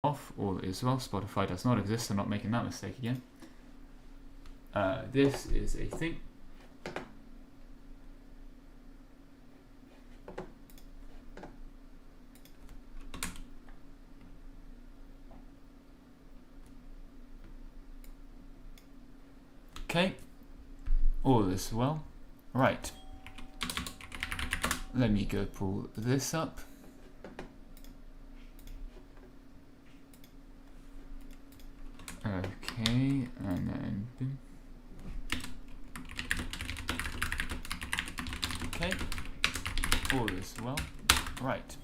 off. All is well. Spotify does not exist. I'm not making that mistake again. This is a thing. Okay, all is well. Right, let me go pull this up. Okay, and then boom. Okay, all is well. Right,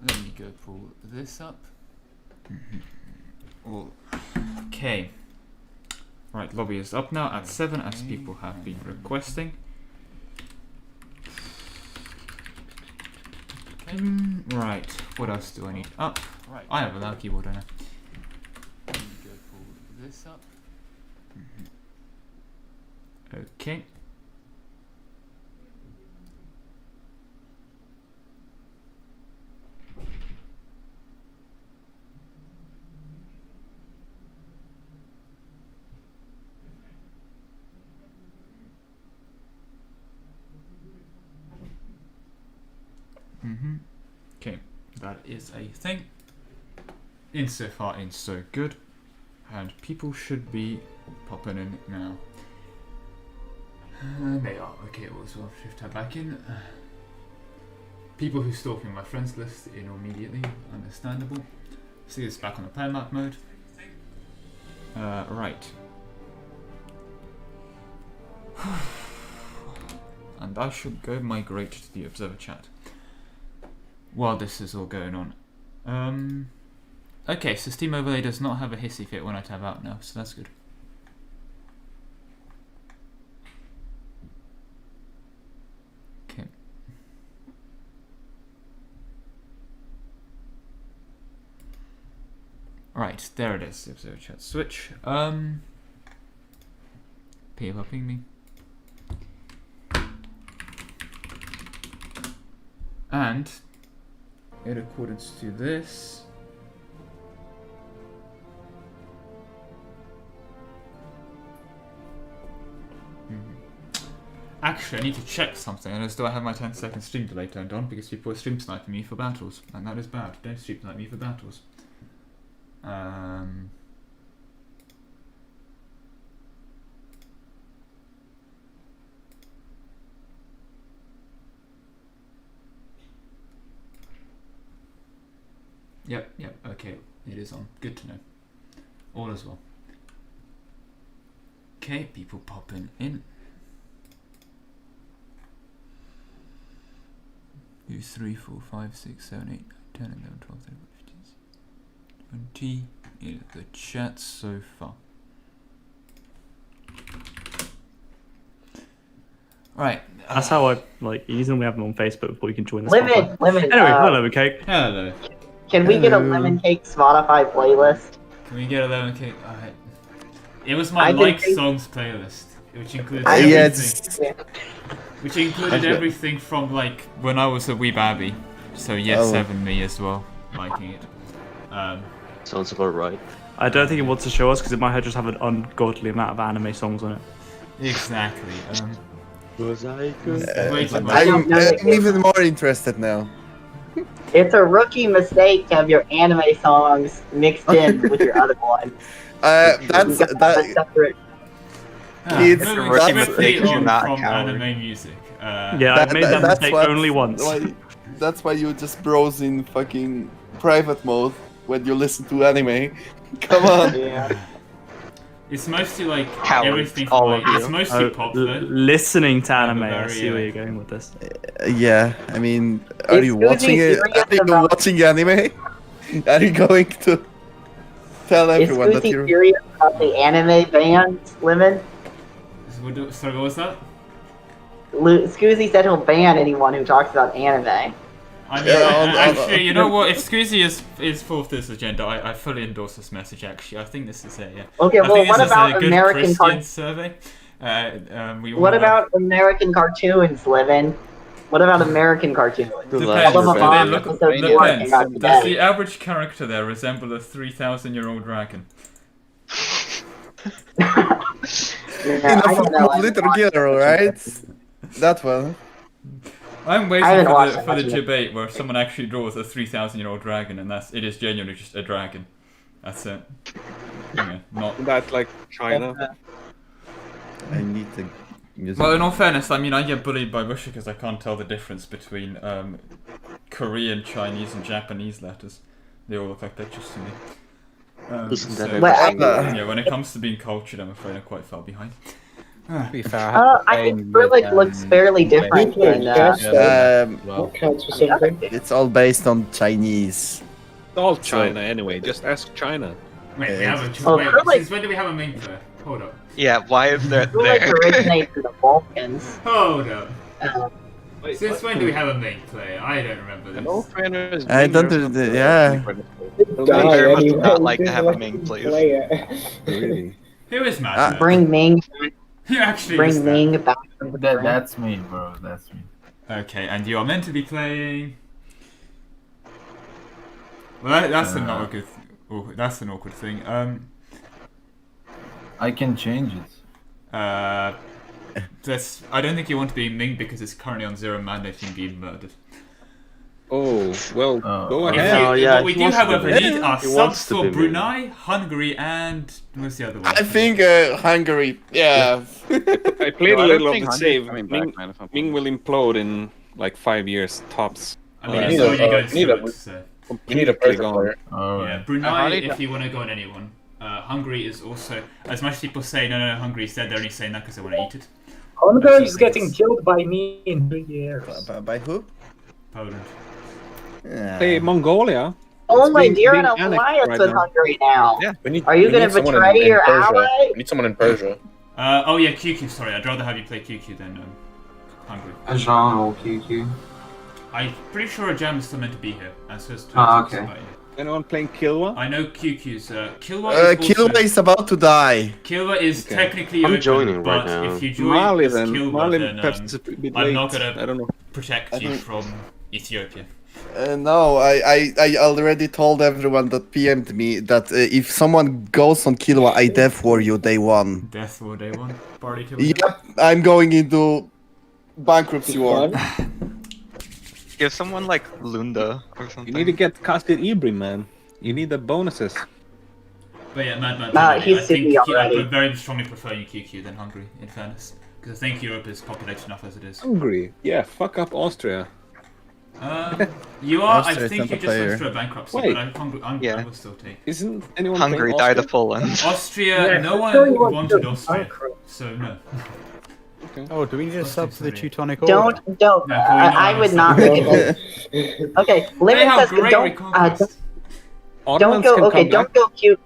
let me go pull this up. Okay. Right, lobby is up now at 7 as people have been requesting. Okay. Right, what else do I need? Up. Right, I have a loud keyboard on it. Let me go pull this up. Okay. Okay, that is a thing. Insofar, in so good. And people should be popping in now. They are. Okay, also shift tab back in. People who stalking my friends list in immediately, understandable. See this back on the plan map mode. Right. And I should go migrate to the observer chat while this is all going on. Okay, so Steam Overlay does not have a hissy fit when I tab out now, so that's good. Okay. Right, there it is, the observer chat switch. People ping me. And in accordance to this, actually I need to check something. I still have my 10-second stream delay turned on because people are stream sniping me for battles, and that is bad. Don't stream snipe me for battles. Yep, okay, it is on. Good to know. All as well. Okay, people popping in. 2, 3, 4, 5, 6, 7, 8, 10, 11, 12, 13, 15, 20 in the chat so far. Right. That's how I like. You normally have them on Facebook before you can join the Lemon. Anyway, hello, Cake. Hello. Can we get a Lemon Cake Spotify playlist? Can we get a Lemon Cake? Alright. It was my like songs playlist, which includes everything. Which included everything from like when I was a wee babby. So yes, Seven me as well, liking it. Sounds about right. I don't think it wants to show us because it might have just have an ungodly amount of anime songs on it. Exactly. Was I good? I'm even more interested now. It's a rookie mistake to have your anime songs mixed in with your other ones. That's separate. It's a rookie mistake from not anime music. Yeah, I've made that mistake only once. That's why you just browse in fucking private mode when you listen to anime. Come on. Yeah. It's mostly like everything. It's mostly popular. Listening to anime. I see where you're going with this. Yeah, I mean, are you watching it? Are you watching anime? Are you going to tell everyone that you're serious about the anime ban, Lemon? Sorry, what was that? Scoozy said he'll ban anyone who talks about anime. I mean, actually, you know what? If Scoozy is for this agenda, I fully endorse this message. Actually, I think this is a okay. Well, what about American survey? What about American cartoons, Livin? What about American cartoons? Depends. All of Do them they are look, episode depends. 4 came out Does today. the average character there resemble a 3,000-year-old dragon? Yeah, In I the don't form know. of little girl, right? That one. I'm I waiting haven't watched for that the much of it. debate where someone actually draws a 3,000-year-old dragon, and it is genuinely just a dragon. That's it. Yeah, not. That like China. I need to use Well, it. in all fairness, I mean, I get bullied by Russia because I can't tell the difference between Korean, Chinese, and Japanese letters. They all look like letters to me. Isn't that So, Well, yeah, when it comes to being cultured, I'm afraid I'm quite far behind. To be fair, I I think Skrillex looks fairly different than Well, Counts for the other something. two. it's all based on Chinese. It's all China anyway. Just ask China. Wait, we have a Oh, wait, Skrillex- since when do we have a main player? Hold up. Yeah, why is that Skrillex there? originates in the Balkans. Hold up. Wait, Since when do we have a main player? I don't remember this. No trainers. I don't do the, yeah. I very much would not like to have a main player. Really? Who is Matt? Bring Ming, Who actually is bring that? Ming back from the brink. that's me, bro. That's me. Okay, and you are meant to be playing. Well, that's not a good. Oh, that's an awkward thing. I can change it. That's. I don't think you want to be Ming because it's currently on 0 mandate and being murdered. Oh well, Oh. go If ahead. you- Oh, yeah, what we he do, wants to however, be need Ming. are He subs wants to for be Ming. Brunei, Hungary, and what's the other one? I think Hungary. Yeah. I played No, a I don't little of think the Hunter's save. coming back, Ming, man, if I'm Ming will implode in like 5 years tops. I mean, Yeah. it's already going need through a- it, so. You need a Completely Persian gone. player. Oh, Yeah, right. Brunei, if you want to go on anyone. Hungary is also, as much as people say, no, Hungary's dead, they're only saying that because they want to eat it. Hungary is getting killed by me in 3 years. By who? Poland. Hey, Mongolia. Oh my being- dear, an being annexed alliance right with now. Hungary now. Yeah. Are you going to betray your ally? We need someone in Persia. Oh yeah, QQ, sorry, I'd rather have you play QQ than Hungary. Jean or QQ. I'm pretty sure Jam is still meant to be here, and so is Okay. Anyone playing Kilwa? I know QQ's, Kilwa is Kilwa also, is about to die. Kilwa is Okay. technically I'm open, joining but right now. if you join Mali as then. Kilwa, Mali then perhaps a bit I'm late. not gonna I don't know. protect you from Ethiopia. No, I already told everyone that PM'd me that if someone goes on Kilwa, I death war you day one. Death War Day 1, Party 2. Yep, I'm going into bankruptcy war. Give someone like Lunda or something. You need to get casted Ibri, man. You need the bonuses. But yeah, Mad he's I think Sydney I already. would very strongly prefer you QQ than Hungary, in fairness. Because I think Europe is populated enough as it is. Hungary. Yeah, fuck up Austria. You are, I Austria is think not you a just player. went through a bankruptcy, Wait. but I Yeah. will still take. Isn't anyone Hungary playing died of Austria? Poland. Austria, no one wanted Austria, so no. Oh, do we just sub to the Teutonic Order? Don't. No, can we not I would have not. a Okay, They Limit have says great don't. reconquest. Don't Ottomans go. can Okay, come don't back. go Q.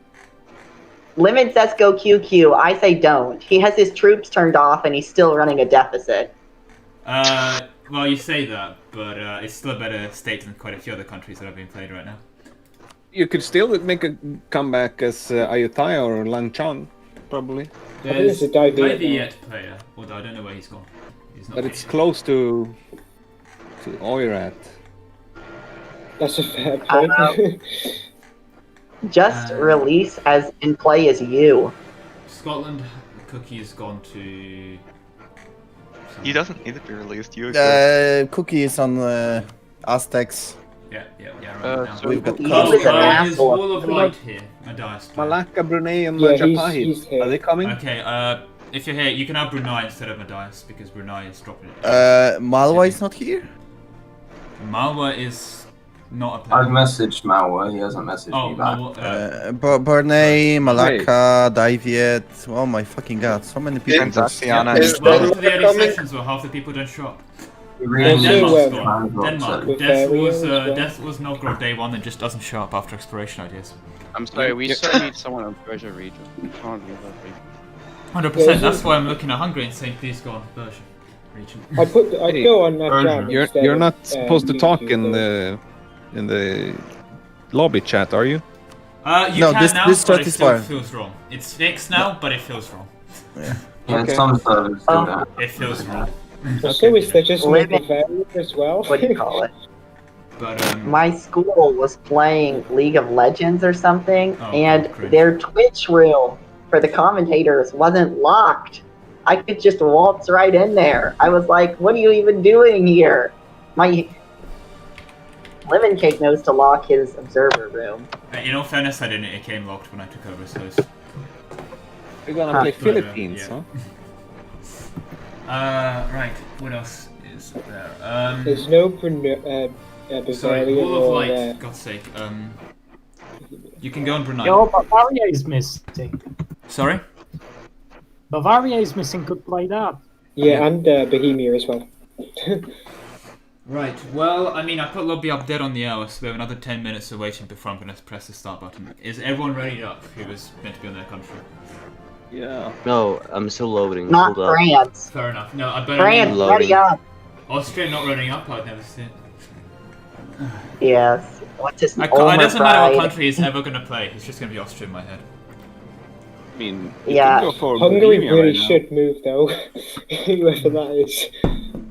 Limit says go QQ. I say don't. He has his troops turned off and he's still running a deficit. Well, you say that, but it's still a better state than quite a few other countries that have been played right now. You could still make a comeback as Ayutthaya or Langchang, probably. There's it's a Dai Viet maybe now. yet player, although I don't know where he's gone. He's not But here it's yet. close to Oirat. That's a fair point. Just release as in play as you. Scotland, Cookie has gone to. He doesn't need to be released. You agree. Cookie is on Aztecs. Yeah, right now. so We've got He was Costa. an Is asshole. Wall of Light here? A dice player. Malacca, Brunei, and Yeah, he's Majapahit. here. Are they coming? Okay, if you're here, you can have Brunei instead of Matthias because Brunei is dropping it. Malwa is not here? Malwa is not a I've player. messaged Malwa, he hasn't messaged Oh, me back. Brunei, Malacca, Dai Viet. Oh my fucking god, so many people. Transaciana. Is Welcome to the Denmark early coming? sessions where half the people don't show up. Really? Also, Denmark's um, gone. Denmark. With Death was Bavarian as well. Death was Novgorod day 1 and just doesn't show up after exploration ideas. I'm sorry, we still need someone on Persia region. We can't leave that region. 100%. That's why I'm looking at Hungary and saying, please go on Persia region. I'd go on that jam instead You're of, not supposed to talk QQ, in though. the lobby chat, are you? You No, can this- now, this but chat it is still fine. feels wrong. It's fixed now, but it feels wrong. Yeah, Okay. some servers still don't. It feels wrong. So is there just no Living- Bavaria as well? What do you call it? But My school was playing League of Legends or something, Oh, and God, cringe. their Twitch room for the commentators wasn't locked. I could just waltz right in there. I was like, what are you even doing here? My Lemon Cake knows to lock his observer room. in all fairness, I didn't. It came locked when I took over as host. We're gonna play But, Philippines, yeah. huh? Right. What else is there? There's no Bavaria Sorry, Wall of or Light. God's sake. You can go on Brunei. No, Bavaria is missing. Sorry. Bavaria is missing. Could play that. Yeah, and Bohemia as well. Right, well, I mean, I put lobby up dead on the hour, so we have another 10 minutes of waiting before I'm going to press the start button. Is everyone ready up who was meant to be on their country? Yeah. No, I'm still loading. Not Hold up. France. Fair enough. No, I better France, ready up. Austria not running up, I'd never see it. Yes. What's his It Omer doesn't matter what Pride. country he's ever going to play, it's just going to be Austria in my head. I mean, you Yeah. could go for Hungary Bohemia really right now. should move though, whoever that is.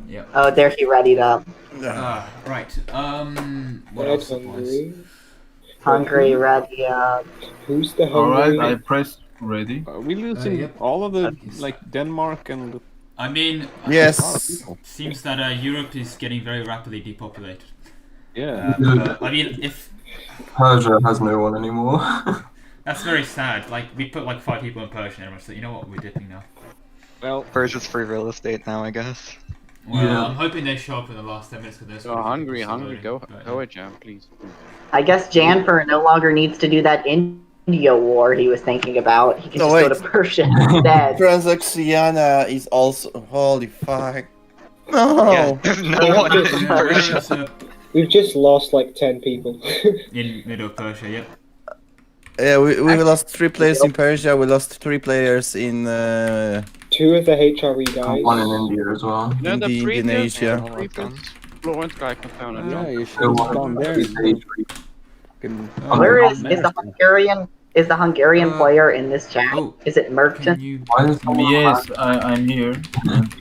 Yep. Oh, there he readied up. Right, what Red else? Hungary. Hungary, ready up. Who's the Hungary? Alright, I pressed ready. Are we losing yep. all of the, like, Denmark and... I mean, Yes. seems that Europe is getting very rapidly depopulated. Yeah. But, I mean, if... Persia has no one anymore. That's very sad. Like, we put like 5 people in Persia and everyone's like, you know what, we're dipping now. Well, Persia's free real estate now, I guess. Well, Yeah. I'm hoping they show up in the last 10 minutes because So Hungary, go ahead. Jam, please. I guess Janfer no longer needs to do that India war he was thinking about. He can No, just wait. go to Persia instead. Transoxiana is also. Holy fuck. No! Yeah, there's no one in Yeah, where Persia. is, We've just lost like 10 people. in middle of Persia, yep. Yeah, we lost 3 players in Persia, we lost 3 players in 2 of the HRE guys. One in India as well. No, in the the previous- Indonesia. Oh, done. Florence guy can found a yeah, job. you should No have one gone there. is Can- Where is the Hungarian player in this chat? Oh. Is it Can Merchant? you... Why is someone Yes, I'm here.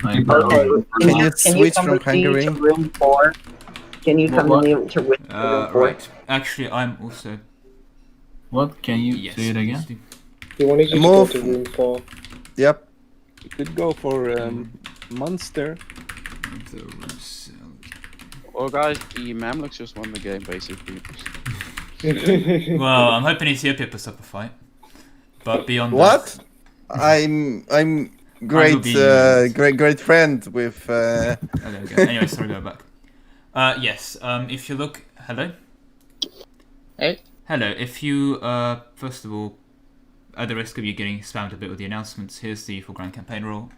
I'm Okay. Can you switch come from with me Hungary? to room 4? Can you come What? with me to room 4? right. Actually, I'm also... What? Can you Yes. say it again? please do. He wanted you Move. to go to room 4. Yep. You could go for Munster. Well, guys, the Mamluks just won the game, basically. Well, I'm hoping Ethiopia puts up a fight. But beyond What? I'm great, will be- great friend with. that... Oh, there we go. Anyway, sorry, go back. Yes, if you look... Hello? Hey. Hello, if you, first of all, at the risk of you getting spammed a bit with the announcements, here's the full Grand Campaign role.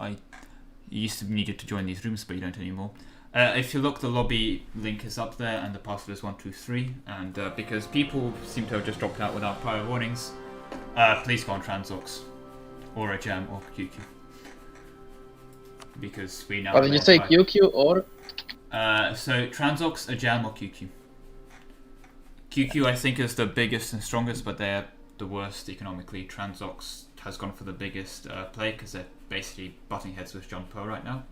You used to needed to join these rooms, but you don't anymore. If you look, the lobby link is up there, and the password is 123. And because people seem to have just dropped out without prior warnings, please go on Transox, or a Jam, or QQ. Because we now. What did you say, verify- QQ or? So Transox, a Jam, or QQ. QQ, I think, is the biggest and strongest, but they're the worst economically. Transox has gone for the biggest play because they're basically butting heads with John Poe right now,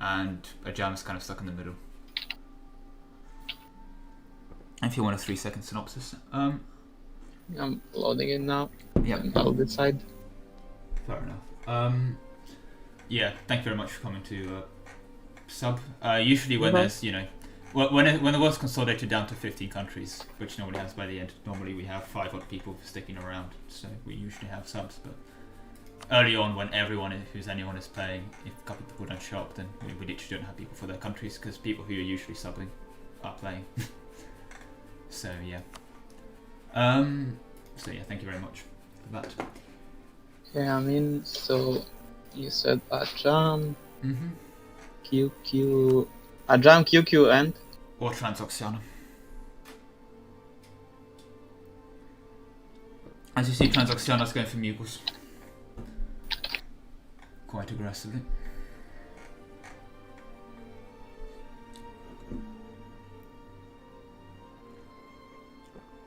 and a Jam is kind of stuck in the middle. If you want a 3-second synopsis, I'm loading it now. yeah, I'll decide. fair enough. Yeah, thank you very much for coming to sub. Usually when there's, you know, when the world's consolidated down to 15 countries, which nobody has by the end, normally we have 5 odd people sticking around, so we usually have subs. But early on, when anyone is playing, if a couple of people don't show up, then we literally don't have people for their countries because people who are usually subbing are playing. So yeah. So yeah, thank you very much for that. Yeah, I mean, so you said Ajam, Mm-hmm. QQ, Ajam, QQ, and Or Transoxiana. As you see, Transoxiana's going for Mugles. Quite aggressively.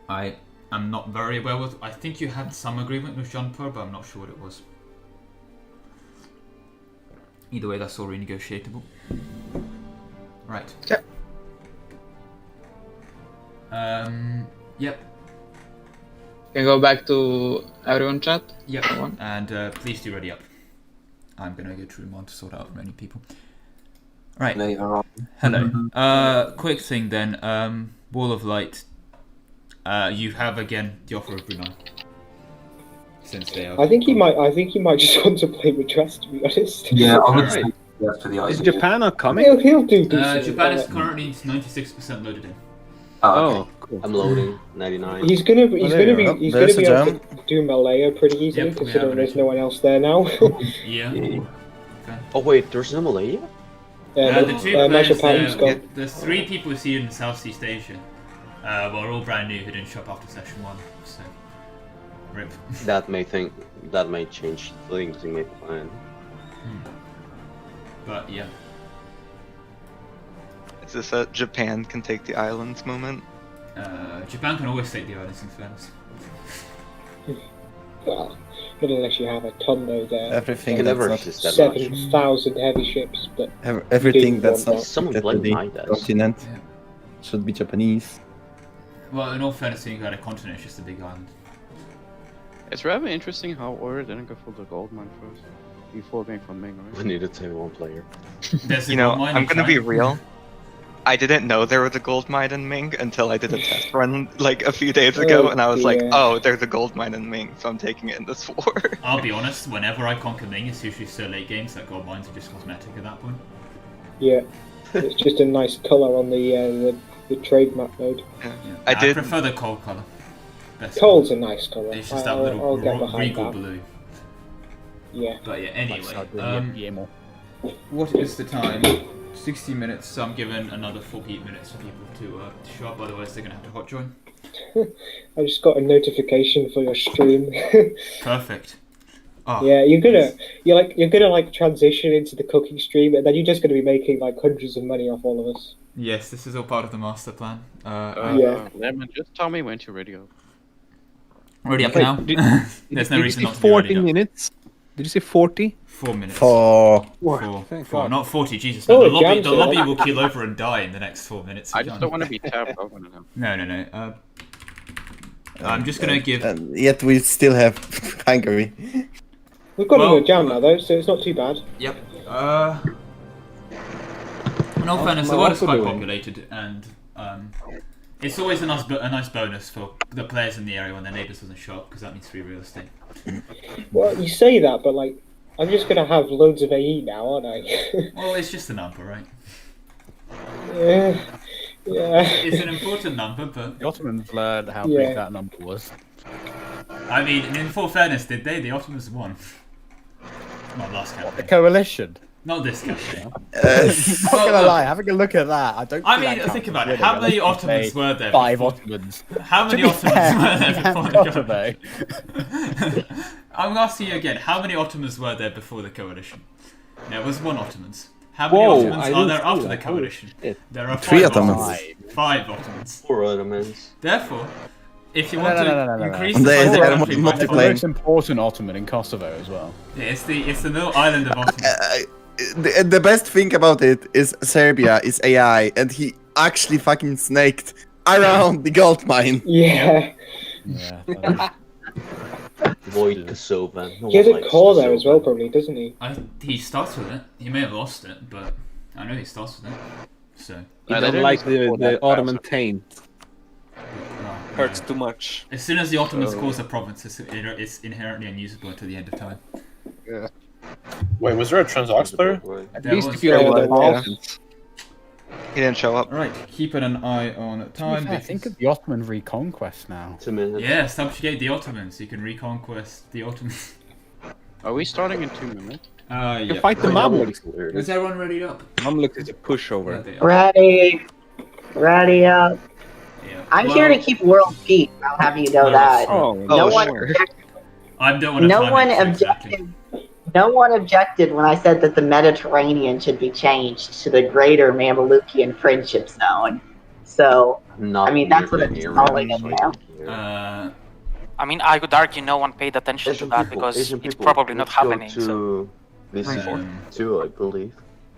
I am not very aware with. I think you had some agreement with Jean Paul, but I'm not sure what it was. Either way, that's all renegotiable. Right. Okay. Yep. Can go back to everyone chat? Yep. And please do ready up. I'm gonna go through them on to sort out many people. Right. Hello. Quick thing then. Wall of Light. You have again the offer of Brunei. Since they are. I think he might just want to play with Trust, to be honest. Yeah, I would say yes to the Is idea. Japan not coming? He'll do decent. Japan is currently 96% loaded in. Oh, cool. I'm loading 99. He's gonna be able to do Malaya pretty easily, Yep, considering there's no one else there now. Yeah. yeah. Okay. Oh wait, there's no Malaya? The two players Japan's there, gone. there's 3 people who see it in Southeast Asia. We're all brand new who didn't shop after session 1, so rip. That may change things in my plan. But yeah. Is this a Japan can take the islands moment? Japan can always take the islands in fairness. Well, not unless you have a Tondo there. Everything Can that's never not resist that much. 7,000 heavy ships, but everything that's not Someone connected blame to my the guys. continent Yeah. should be Japanese. Well, in all fairness, you got a continent, it's just a big island. It's rather interesting how Order didn't go for the gold mine first. Before going for Ming, right? We need to take one player. There's a You know, gold mine I'm in gonna be China. real. I didn't know there was a gold mine in Ming until I did a test run like a few days ago, and I was like, dear. oh, there's a gold mine in Ming, so I'm taking it in this war. I'll be honest, whenever I conquer Ming, it's usually so late games that gold mines are just cosmetic at that point. yeah, it's just a nice colour on the trade map mode. I did. prefer the coal colour. Best Coal's a nice colour. It's just that I'll little get behind regal that. blue. Yeah. But yeah, anyway. What is the time? 60 minutes, so I'm giving another 48 minutes for people to show up, otherwise they're going to have to hot join. I just got a notification for your stream. Perfect. Oh, Yeah, you're gonna transition into the cooking stream, and then you're just gonna be making like hundreds of money off all of us. yes, this is all part of the master plan. Yeah. Lemon, just tell me when to ready up. Ready up Wait, now? There's no did reason you not say to be ready 40 up. minutes? Did you say 40? 4 minutes. For Thank Four, God. not 40, Jesus. No, Oh, the lobby Jam's will keel over and die in the next 4 minutes. I just don't want to be tapped over now. No. I'm just going to give... yet we still have Hungary. We've got Well, a jam now though, so it's not too bad. Yep. In all fairness, the world is quite populated, and it's always a nice bonus for the players in the area when their neighbours doesn't show up, because that means free real estate. Well, you say that, but like, I'm just gonna have loads of AE now, aren't I? Well, it's just a number, right? Yeah. It's an important number, but... The Ottomans learned how Yeah. big that number was. I mean, in full fairness, did they? The Ottomans won. Not last The campaign. coalition. Not this campaign. Not gonna lie, having a look at that, I don't. I see mean, that think counting about as it. How winning, many unless you Ottomans say were there? 5 before? Ottomans. How many To be Ottomans fair, were there we before have the Ottoman. coalition? I'm asking you again. How many Ottomans were there before the coalition? There was 1 Ottomans. How many Whoa, Ottomans I are didn't there see after that. the coalition? shit. There are 3 5 Ottomans. 5 Ottomans. 4 Ottomans. Therefore, if you No, want no, to no. increase And the they- size of they the are country by multiplying. The 5, most important Ottoman in Kosovo as well. yeah, it's the little island of Ottoman. The best thing about it is Serbia is AI, and he actually fucking snaked around the gold mine. Yeah. Yeah. Void Kosovo. No He has one a likes core there as well, Kosovo. probably, doesn't he? He starts with it. He may have lost it, but I know he starts with it. So. You I don't didn't like the support that Ottoman fast. taint. Hurts too much. As soon as the Ottomans So- cause a province, it's inherently unusable until the end of time. Yeah. Wait, was there a Transox player? At There least was. if you have the Yeah. Balkans. He didn't show up. Right, keeping an eye on To be time. fair, think of the Ottoman reconquest now. 2 minutes. Yeah, subjugate the Ottomans. You can reconquest the Ottomans. Are we starting in 2 minutes? You Yeah. fight the Mamluks. Is everyone ready up? Mamluks is a pushover. Yeah, they are. Ready up. Yeah. I'm Well, here to keep world peace. I'll have you know that. Oh, No one, sure. I don't want to no time one it exactly. objected. No one objected when I said that the Mediterranean should be changed to the Greater Mamlukian Friendship Zone. So, Not I mean, that's what even it's near calling us, it like, now. yeah. I mean, I would argue no one paid attention to that because it's probably not let's go happening. So This is 2, I believe.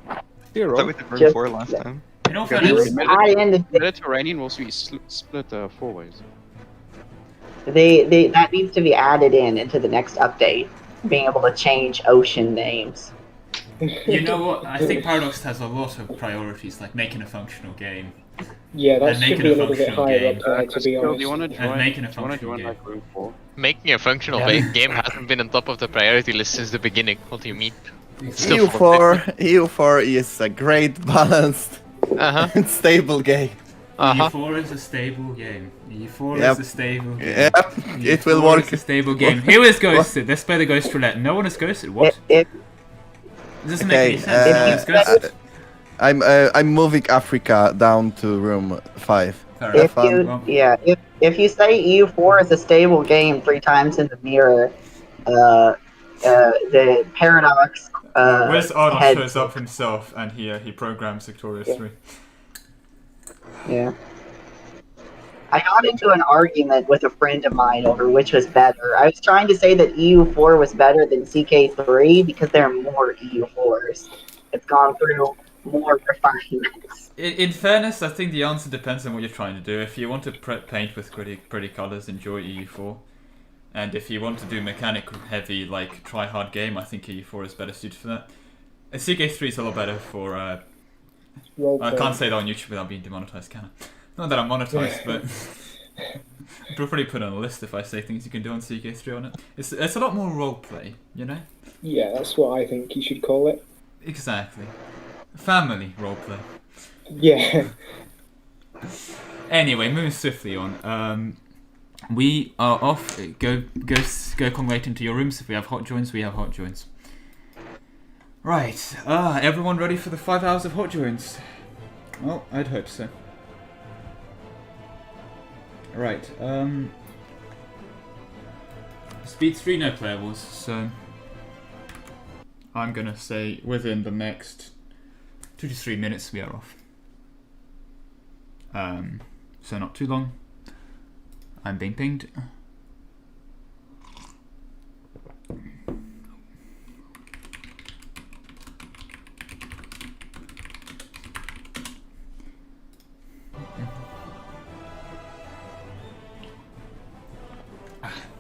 I thought we did room Just- 4 last time. You know, Okay, fairness, the Mediterranean will be split 4 ways. that needs to be added into the next update. Being able to change ocean names. you know what? I think Paradox has a lot of priorities, like making a functional game. Yeah, that And should making be a a little bit functional higher game. up there, to be Do honest. you want to join? And making a do you want to functional join game. like room 4? Making a functional game hasn't been on top of the priority list since the beginning. What do you mean? EU4 is a great, balanced, and stable game. EU4 is a stable game. EU4 Yep. is a stable game. Yep, it will EU4 work. is a stable game. Who is ghosted? Let's play the ghost roulette. No one is ghosted. What? It doesn't make any sense. No one is ghosted. I'm moving Africa down to room 5. If you say EU4 is a stable game 3 times in the mirror, the Paradox Where's Arnold head- shows up himself and he programs Victorious 3. Yeah. I got into an argument with a friend of mine over which was better. I was trying to say that EU4 was better than CK3 because there are more EU4s. It's gone through more refinements. In fairness, I think the answer depends on what you're trying to do. If you want to paint with pretty colors, enjoy EU4. And if you want to do mechanic heavy, like try hard game, I think EU4 is better suited for that. CK3 is a lot better for. I can't say that on YouTube without being demonetized, can I? Not that I'm monetized, but I'll probably put on a list if I say things you can do on CK3 on it. It's a lot more roleplay, you know? Yeah, that's what I think you should call it. Exactly. Family roleplay. Yeah. Anyway, moving swiftly on. We are off. Go congregate into your rooms. If we have hot joins, we have hot joins. Right. Everyone ready for the 5 hours of hot joins? Well, I'd hope so. Right. Speed 3 no playables, so I'm gonna say within the next 2 to 3 minutes we are off. So not too long. I'm being pinged.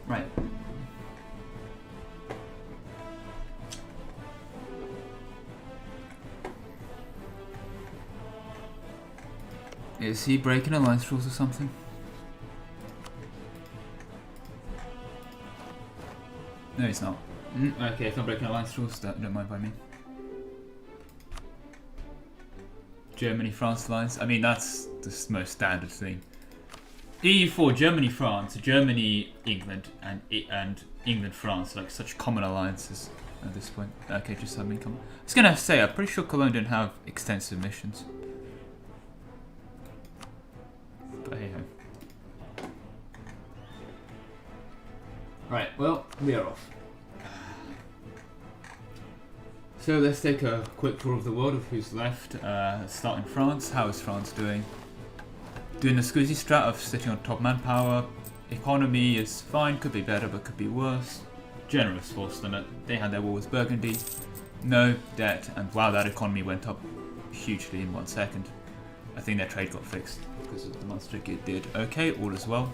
Right. Is he breaking alliance rules or something? No, he's not. Okay, if I'm breaking alliance rules, don't mind by me. Germany, France alliance. I mean, that's the most standard thing. EU4, Germany, France, Germany, England, and England, France, like such common alliances at this point. Okay, just have me come. I was gonna say, I'm pretty sure Cologne didn't have extensive missions. But hey ho. Right, well, we are off. So let's take a quick tour of the world of who's left. Start in France. How is France doing? Doing the squeezy strat of sitting on top manpower. Economy is fine, could be better, but could be worse. Generous force limit. They had their war with Burgundy. No debt, and wow, that economy went up hugely in 1 second. I think their trade got fixed because of the monster it did. Okay, all is well.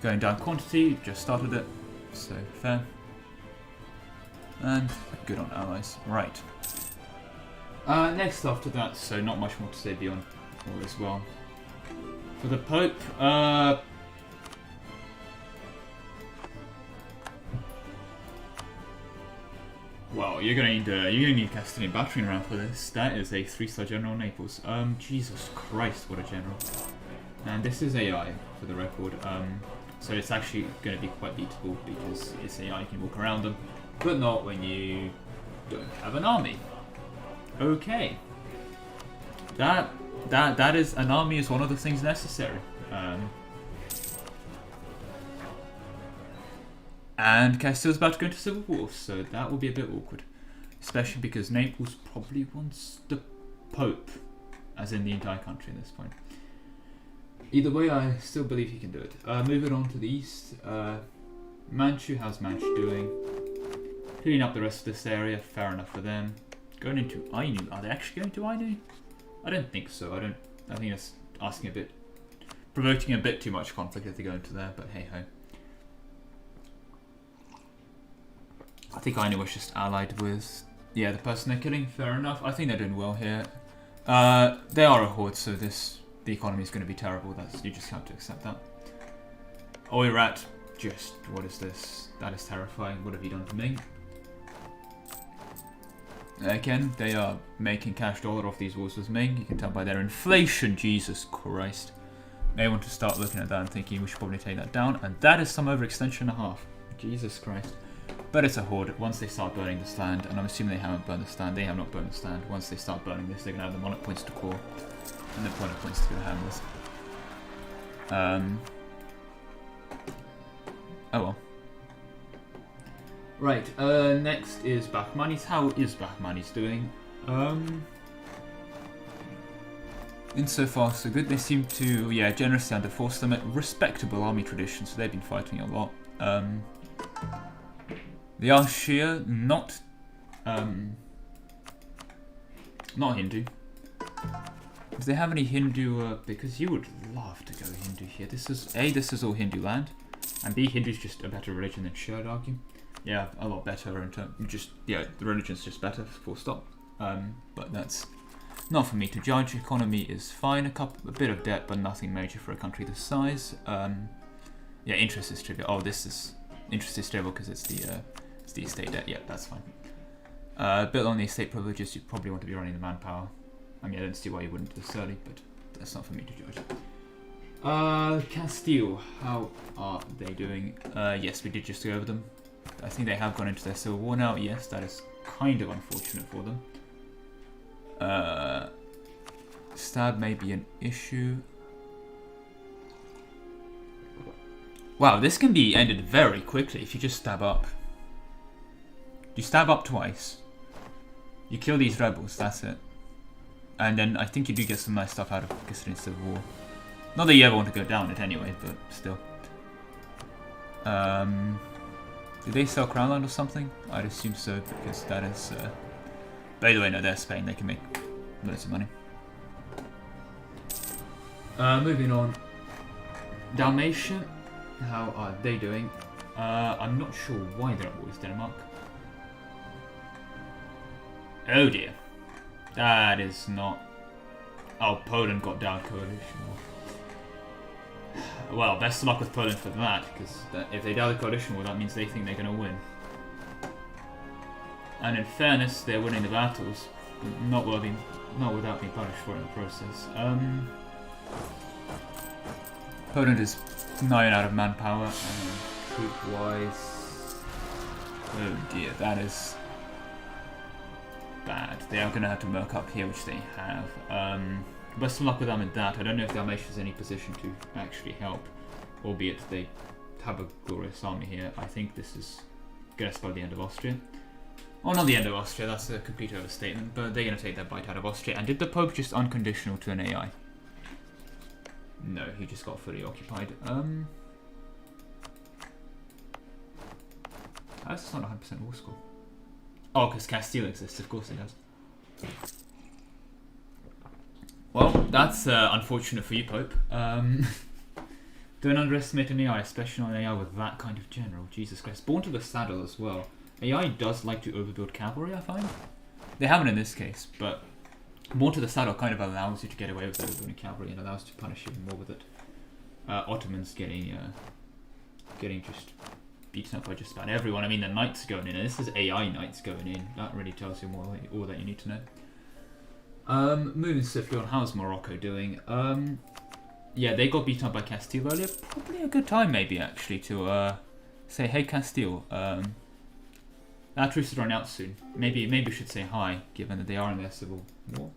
Going down quantity, just started it, so fair. And good on allies. Right. Next after that, so not much more to say beyond all is well. For the Pope, well, you're gonna need Castilian battering ram for this. That is a 3-star general in Naples. Jesus Christ, what a general! And this is AI for the record. So it's actually gonna be quite beatable because it's AI. You can walk around them, but not when you don't have an army. Okay. That is, an army is one of the things necessary. And Castile's about to go into civil war, so that will be a bit awkward. Especially because Naples probably wants the Pope, as in the entire country at this point. Either way, I still believe he can do it. Moving on to the east, Manchu, how's Manchu doing? cleaning up the rest of this area, fair enough for them. Going into Ainu, are they actually going to Ainu? I don't think so. I think that's asking a bit, provoking a bit too much conflict if they go into there, but hey ho. I think Ainu was just allied with, yeah, the person they're killing, fair enough. I think they're doing well here. They are a horde, so the economy is going to be terrible. You just have to accept that. Oirat, just, what is this? That is terrifying. What have you done to Ming? Again, they are making cash dollar off these wars with Ming. You can tell by their inflation. Jesus Christ. May want to start looking at that and thinking we should probably take that down. And that is some overextension and a half. Jesus Christ. But it's a horde. Once they start burning this land, and I'm assuming they haven't burned this land, they have not burned this land. Once they start burning this, they're going to have the monarch points to core and the monarch points to go handlers. Oh well. Right, next is Bahmanis. How is Bahmanis doing? Insofar so good. They seem to, yeah, generously underforce them at respectable army tradition, so they've been fighting a lot. They are Shia, not Hindu. Do they have any Hindu, because you would love to go Hindu here. This is all Hindu land, and B, Hindu's just a better religion than Shia, I'd argue. Yeah, a lot better in terms, the religion's just better, full stop. But that's not for me to judge. Economy is fine, a bit of debt, but nothing major for a country this size. Yeah, interest is trivial. Oh, interest is trivial because it's the estate debt. Yeah, that's fine. Built on the estate privileges, you probably want to be running the manpower. I mean, I don't see why you wouldn't this early, but that's not for me to judge. Castile, how are they doing? Yes, we did just go over them. I think they have gone into their civil war now. Yes, that is kind of unfortunate for them. Stab may be an issue. Wow, this can be ended very quickly if you just stab up. You stab up twice. You kill these rebels, that's it. And then I think you do get some nice stuff out of Castilian Civil War. Not that you ever want to go down it anyway, but still. Do they sell Crown Land or something? I'd assume so, because that is... By the way, no, they're Spain, they can make loads of money. Moving on. Dalmatian, how are they doing? I'm not sure why they're at war with Denmark. Oh dear. That is not... Oh, Poland got down coalition. Well, best of luck with Poland for that, because if they down the coalition war, that means they think they're going to win. And in fairness, they're winning the battles, but not without being punished for it in the process. Poland is 9 out of manpower, and troop-wise... Oh dear, that is bad. They are going to have to murk up here, which they have. Best of luck with them in that. I don't know if Dalmatia is in any position to actually help, albeit they have a glorious army here. I think this is going to spell the end of Austria. Oh, not the end of Austria, that's a complete overstatement, but they're going to take their bite out of Austria. And did the Pope just unconditional to an AI? No, he just got fully occupied. How is this not 100% war score? Oh, because Castile exists, of course it does. Well, that's unfortunate for you, Pope. Don't underestimate an AI, especially not an AI with that kind of general. Jesus Christ. Born to the saddle as well. AI does like to overbuild cavalry, I find. They haven't in this case, but Born to the saddle kind of allows you to get away with overbuilding cavalry and allows you to punish even more with it. Ottomans getting just beaten up by just about everyone. I mean, the knights going in, and this is AI knights going in. That really tells you all that you need to know. Moving swiftly on, how's Morocco doing? Yeah, they got beaten up by Castile earlier. Probably a good time, maybe, actually, to say, hey, Castile, that truce is running out soon. Maybe we should say hi, given that they are in their civil war.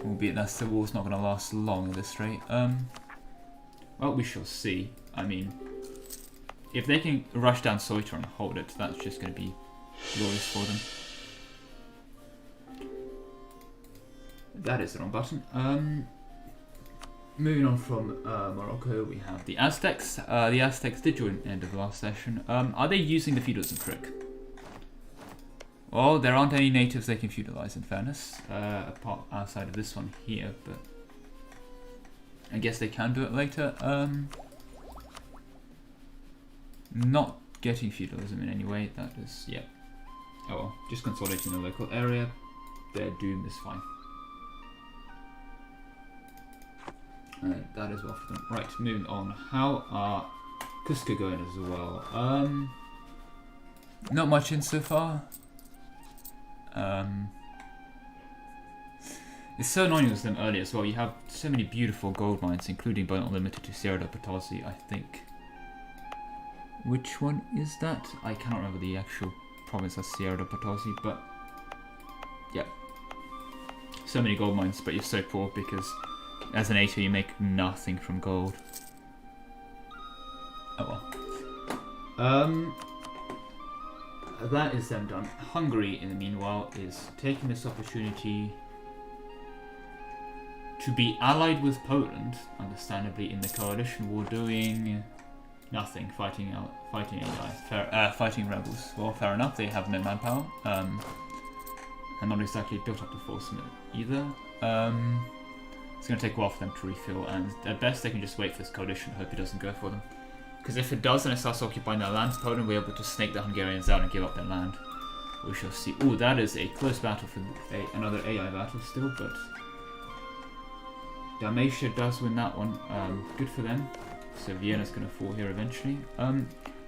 Albeit that civil war's not going to last long at this rate. Well, we shall see. I mean, if they can rush down Soiter and hold it, that's just going to be glorious for them. That is the wrong button. Moving on from Morocco, we have the Aztecs. The Aztecs did join the end of the last session. Are they using the feudalism trick? Well, there aren't any natives they can feudalize, in fairness, apart outside of this one here, but I guess they can do it later. Not getting feudalism in any way, that is, yeah. Oh well, just consolidating the local area, their doom is fine. That is well for them. Right, moving on. How are Cusco going as well? Not much in so far. It's so annoying with them earlier as well. You have so many beautiful gold mines, including but not limited to Sierra de Potasi, I think. Which one is that? I cannot remember the actual province of Sierra de Potasi, but yeah. So many gold mines, but you're so poor because as an ATO you make nothing from gold. Oh well. That is then done. Hungary, in the meanwhile, is taking this opportunity to be allied with Poland, understandably, in the coalition war, doing nothing, fighting AI, fighting rebels. Well, fair enough, they have no manpower, and not exactly built up the force either. It's going to take a while for them to refill, and at best they can just wait for this coalition, hope it doesn't go for them. Because if it does and it starts occupying their land, Poland will be able to snake the Hungarians out and give up their land. We shall see. Ooh, that is a close battle for another AI battle still, but Dalmatia does win that one. Good for them. So Vienna's going to fall here eventually.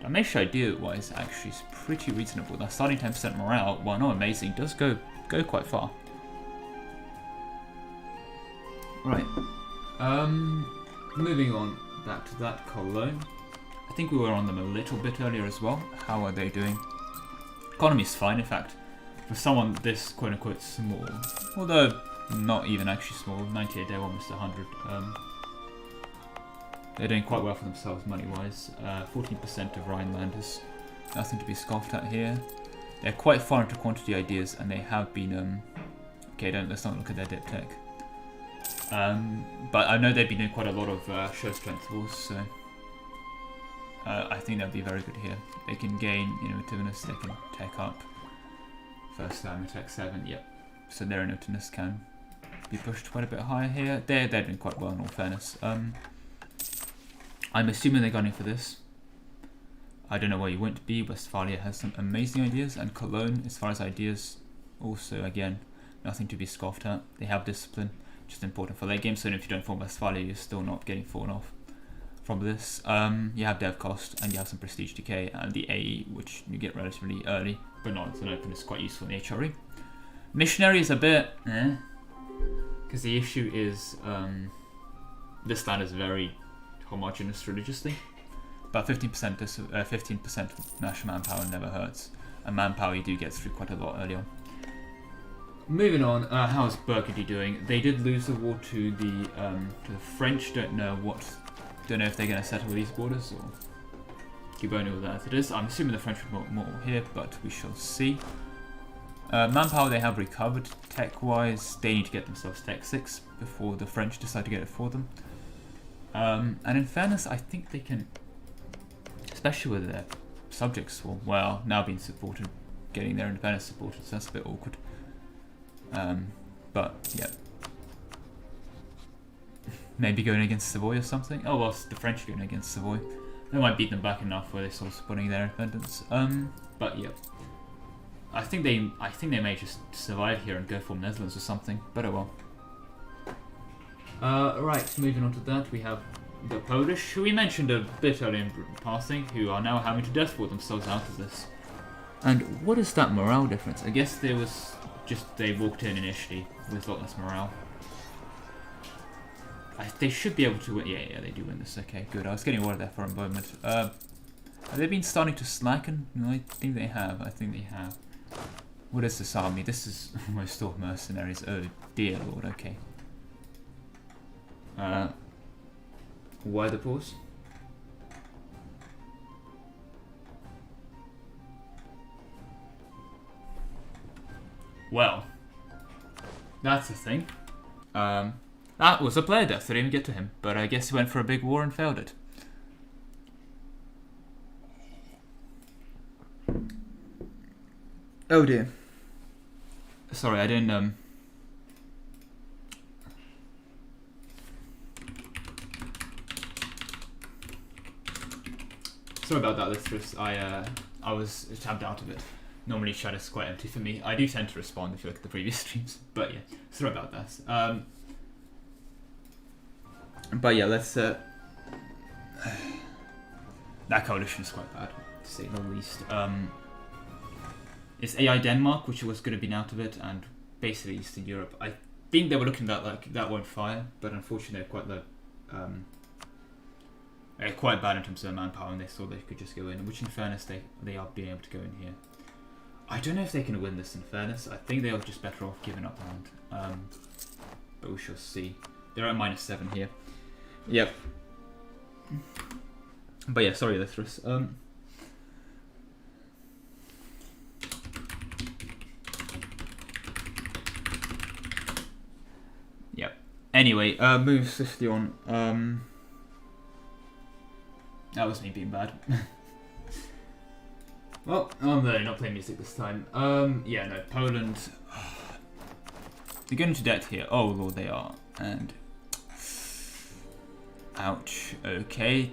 Dalmatia idea-wise actually is pretty reasonable. That starting 10% morale, while not amazing, does go quite far. Right. Moving on back to that Cologne. I think we were on them a little bit earlier as well. How are they doing? Economy's fine, in fact. For someone this quote-unquote small, although not even actually small, 98 they're almost 100. They're doing quite well for themselves money-wise. 14% of Rhineland is nothing to be scoffed at here. They're quite far into quantity ideas, and they have been. Okay, let's not look at their dip tech. But I know they've been doing quite a lot of show strength wars, so I think they'll be very good here. They can gain innovativeness, they can tech up. First time attack 7, yep. So their innovativeness can be pushed quite a bit higher here. They're doing quite well in all fairness. I'm assuming they're gunning for this. I don't know where you wouldn't be. Westphalia has some amazing ideas, and Cologne, as far as ideas, also again, nothing to be scoffed at. They have discipline, which is important for late game, so if you don't form Westphalia, you're still not getting fallen off from this. You have dev cost, and you have some prestige decay, and the AE, which you get relatively early, but not as an open, is quite useful in the HRE. Missionary is a bit because the issue is this land is very homogeneous religiously. About 15% national manpower never hurts, and manpower you do get through quite a lot early on. Moving on, how's Burgundy doing? They did lose the war to the French. Don't know if they're going to settle these borders or keep only with that as it is. I'm assuming the French would want more here, but we shall see. Manpower they have recovered. Tech-wise, they need to get themselves Tech 6 before the French decide to get it for them. And in fairness, I think they can, especially with their subjects, well, now being supported, getting their independence supported, so that's a bit awkward. But yeah, maybe going against Savoy or something. Oh well, the French are going against Savoy. They might beat them back enough where they're still supporting their independence. But yeah, I think they may just survive here and go for Netherlands or something. But oh well. Right, moving on to that, we have the Polish, who we mentioned a bit earlier in passing, who are now having to death for themselves out of this. And what is that morale difference? I guess there was just they walked in initially with a lot less morale. They should be able to win. Yeah, they do win this. Okay, good. I was getting worried there for a moment. Have they been starting to slacken? No, I think they have. What is this army? This is almost all mercenaries. Oh dear lord. Okay. Why the pause? Well, that's the thing. That was a player death, I didn't even get to him, but I guess he went for a big war and failed it. Oh dear. Sorry, I didn't Sorry about that, listeners. I was tabbed out of it. Normally chat is quite empty for me. I do tend to respond if you look at the previous streams, but yeah, sorry about that. But yeah, let's that coalition is quite bad, to say the least. It's AI Denmark, which was going to be out of it, and basically Eastern Europe. I think they were looking at like that won't fire, but unfortunately they're quite low. Quite bad in terms of manpower, and they thought they could just go in, which in fairness they are being able to go in here. I don't know if they can win this in fairness. I think they are just better off giving up land. But we shall see. They're at -7 here. Yep. But yeah, sorry Lithras. Yep. Anyway, move swiftly on. That was me being bad. Well, I'm really not playing music this time. Yeah, no, Poland. They're going into debt here. Oh lord, they are. And ouch. Okay.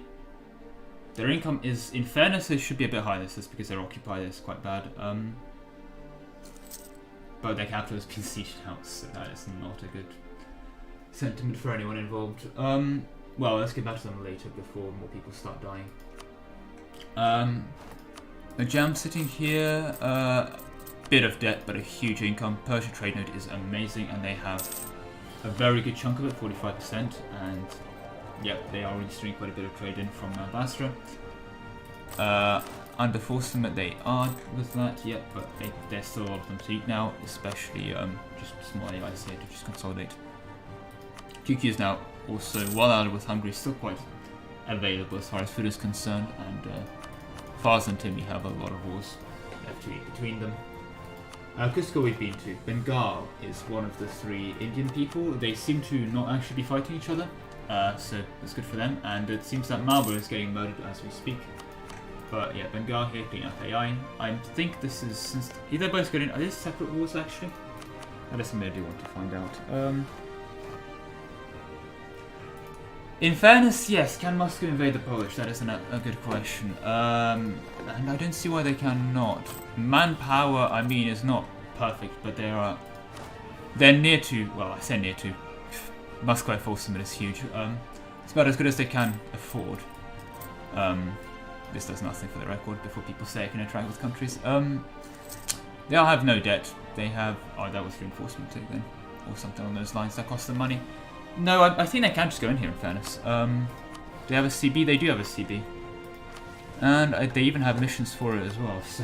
Their income is, in fairness, it should be a bit higher. This is because they're occupied. It's quite bad. But their capital has been sieged out, so that is not a good sentiment for anyone involved. Well, let's get back to them later before more people start dying. A jam sitting here, bit of debt but a huge income. Persia trade note is amazing, and they have a very good chunk of it, 45%, and yep, they are registering quite a bit of trade in from Basra. Under force limit they are with that, yep, but there's still a lot of them to eat now, especially just small AIs here to just consolidate. QQ is now also well out with Hungary, still quite available as far as food is concerned, and Fars and Timmy have a lot of wars left to eat between them. Cusco we've been to. Bengal is one of the 3 Indian people. They seem to not actually be fighting each other, so it's good for them, and it seems that Malbo is getting murdered as we speak. But yeah, Bengal here, cleaning up AI. I think this is, since they're both getting, are these separate wars actually? That is something I do want to find out. In fairness, yes, can Moscow invade the Polish? That is a good question. And I don't see why they cannot. Manpower, I mean, is not perfect, but they're near to, well, I say near to. Moscow force limit is huge. It's about as good as they can afford. This does nothing for the record before people say I can interact with countries. They all have no debt. They have, oh, that was reinforcement too then, or something on those lines that cost them money. No, I think they can just go in here, in fairness. They have a CB? They do have a CB. And they even have missions for it as well, so...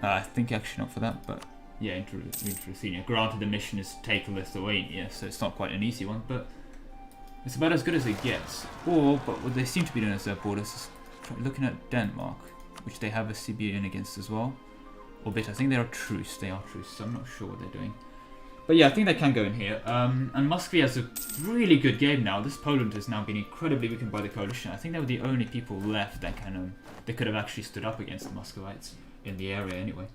I think actually not for that, but... Yeah, Inter-Ruthenia. Granted, the mission is take Lithuania, so it's not quite an easy one, but... It's about as good as it gets. Or, but what they seem to be doing as their borders is looking at Denmark, which they have a CB in against as well. Albeit, I think they are truce, so I'm not sure what they're doing. But yeah, I think they can go in here. And Muscovy has a really good game now. This Poland has now been incredibly weakened by the coalition. I think they were the only people left that they could have actually stood up against the Muscovites in the area anyway.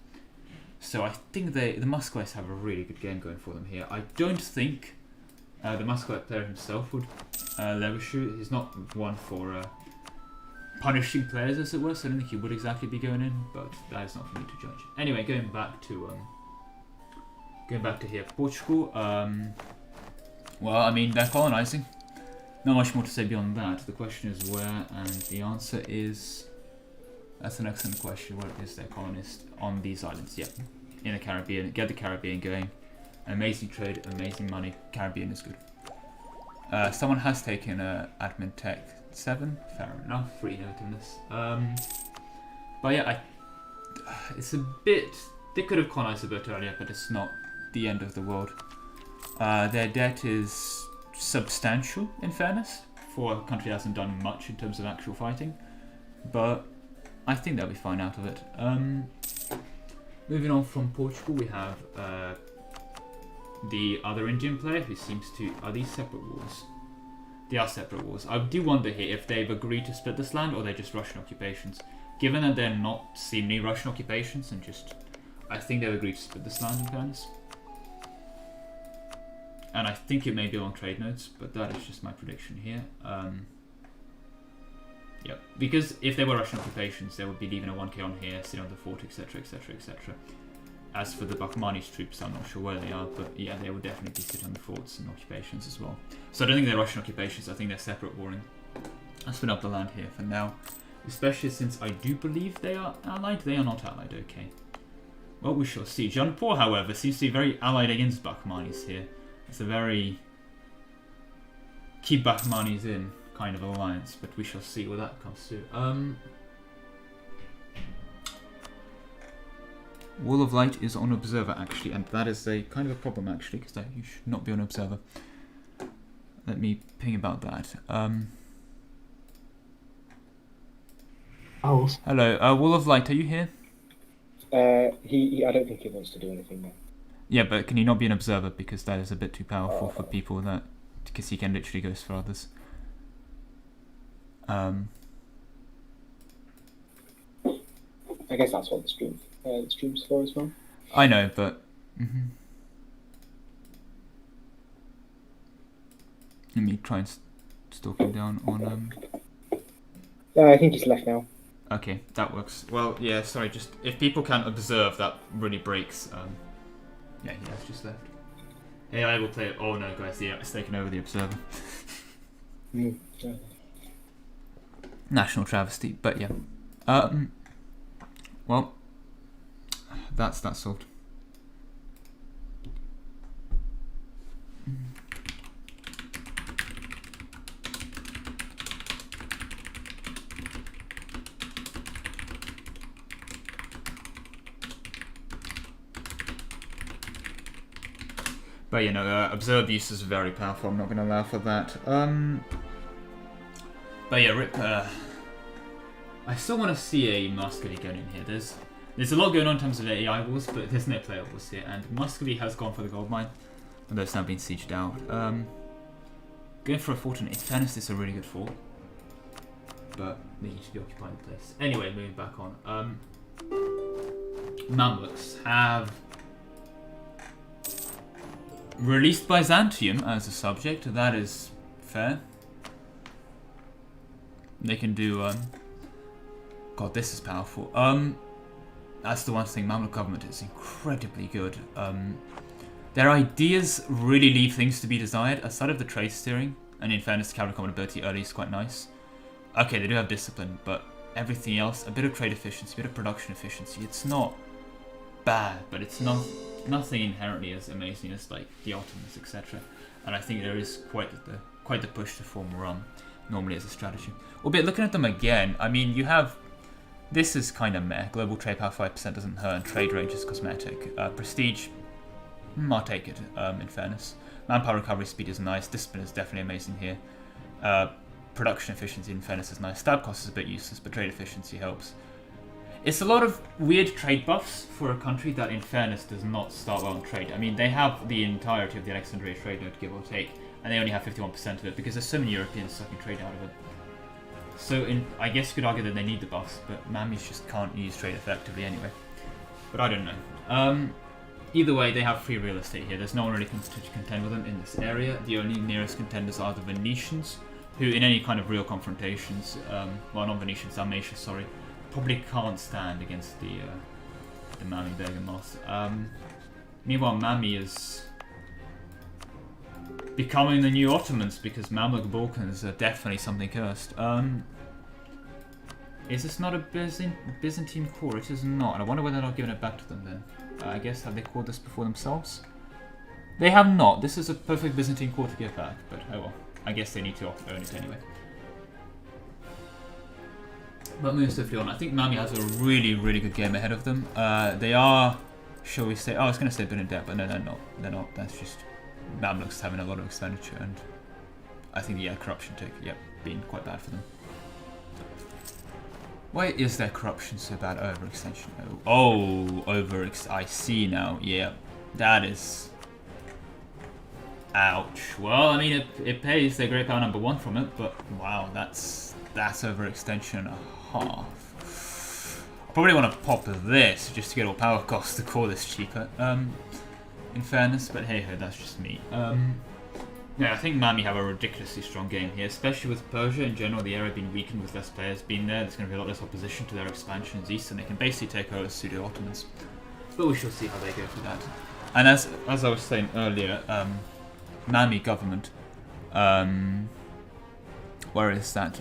So I think the Muscovites have a really good game going for them here. I don't think the Muscovite player himself would Levashu. He's not one for punishing players, as it were, so I don't think he would exactly be going in, but that is not for me to judge. Anyway, going back to here, Portugal. Well, I mean, they're colonizing. Not much more to say beyond that. The question is where, and the answer is... That's an excellent question. Where is their colonist? On these islands, yep. In the Caribbean. Get the Caribbean going. Amazing trade, amazing money. Caribbean is good. Someone has taken Admin Tech 7. Fair enough. Free note in this. But yeah, it's a bit... They could have colonized a bit earlier, but it's not the end of the world. Their debt is substantial, in fairness, for a country that hasn't done much in terms of actual fighting, but I think they'll be fine out of it. Moving on from Portugal, we have the other Indian player who seems to... Are these separate wars? They are separate wars. I do wonder here if they've agreed to split this land or they're just Russian occupations. Given that they're not seemingly Russian occupations and just I think they'll agree to split this land in fairness. And I think it may be along trade nodes, but that is just my prediction here. Yep, because if they were Russian occupations, they would be leaving a 1k on here, sitting on the fort, etc, etc, etc. As for the Bakhmani's troops, I'm not sure where they are, but yeah, they would definitely be sitting on the forts and occupations as well. So I don't think they're Russian occupations, I think they're separate warring. I'll spin up the land here for now, especially since I do believe they are allied. They are not allied, okay. Well, we shall see. Jaunpur, however, seems to be very allied against Bakhmanis here. It's a very keep Bakhmanis in kind of alliance, but we shall see what that comes to. Wall of Light is on Observer, actually, and that is a kind of a problem, actually, because you should not be on Observer. Let me ping about that. Oh. Hello, Wall of Light, are you here? He I don't think he wants to do anything now. Yeah, but can he not be an Observer, because that is a bit too powerful for people that... Because he can literally ghost for others. I guess that's what the stream's for as well. I know, but... Let me try and stalk him down on... I think he's left now. Okay, that works. Well, yeah, sorry, just... If people can't observe, that really breaks... Yeah, he has just left. Hey, I will play it. Oh no, guys, yeah, it's taken over the Observer. Yeah. National travesty, but yeah. Well, that's solved. But you know, observe use is very powerful. I'm not going to allow for that. But yeah, Rip. I still want to see a Muscovy gun in here. There's a lot going on in terms of AI wars, but there's no player wars here. And Muscovy has gone for the gold mine, although it's now been sieged out. Going for a fort, and in fairness, it's a really good fort, but they need to be occupying the place. Anyway, moving back on. Mamluks have released Byzantium as a subject. That is fair. They can do, God, this is powerful. That's the one thing, Mamluk government is incredibly good. Their ideas really leave things to be desired, aside of the trade steering, and in fairness, the cavalry combat ability early is quite nice. Okay, they do have discipline, but everything else, a bit of trade efficiency, a bit of production efficiency, it's not bad, but it's nothing inherently as amazing as like the Ottomans, etc. And I think there is quite the push to form Rum, normally as a strategy. Albeit looking at them again, I mean, you have... This is kind of meh. Global trade power 5% doesn't hurt, and trade range is cosmetic. Prestige, I'll take it, in fairness. Manpower recovery speed is nice. Discipline is definitely amazing here. Production efficiency, in fairness, is nice. Stab cost is a bit useless, but trade efficiency helps. It's a lot of weird trade buffs for a country that, in fairness, does not start well on trade. I mean, they have the entirety of the Alexandria trade node, give or take, and they only have 51% of it because there's so many Europeans sucking trade out of it. So, I guess you could argue that they need the buffs, but Mammies just can't use trade effectively anyway. But I don't know. Either way, they have free real estate here. There's no one really to contend with them in this area. The only nearest contenders are the Venetians, who in any kind of real confrontations, well, not Venetians, Dalmatians, sorry, probably can't stand against the Mami Bergamos. Meanwhile, Mami is becoming the new Ottomans because Mamluk Balkans are definitely something cursed. Is this not a Byzantine core? It is not. And I wonder whether they're not giving it back to them then. I guess, have they called this before themselves? They have not. This is a perfect Byzantine core to give back, but oh well. I guess they need to own it anyway. But moving swiftly on, I think Mami has a really, really good game ahead of them. They are, shall we say, I was going to say been in debt, but no, they're not. They're not. That's just Mamluks having a lot of expenditure, and I think the corruption take, being quite bad for them. Why is their corruption so bad? Overextension. I see now. Yeah, that is. Ouch. Well, I mean, it pays their great power number 1 from it, but wow, that's overextension and a half. Probably want to pop this just to get all power costs to core this cheaper. In fairness, but hey ho, that's just me. Yeah, I think Mami have a ridiculously strong game here, especially with Persia in general. The area being weakened with less players being there. There's going to be a lot less opposition to their expansions east, and they can basically take over pseudo Ottomans. But we shall see how they go for that. And as I was saying earlier, Mami government. Where is that?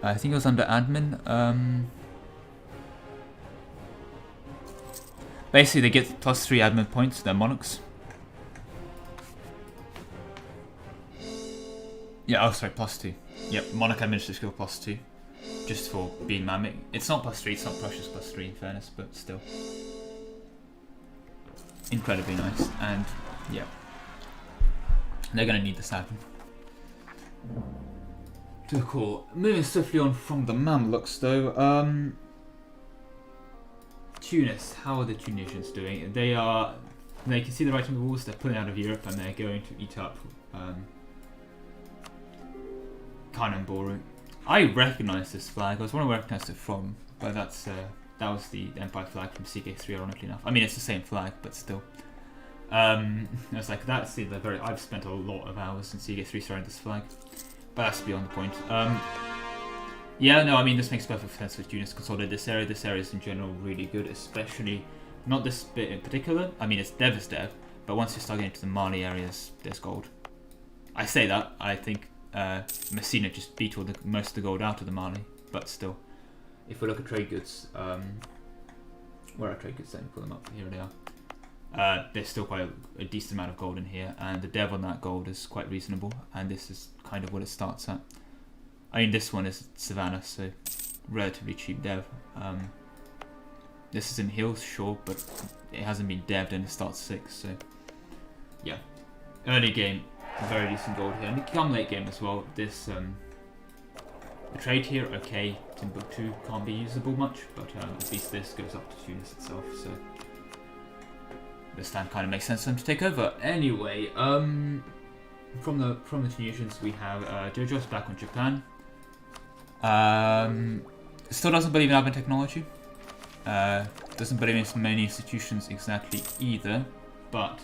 I think it was under admin. Basically, they get +3 admin points to their monarchs. Yeah, oh sorry, +2. Yep, monarch administrative skill +2. Just for being Mamic. It's not +3, it's not Prussia's +3 in fairness, but still. Incredibly nice, and yeah. They're gonna need this happen. Too cool. Moving swiftly on from the Mamluks though, Tunis, how are the Tunisians doing? They can see the writing on the walls, they're pulling out of Europe and they're going to eat up Kanem-Boru. I recognise this flag, I was wondering where I recognised it from, but that was the Empire flag from CK3 ironically enough. I mean it's the same flag, but still. I was like, that's the very. I've spent a lot of hours in CK3 surrounding this flag, but that's beyond the point. Yeah, no, I mean this makes perfect sense with Tunis consolidate this area. This area is in general really good, especially not this bit in particular. I mean, it's dev is dev, but once you start getting into the Mali areas, there's gold. I say that I think Messina just beat most of the gold out of the Mali, but still, if we look at trade goods, where are trade goods? Let me pull them up. Here they are. There's still quite a decent amount of gold in here, and the dev on that gold is quite reasonable, and this is kind of what it starts at. I mean, this one is Savannah, so relatively cheap dev. This is in hills, sure, but it hasn't been dev'd and it starts 6, so yeah. Early game, very decent gold here, and come late game as well. This the trade here, okay, Timbuktu can't be usable much, but at least this goes up to Tunis itself, so this time kind of makes sense for them to take over. Anyway, from the Tunisians we have Jojo's back on Japan. Still doesn't believe in admin technology. Doesn't believe in many institutions exactly either, but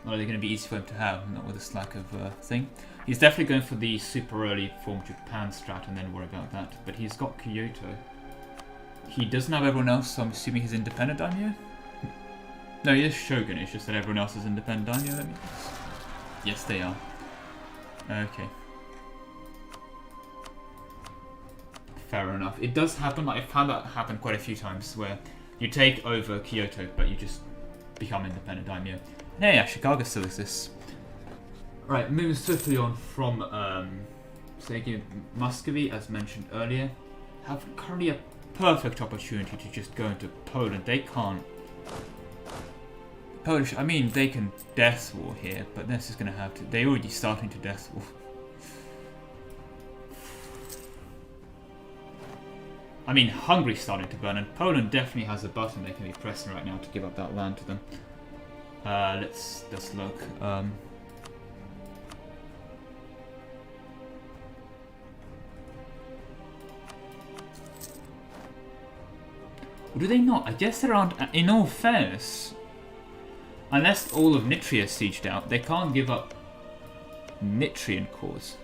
not really going to be easy for him to have, not with this lack of thing. He's definitely going for the super early form Japan strat and then worry about that. But he's got Kyoto. He doesn't have everyone else, so I'm assuming he's independent daimyo. No, he is shogun. It's just that everyone else is independent daimyo. That means yes, they are. Okay. Fair enough. It does happen, like I've found that happen quite a few times, where you take over Kyoto, but you just become independent daimyo. And yeah, Chicago still exists. Right, moving swiftly on from Muscovy, as mentioned earlier, have currently a perfect opportunity to just go into Poland. They can't. Polish, I mean, they can death war here, but this is going to have to. They're already starting to death war. I mean, Hungary's starting to burn, and Poland definitely has a button they can be pressing right now to give up that land to them. Let's look. Or do they not? I guess there aren't. In all fairness, unless all of Nitria is sieged out, they can't give up Nitrian cores.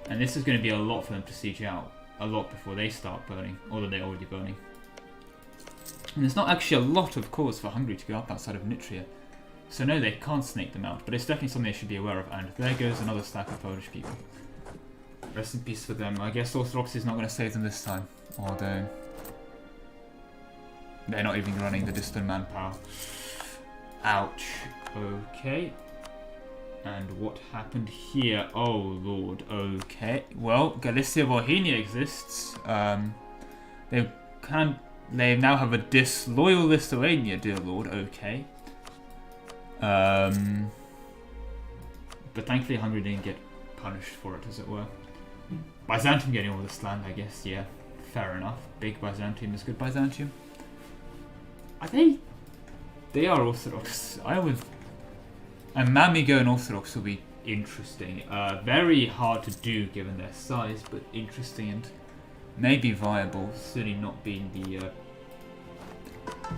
And this is going to be a lot for them to siege out. A lot before they start burning, although they're already burning. And there's not actually a lot of cause for Hungary to go up outside of Nitria. So no, they can't snake them out, but it's definitely something they should be aware of, and there goes another stack of Polish people. Rest in peace for them. I guess Orthodoxy is not going to save them this time, although they're not even running the distant manpower. Ouch. Okay. And what happened here? Oh lord, okay. Well, Galicia Volhynia exists. They now have a disloyal Lithuania, dear lord, okay. But thankfully Hungary didn't get punished for it, as it were. Byzantium getting all this land, I guess, yeah. Fair enough. Big Byzantium is good Byzantium. Are they? They are Orthodox. And Mami going Orthodox will be interesting. Very hard to do given their size, but interesting. And may be viable, certainly not being the...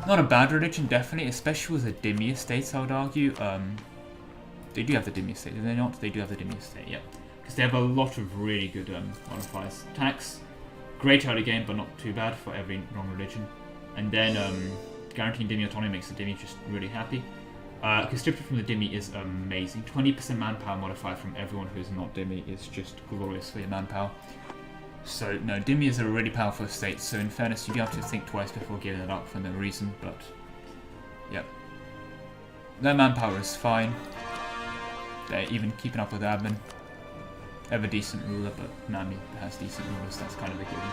not a bad religion, definitely, especially with the Dhimmi estates, I would argue. They do have the Dhimmi estate, do they not? They do have the Dhimmi estate, yeah. Because they have a lot of really good modifiers. Tax, great early game, but not too bad for every non-religion. And then guaranteeing Dhimmi autonomy makes the Dhimmi just really happy. Conscripted from the Dhimmi is amazing. 20% manpower modifier from everyone who is not Dhimmi is just glorious for your manpower. So, no, Dhimmi is a really powerful estate, so in fairness, you do have to think twice before giving it up for no reason, but... Yep. Their manpower is fine. They're even keeping up with admin. They have a decent ruler, but Nami has decent rulers, that's kind of a given.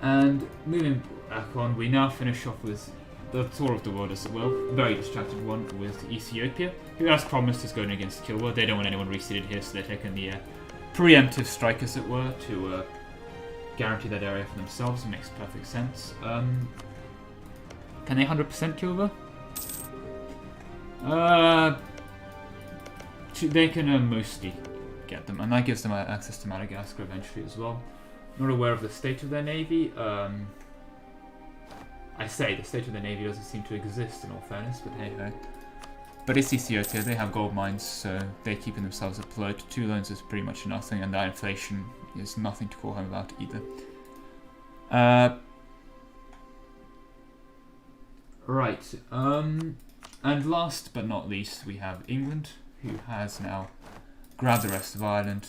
And moving back on, we now finish off with the tour of the world as well. Very distracted one with Ethiopia, who as promised is going against Kilwa. They don't want anyone reseated here, so they're taking the preemptive strike, as it were, to guarantee that area for themselves. It makes perfect sense. Can they 100% Kilwa? They can mostly get them, and that gives them access to Madagascar eventually as well. Not aware of the state of their navy. I say the state of their navy doesn't seem to exist in all fairness, but hey ho. But it's Ethiopia, they have gold mines, so they're keeping themselves afloat. 2 loans is pretty much nothing, and that inflation is nothing to call home about either. Right, and last but not least, we have England, who has now grabbed the rest of Ireland.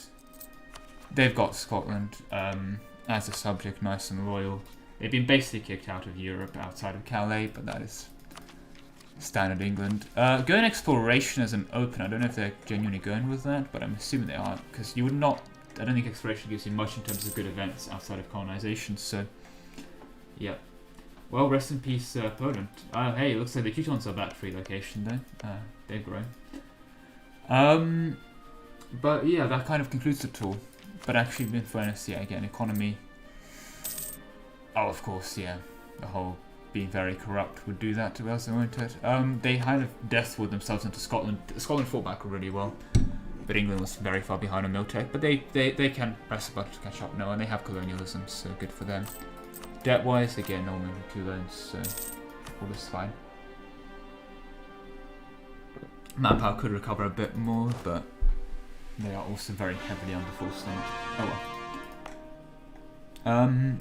They've got Scotland as a subject, nice and royal. They've been basically kicked out of Europe outside of Calais, but that is standard England. Going exploration as an open, I don't know if they're genuinely going with that, but I'm assuming they are, because you would not, I don't think exploration gives you much in terms of good events outside of colonization, so yeah. Well, rest in peace, Poland. Hey, it looks like the Teutons are back free location though. They've grown. But yeah, that kind of concludes the tour. But actually, in fairness, yeah, again, economy. Oh, of course, yeah. The whole being very corrupt would do that to us, won't it? They kind of deathwood themselves into Scotland. Scotland fought back really well, but England was very far behind on militech. But they can press a button to catch up now, and they have colonialism, so good for them. Debt-wise, again, no moving 2 loans, so all is fine. Manpower could recover a bit more, but they are also very heavily under full stomach. Oh well.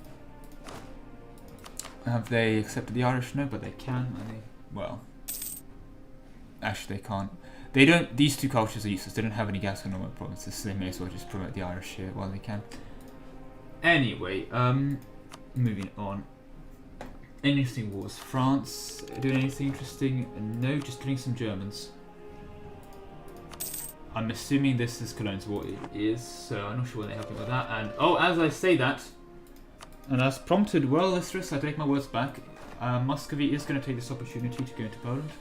Have they accepted the Irish? No, but they can. Are they? Well, actually they can't. They don't. These 2 cultures are useless. They don't have any gas or normal provinces, so they may as well just promote the Irish here while they can. Anyway, moving on. Interesting wars. France doing anything interesting? No, just killing some Germans. I'm assuming this is Cologne's war. It is, so I'm not sure when they're helping with that. And oh, as I say that, and as prompted, well, Listerus, I take my words back. Muscovy is going to take this opportunity to go into Poland.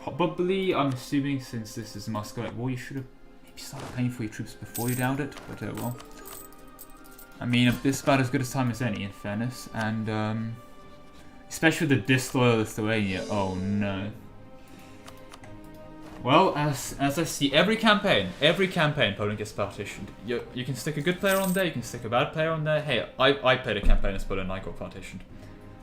Probably, I'm assuming, since this is a Muscovite war, you should have maybe started paying for your troops before you downed it. But oh well. I mean, this is about as good a time as any, in fairness. And especially with the disloyal Lithuania. Oh no. Well, as I see, every campaign, Poland gets partitioned. You can stick a good player on there, you can stick a bad player on there. Hey, I played a campaign as Poland and I got partitioned.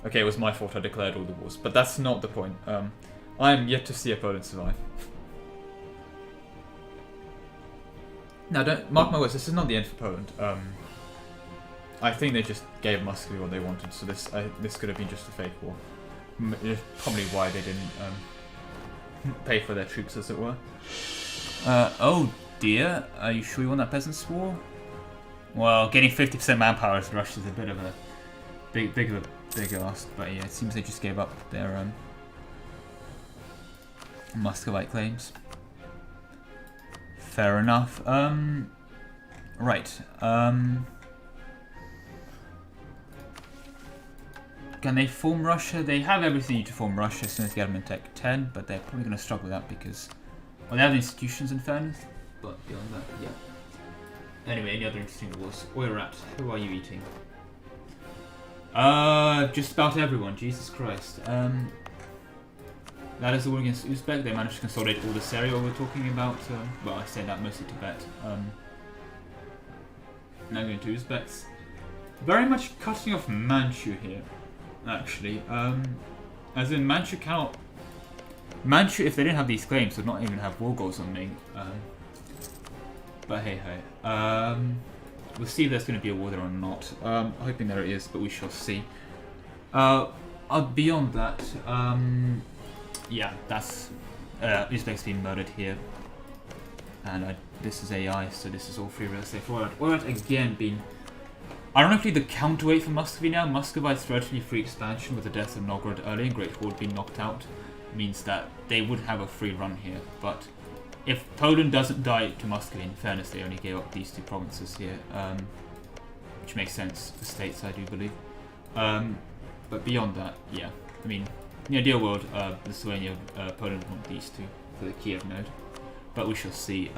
Okay, it was my fault I declared all the wars, but that's not the point. I am yet to see a Poland survive. Now, don't mark my words, this is not the end for Poland. I think they just gave Muscovy what they wanted, so this could have been just a fake war. Probably why they didn't pay for their troops, as it were. Oh dear, are you sure you want that peasants' war? Well, getting 50% manpower as Russia is a bit of a big ask, but yeah, it seems they just gave up their Muscovite claims. Fair enough. Right. Can they form Russia? They have everything to form Russia as soon as they get them in Tech 10, but they're probably going to struggle with that because, well, they have the institutions in fairness, but beyond that, yeah. Anyway, any other interesting wars? Oirat, who are you eating? Just about everyone, Jesus Christ. That is the war against Uzbek. They managed to consolidate all this area we're talking about. Well, I say that mostly Tibet. Now going to Uzbeks. Very much cutting off Manchu here, actually. As in, Manchu cannot... Manchu, if they didn't have these claims, would not even have war goals on Ming. But hey hey. We'll see if there's going to be a war there or not. Hoping there is, but we shall see. Beyond that, yeah, that's Uzbek's being murdered here. And this is AI, so this is all free real estate forward. Oirat again being... Ironically, the counterweight for Muscovy now. Muscovite's relatively free expansion with the death of Novgorod early and Great Horde being knocked out means that they would have a free run here. But if Poland doesn't die to Muscovy, in fairness, they only gave up these 2 provinces here, which makes sense for states, I do believe. But beyond that, yeah, I mean, in the ideal world, Lithuania, Poland want these 2 for the Kiev node, but we shall see.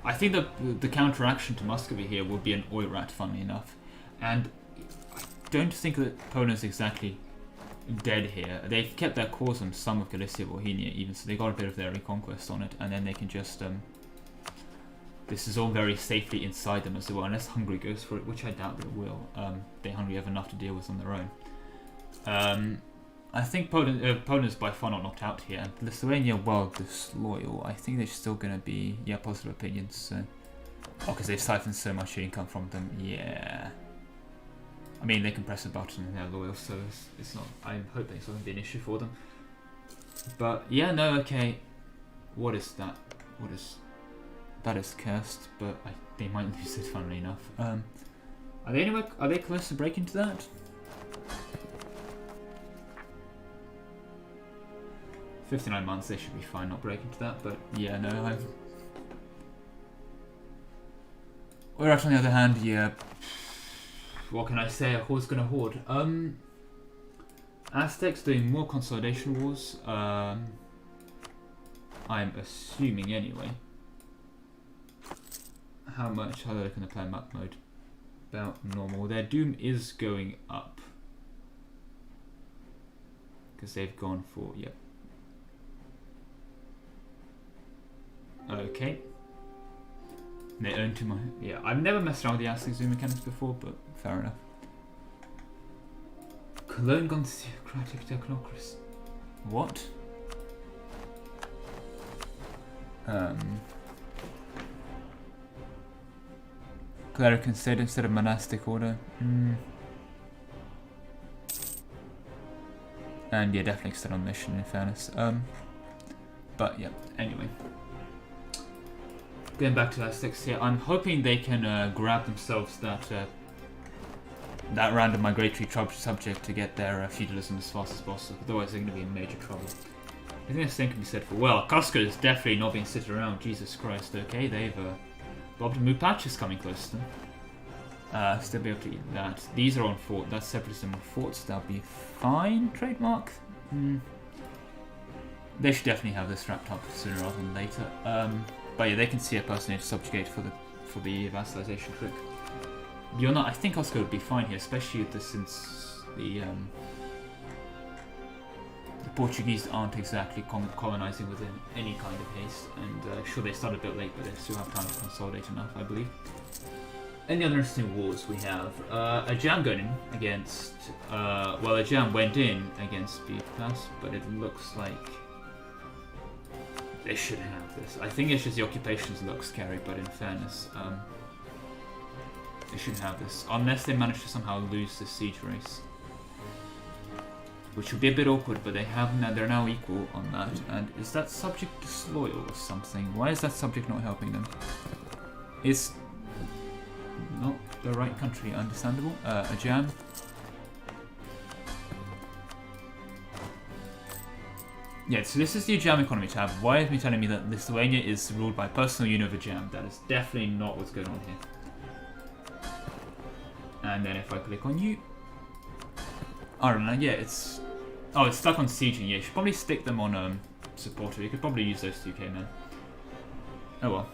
I think the counteraction to Muscovy here will be an Oirat, funnily enough, and I don't think that Poland's exactly dead here. They've kept their cause on some of Galicia, Bohemia even, so they got a bit of their reconquest on it, and then they can just this is all very safely inside them as well, unless Hungary goes for it, which I doubt it will. Hungary have enough to deal with on their own. I think Poland is by far not knocked out here. Lithuania, well, disloyal. I think they're still going to be, yeah, positive opinions. So. Oh, because they've siphoned so much income from them. Yeah. I mean, they can press a button and they're loyal, so it's not. I hope it's not going to be an issue for them. But yeah, no, okay. What is that? What is? That is cursed, but they might lose it. Funnily enough. Are they anywhere? Are they close to break into that? 59 months, they should be fine not breaking into that, but yeah, no, Oirat on the other hand, yeah, what can I say, a horde's gonna hoard. Aztecs doing more consolidation wars, I'm assuming anyway. How much are they looking to play map mode? About normal. Their doom is going up. Because they've gone for, yep. Okay. They own too much. Yeah, I've never messed around with the Aztec zoom mechanics before, but fair enough. Cologne gone theocratic technocracy. What? Cleric instead of monastic order. And yeah, definitely extend on mission in fairness. But yeah, anyway. Going back to Aztecs here, I'm hoping they can grab themselves that that random migratory subject to get their feudalism as fast as possible. Otherwise, they're going to be in major trouble. I think the same can be said for, well, Cusco is definitely not being sitting around. Jesus Christ, okay, they've got to move patches coming close to them. Still be able to eat that. These are on fort. That's separatism on forts. That'll be fine. Trademark. They should definitely have this wrapped up sooner rather than later. But yeah, they can see a personage subjugate for the vassalization trick. Beyond that, I think Cusco would be fine here, especially since the Portuguese aren't exactly colonizing within any kind of haste, and sure they started a bit late, but they still have time to consolidate enough, I believe. Any other interesting wars we have? Ajam going in against, well, Ajam went in against Beefpass, but it looks like they should have this. I think it's just the occupations look scary, but in fairness, they should have this, unless they manage to somehow lose the siege race. Which would be a bit awkward, but they're now equal on that. And is that subject disloyal or something? Why is that subject not helping them? It's not the right country, understandable. Ajam. Yeah, so this is the Ajam economy tab. Why is me telling me that Lithuania is ruled by personal unit of Ajam? That is definitely not what's going on here. And then if I click on you, I don't know, yeah, it's... Oh, it's stuck on sieging. Yeah, you should probably stick them on supporter. You could probably use those 2k men. Oh well.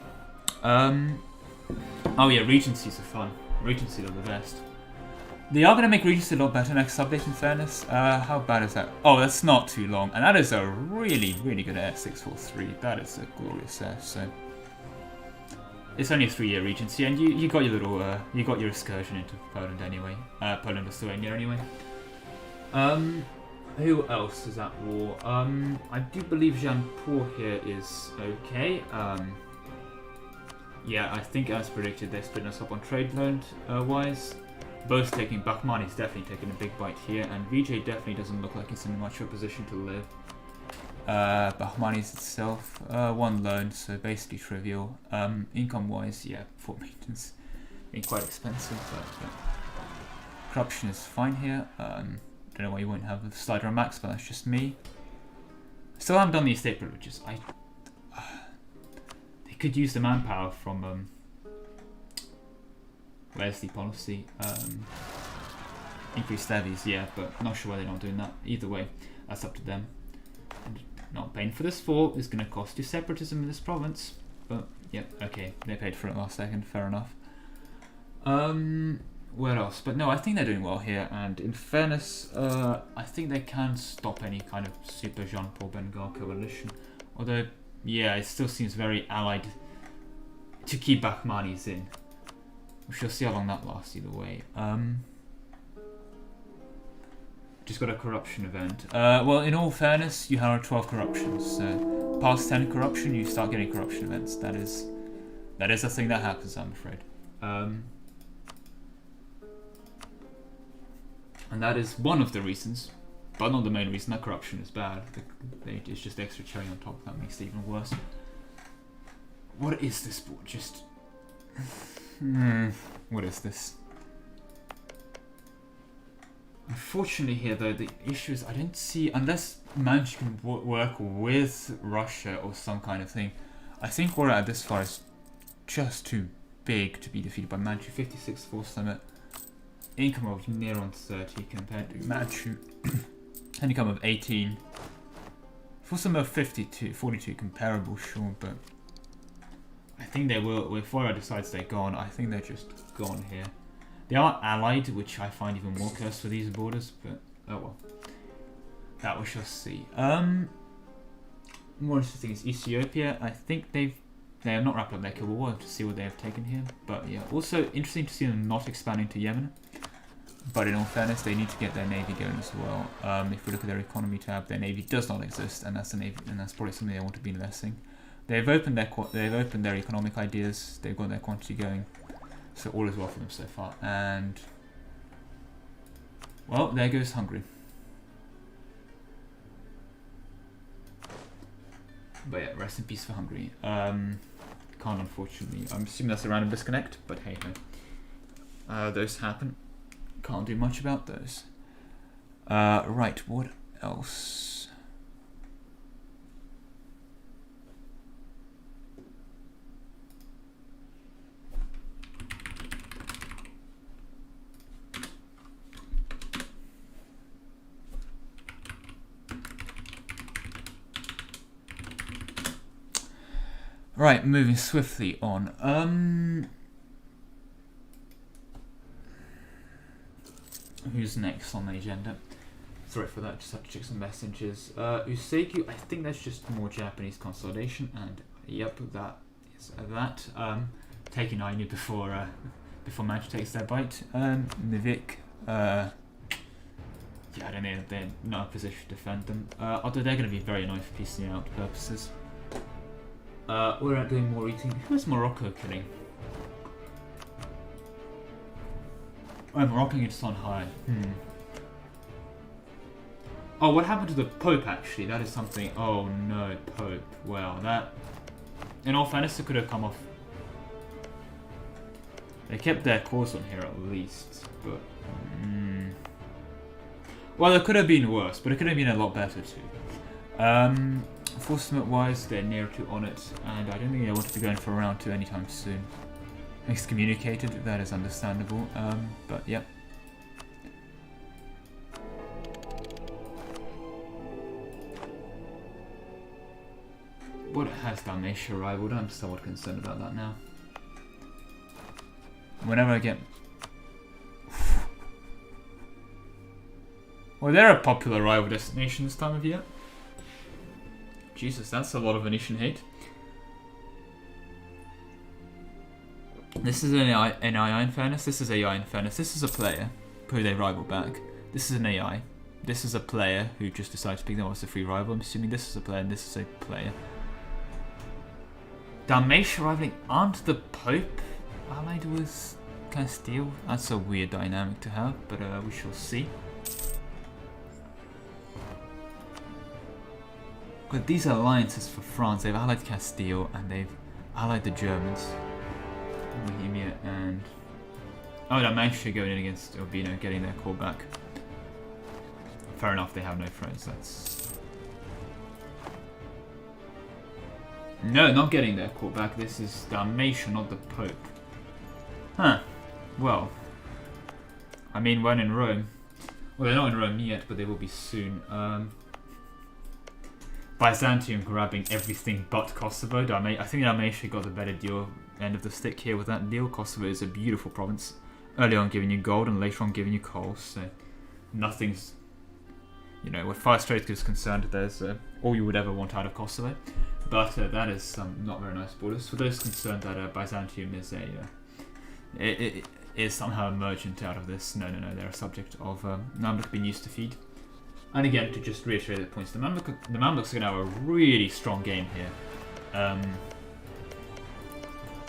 Oh yeah, regencies are fun. Regencies are the best. They are going to make Regency a lot better next update, in fairness. How bad is that? Oh, that's not too long. And that is a really, really good air 643. That is a glorious air, so... It's only a 3-year regency, and you got your little you got your excursion into Poland anyway. Poland, Lithuania anyway. Who else is at war? I do believe Jean Paul here is okay. Yeah, I think as predicted, they're splitting us up on trade loan wise. Both taking Bakhmani's definitely taking a big bite here, and VJ definitely doesn't look like he's in much of a position to live. Bakhmani's itself, 1 loan, so basically trivial. Income wise, yeah, fort maintenance being quite expensive, but corruption is fine here. Don't know why you won't have the slider on max, but that's just me. Still haven't done the estate privileges. They could use the manpower from where's the policy? Increased levies, yeah, but not sure why they're not doing that. Either way, that's up to them. And not paying for this fort is going to cost you separatism in this province. But yeah, okay, they paid for it last second. Fair enough. Where else? But no, I think they're doing well here, and in fairness, I think they can stop any kind of super Jean-Paul Bengal coalition. Although, yeah, it still seems very allied to keep Bakhmanis in. We shall see how long that lasts either way. Just got a corruption event. Well, in all fairness, you have 12 corruptions. So past 10 corruption, you start getting corruption events. That is a thing that happens, I'm afraid. And that is one of the reasons, but not the main reason, that corruption is bad. It's just extra cherry on top that makes it even worse. What is this board? Just... what is this? Unfortunately here though, the issue is I don't see, unless Manchu can work with Russia or some kind of thing, I think we're at this far is just too big to be defeated by Manchu. 56 force limit. Income of near on 30 compared to Manchu. An income of 18. For some of 42 comparable, sure, but I think they will, if Foira decides they're gone, I think they're just gone here. They are allied, which I find even more cursed for these borders, but oh well. That we shall see. More interesting is Ethiopia. I think they have not wrapped up their civil war to see what they have taken here, but yeah. Also interesting to see them not expanding to Yemen. But in all fairness, they need to get their navy going as well. If we look at their economy tab, their navy does not exist, and that's probably something they want to be investing. They've opened their economic ideas. They've got their quantity going, so all is well for them so far. And well, there goes Hungary. But yeah, rest in peace for Hungary. Can't unfortunately. I'm assuming that's a random disconnect, but hey ho. Those happen. Can't do much about those. Right, what else? Right, moving swiftly on. Who's next on the agenda? Sorry for that, just have to check some messages. Usegu, I think that's just more Japanese consolidation, and yep, that is that. Taking Ainu before Manchu takes their bite. Nivik, yeah, I don't know, they're not in a position to defend them. Although they're going to be very annoying for piecing out purposes. We're out doing more eating. Who's Morocco killing? Oh, Morocco gets on high. Oh, what happened to the Pope actually? That is something. Oh no, Pope. Well, that. In all fairness, it could have come off. They kept their course on here at least, but. Well, it could have been worse, but it could have been a lot better too. Enforcement wise, they're near to on it, and I don't think they want to be going for round 2 anytime soon. Excommunicated, that is understandable, but yeah. What has Dalmatia rivaled? I'm somewhat concerned about that now. Whenever I get... Well, they're a popular rival destination this time of year. Jesus, that's a lot of Venetian hate. This is an AI in fairness. This is AI in fairness. This is a player who they rival back. This is an AI. This is a player who just decided to pick them as a free rival. I'm assuming this is a player and this is a player. Dalmatia rivaling aren't the Pope allied with Castile? That's a weird dynamic to have, but we shall see. But these alliances for France, they've allied Castile and they've allied the Germans. Bohemia and... Oh, Dalmatia going in against Urbino, getting their call back. Fair enough, they have no friends, that's... No, not getting their call back, this is Dalmatia, not the Pope. Huh, well... I mean, when in Rome... Well, they're not in Rome yet, but they will be soon. Byzantium grabbing everything but Kosovo. I think Dalmatia got the better deal end of the stick here with that deal. Kosovo is a beautiful province. Early on giving you gold and later on giving you coal, so nothing's... You know, where Fire Strait is concerned, there's all you would ever want out of Kosovo. But that is some not very nice borders. For those concerned that Byzantium is a... it is somehow emergent out of this. No, they're a subject of Mamluk being used to feed. And again, to just reiterate the points, the Mamluks are going to have a really strong game here.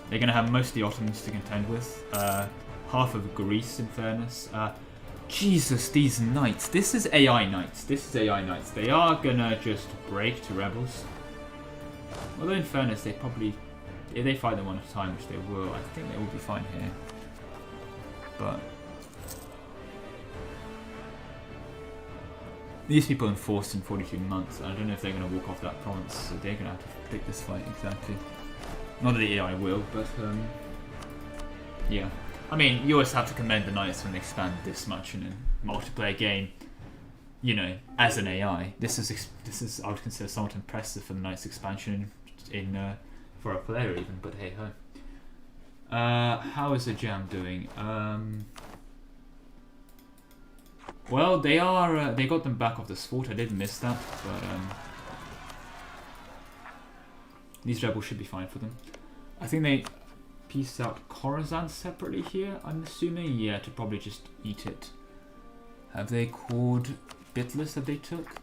They're going to have most of the Ottomans to contend with. Half of Greece, in fairness. Jesus, these knights. This is AI knights. They are going to just break to rebels. Although, in fairness, they probably... If they fight them one at a time, which they will, I think they will be fine here. But... These people enforced in 42 months. I don't know if they're going to walk off that province, so they're going to have to pick this fight, exactly. Not that the AI will, but yeah. I mean, you always have to commend the Knights when they expand this much in a multiplayer game. You know, as an AI, this is I would consider somewhat impressive for the Knights expansion in for a player even. But hey ho. How is the Jam doing? Well, they are. They got them back off the fort. I did miss that, but these rebels should be fine for them. I think they pieced out Khorasan separately here. I'm assuming, yeah, to probably just eat it. Have they called Bitlis that they took?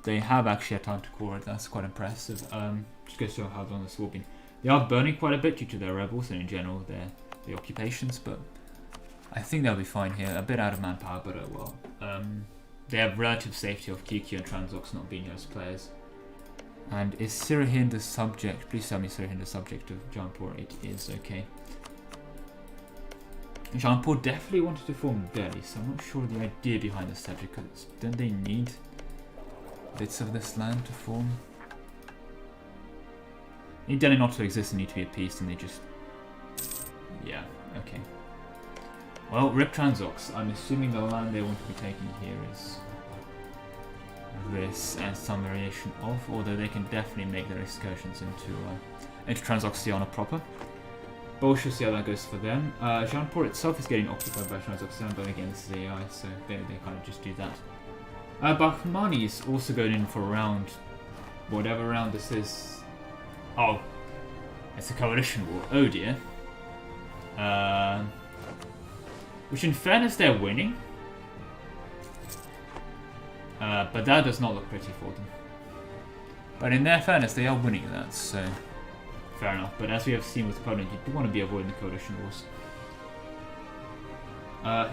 They have actually had time to core it. That's quite impressive. Just goes to show how long this will be. They are burning quite a bit due to their rebels and in general their occupations, but. I think they'll be fine here. A bit out of manpower, but oh well. They have relative safety of QQ and Transox not being host players. And is Sirahin the subject? Please tell me Sirahin the subject of Jampur. It is, okay. Jampur definitely wanted to form Delhi, so I'm not sure the idea behind the subject, because don't they need bits of this land to form? Need Delhi not to exist and need to be appeased, and they just... Yeah, okay. Well, Rip Transox. I'm assuming the land they want to be taking here is this and some variation of, although they can definitely make their excursions into Transoxiana proper. But we'll see how that goes for them. Jampur itself is getting occupied by Transoxiana, but again, this is AI, so they kind of just do that. Bahmani is also going in for round, whatever round this is. Oh, it's a coalition war. Oh dear. Which in fairness they're winning. But that does not look pretty for them. But in their fairness they are winning that, so fair enough. But as we have seen with Poland, you do want to be avoiding the coalition wars.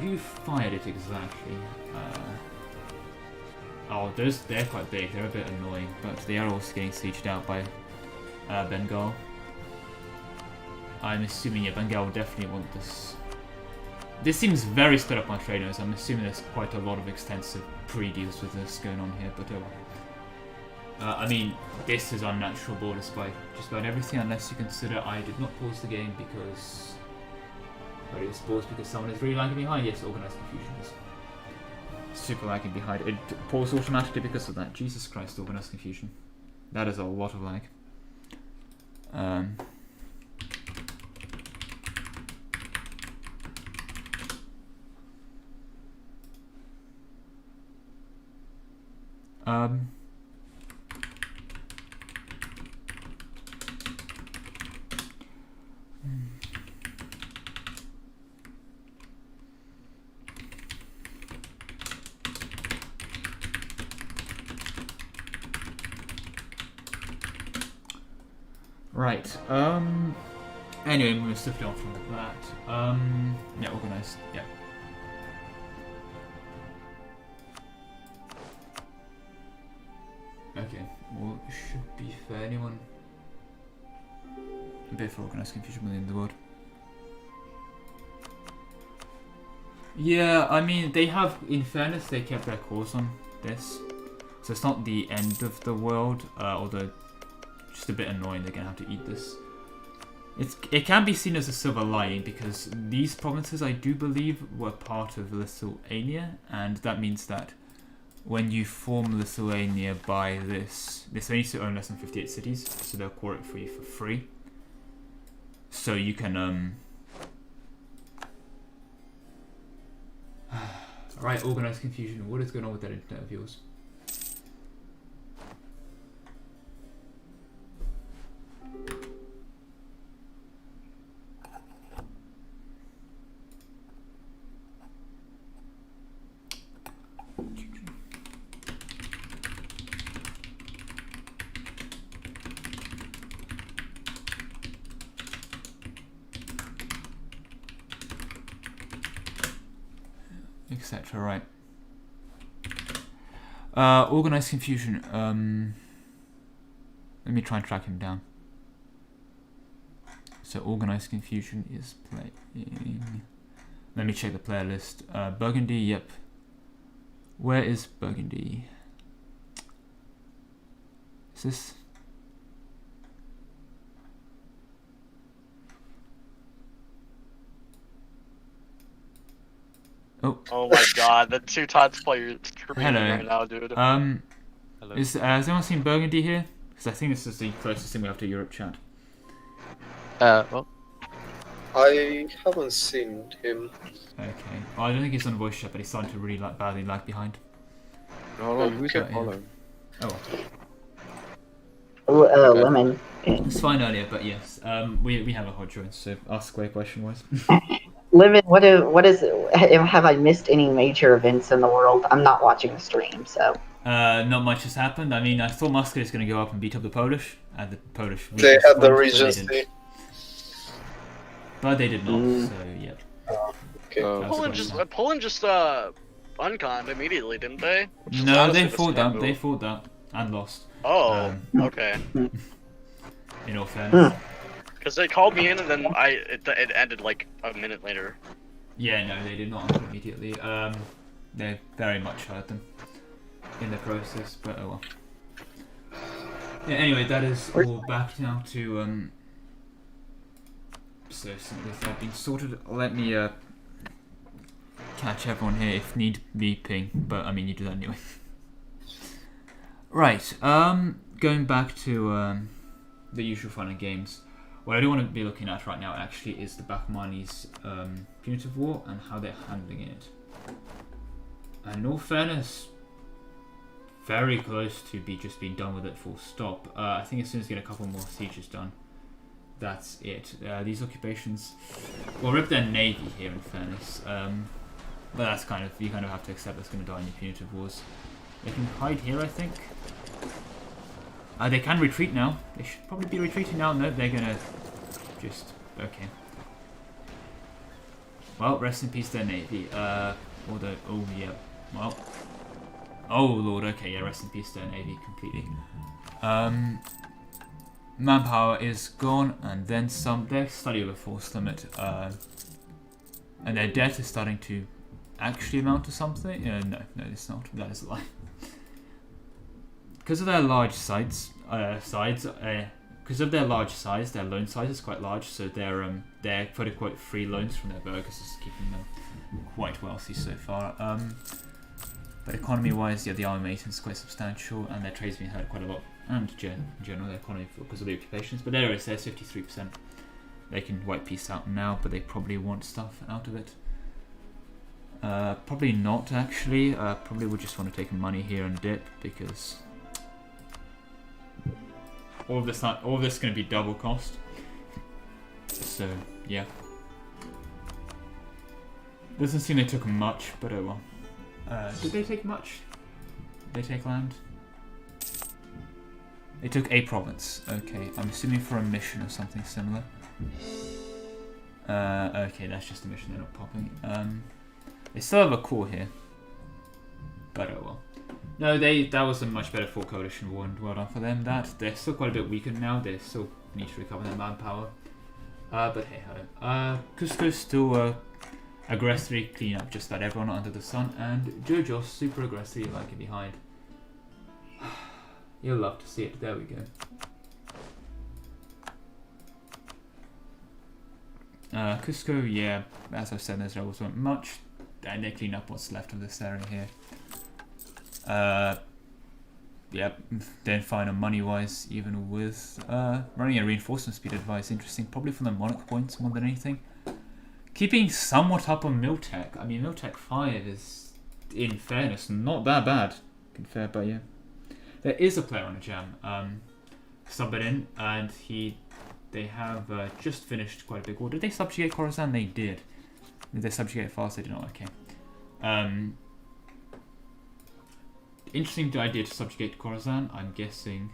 Who fired it exactly? Oh, they're quite big, they're a bit annoying, but they are also getting sieged out by Bengal. I'm assuming, yeah, Bengal will definitely want this. This seems very split up on trainers. I'm assuming there's quite a lot of extensive pre-deals with this going on here, but I mean, this is unnatural borders by just about everything, unless you consider I did not pause the game because... But it was paused because someone is really lagging behind. Yes, Organized Confusion is super lagging behind. It paused automatically because of that. Jesus Christ, Organized Confusion. That is a lot of lag. Right. Anyway, moving swiftly on from that. Yeah, organised. Yeah. Okay. Well, it should be for anyone. A bit for organised confusion within the world. Yeah, I mean, they have, in fairness, they kept their course on this. So it's not the end of the world, although just a bit annoying they're going to have to eat this. It can be seen as a silver lining because these provinces, I do believe, were part of Lithuania, and that means that when you form Lithuania by this only used to own less than 58 cities, so they'll core it for you for free. So you can, Alright, organised confusion. What is going on with that internet of yours? Etc. Right. Organised confusion. Let me try and track him down. So organised confusion is playing. Let me check the player list. Burgundy. Yep. Where is Burgundy? Is this? Oh my god, the two Tots player is screaming Hello. right now, dude. Hello. Has anyone seen Burgundy here? Because I think this is the closest thing we have to Europe chat. Well. I haven't seen him. Okay. Well, I don't think he's on voice chat, but he's starting to really badly lag behind. Oh, who's that Yeah. follow? Oh. Lemon. It's fine earlier, but yes. We have a hot joint, so ask square question wise. Lemon, what is have I missed any major events in the world? I'm not watching the stream, so. Not much has happened. I mean, I thought Muscat was going to go up and beat up the Polish. The Polish. They had the won, Regency. But they did not, so yeah. Okay. Poland just unconned immediately, didn't they? Which is No, honestly they the fought that. scam They move. fought that and lost. Oh, okay. In all fairness. Because they called me in and then it ended like a minute later. Yeah, no, they did not immediately. They very much hurt them in the process, but oh well. Yeah, anyway, that is all back now to so with that being sorted, let me catch everyone here if need be ping, but I mean you do that anyway. Right, going back to the usual fun and games. What I do want to be looking at right now actually is the Bakhmani's punitive war and how they're handling it. And in all fairness, very close to just being done with it full stop. I think as soon as we get a couple more sieges done, that's it. These occupations will rip their navy here in fairness. But that's you kind of have to accept that's going to die in your punitive wars. They can hide here, I think. They can retreat now. They should probably be retreating now. No, they're gonna just... okay. Well, rest in peace their navy. Although... oh, yeah. Well... oh, lord, okay, yeah, rest in peace their navy completely. Manpower is gone, and then some. They're slightly over force limit. And their debt is starting to actually amount to something. No, it's not. That is a lie. Because of their large because of their large size, their loan size is quite large, so their quote-unquote free loans from their burghers is keeping them quite wealthy so far. But economy-wise, yeah, the army maintenance is quite substantial, and their trade's been hurt quite a lot, and in general, their economy because of the occupations. But there it is, there's 53%. They can wipe peace out now, but they probably want stuff out of it. Probably not, actually. Probably would just want to take money here and dip, because all of this is going to be double cost. So, yeah. Doesn't seem they took much, but oh well. Did they take much? Did they take land? They took a province. Okay, I'm assuming for a mission or something similar. Okay, that's just a mission, they're not popping. They still have a core here. But oh well. No, that was a much better full coalition war, and well done for them. They're still quite a bit weakened now. They still need to recover their manpower. But hey ho. Cusco still aggressively clean up just about everyone under the sun, and Jojo's super aggressive, like it behind. You'll love to see it. There we go. Cusco, yeah, as I've said, there's wasn't much, and they clean up what's left of this area here. Yeah, then fine on money-wise, even with running a reinforcement speed advice. Interesting, probably from the Monarch points more than anything. Keeping somewhat up on Miltech. I mean, Miltech 5 is, in fairness, not that bad. Fair, but yeah. There is a player on a jam, subbed in, and they have just finished quite a big war. Did they subjugate Khorasan? They did. Did they subjugate fast? They did not. Okay. Interesting idea to subjugate Khorasan. I'm guessing.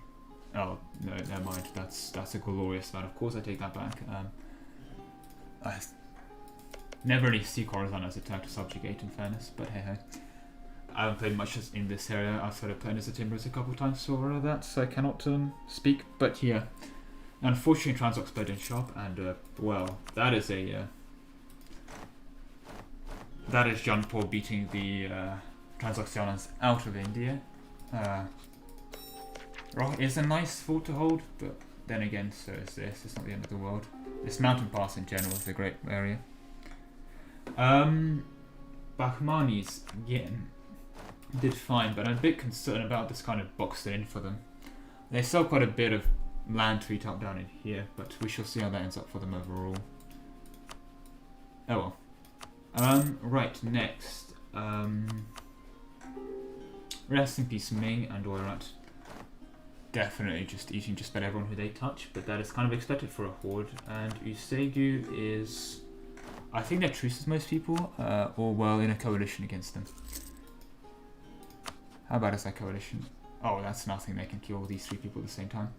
Oh no, never mind. That's a glorious man. Of course, I take that back. I never really see Khorasan as a tag to subjugate, in fairness. But hey ho. I haven't played much in this area outside of playing as a Timbers a couple of times for that, so I cannot speak. But yeah, unfortunately, Transox played in shop, and well, that is John Paul beating the Transoxianans out of India. Rock is a nice fort to hold, but then again, so is this. It's not the end of the world. This mountain pass in general is a great area. Bahmanis again did fine, but I'm a bit concerned about this kind of boxed in for them. They sell quite a bit of land to eat up down in here, but we shall see how that ends up for them overall. Oh well. Right, next. Rest in peace Ming and Oirat. Definitely just eating just about everyone who they touch, but that is kind of expected for a horde. And Usegu is, I think they're truce with most people, or well, in a coalition against them. How bad is that coalition? Oh, that's nothing. They can kill all these 3 people at the same time.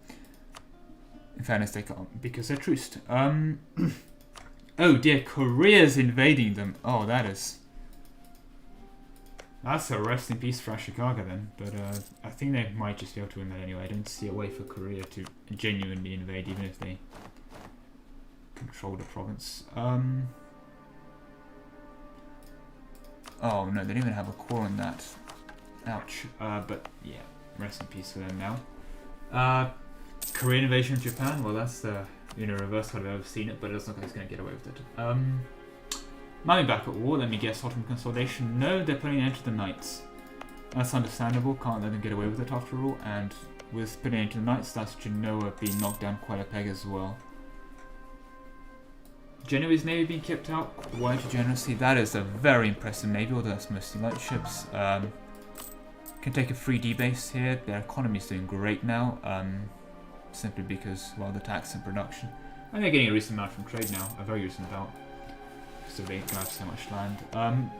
In fairness, they can't because they're truced. Oh dear, Korea's invading them. Oh, that's a rest in peace for Ashikaga then. But I think they might just be able to win that anyway. I don't see a way for Korea to genuinely invade, even if they control the province. Oh no, they don't even have a core on that. Ouch. But yeah, rest in peace for them now. Korean invasion of Japan. Well, that's reverse how I've ever seen it, but it doesn't look like it's going to get away with it. Miami back at war. Let me guess. Ottoman consolidation. No, they're putting an end to the Knights. That's understandable. Can't let them get away with it after all. And with putting an end to the Knights, that's Genoa being knocked down quite a peg as well. Genoa's navy being kept out quite generously. That is a very impressive navy, although that's mostly light ships. Can take a 3D base here. Their economy is doing great now, simply because, well, the tax and production. And they're getting a recent amount from trade now, a very recent amount. So they don't have so much land.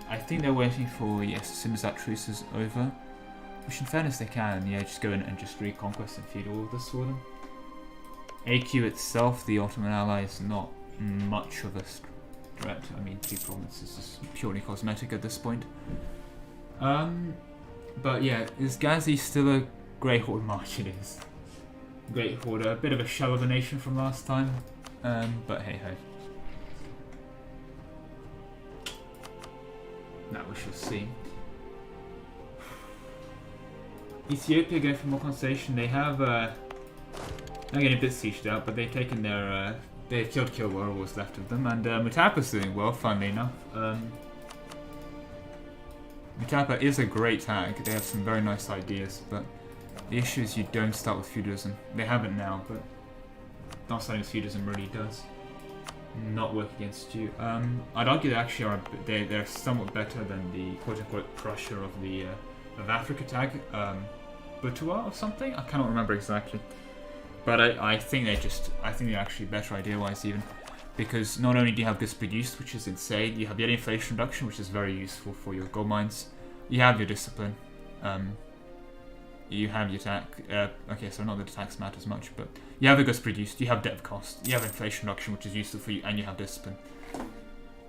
I think they're waiting for, yes, as soon as that truce is over, which in fairness they can, yeah, just go in and just reconquest and feed all of this for them. AQ itself, the Ottoman ally, is not much of a threat. I mean, 2 provinces is purely cosmetic at this point. But yeah, is Ghazi still a Grey Horde march? It is. Great Horde, a bit of a shell of a nation from last time, but hey ho. Now we shall see. Ethiopia going for more consolidation. They have, they're getting a bit sieged out, but they've taken their, they've killed whatever was left of them, and Mutapa's doing well, funnily enough. Mutapa is a great tag. They have some very nice ideas, but the issue is you don't start with feudalism. They haven't now, but not starting with feudalism really does not work against you. I'd argue they actually are. They're somewhat better than the quote-unquote Prussia of the of Africa tag, Butua or something. I cannot remember exactly, but I think they're actually better idea-wise even, because not only do you have goods produced, which is insane, you have the inflation reduction, which is very useful for your gold mines. You have your discipline. you have your tax. Okay, so not that the tax matters much, but you have the goods produced, you have debt cost, you have inflation reduction, which is useful for you, and you have discipline.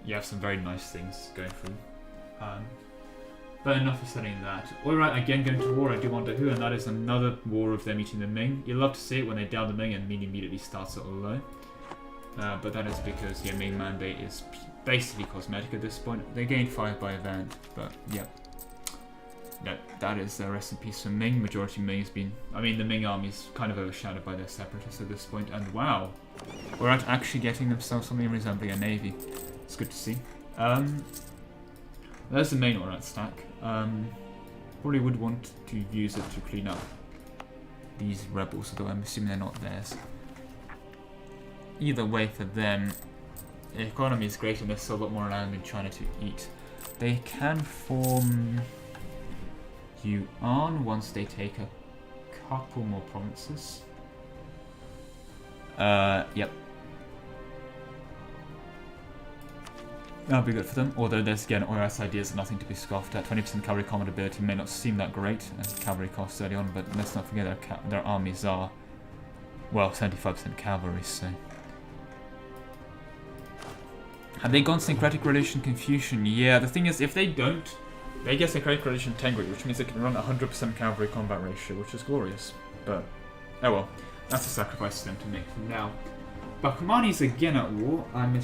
You have some very nice things going for you. But enough of studying that. Alright, again going to war, I do wonder who, and that is another war of them eating the Ming. You love to see it when they down the Ming and Ming immediately starts at a low. But that is because the Ming mandate is basically cosmetic at this point. They gained 5 by event, but yeah. That is the rest in peace for Ming. Majority Ming has been... I mean, the Ming army is kind of overshadowed by their separatists at this point, and wow! We're actually getting themselves something resembling a navy. It's good to see. There's the main Orat stack. Probably would want to use it to clean up these rebels, although I'm assuming they're not theirs. Either way, for them, the economy is great and there's still a lot more land in China to eat. They can form yuan once they take a couple more provinces. Yep. That'll be good for them, although there's again Orat's ideas are nothing to be scoffed at. 20% cavalry combat ability may not seem that great as cavalry costs early on, but let's not forget their armies are, well, 75% cavalry, so... Have they gone Syncretic Religion Confucian? Yeah, the thing is, if they don't, they get Syncretic Religion Tengri, which means they can run 100% cavalry combat ratio, which is glorious. But, oh well, that's a sacrifice for them to make for now. Bakumani's again at war. I'm a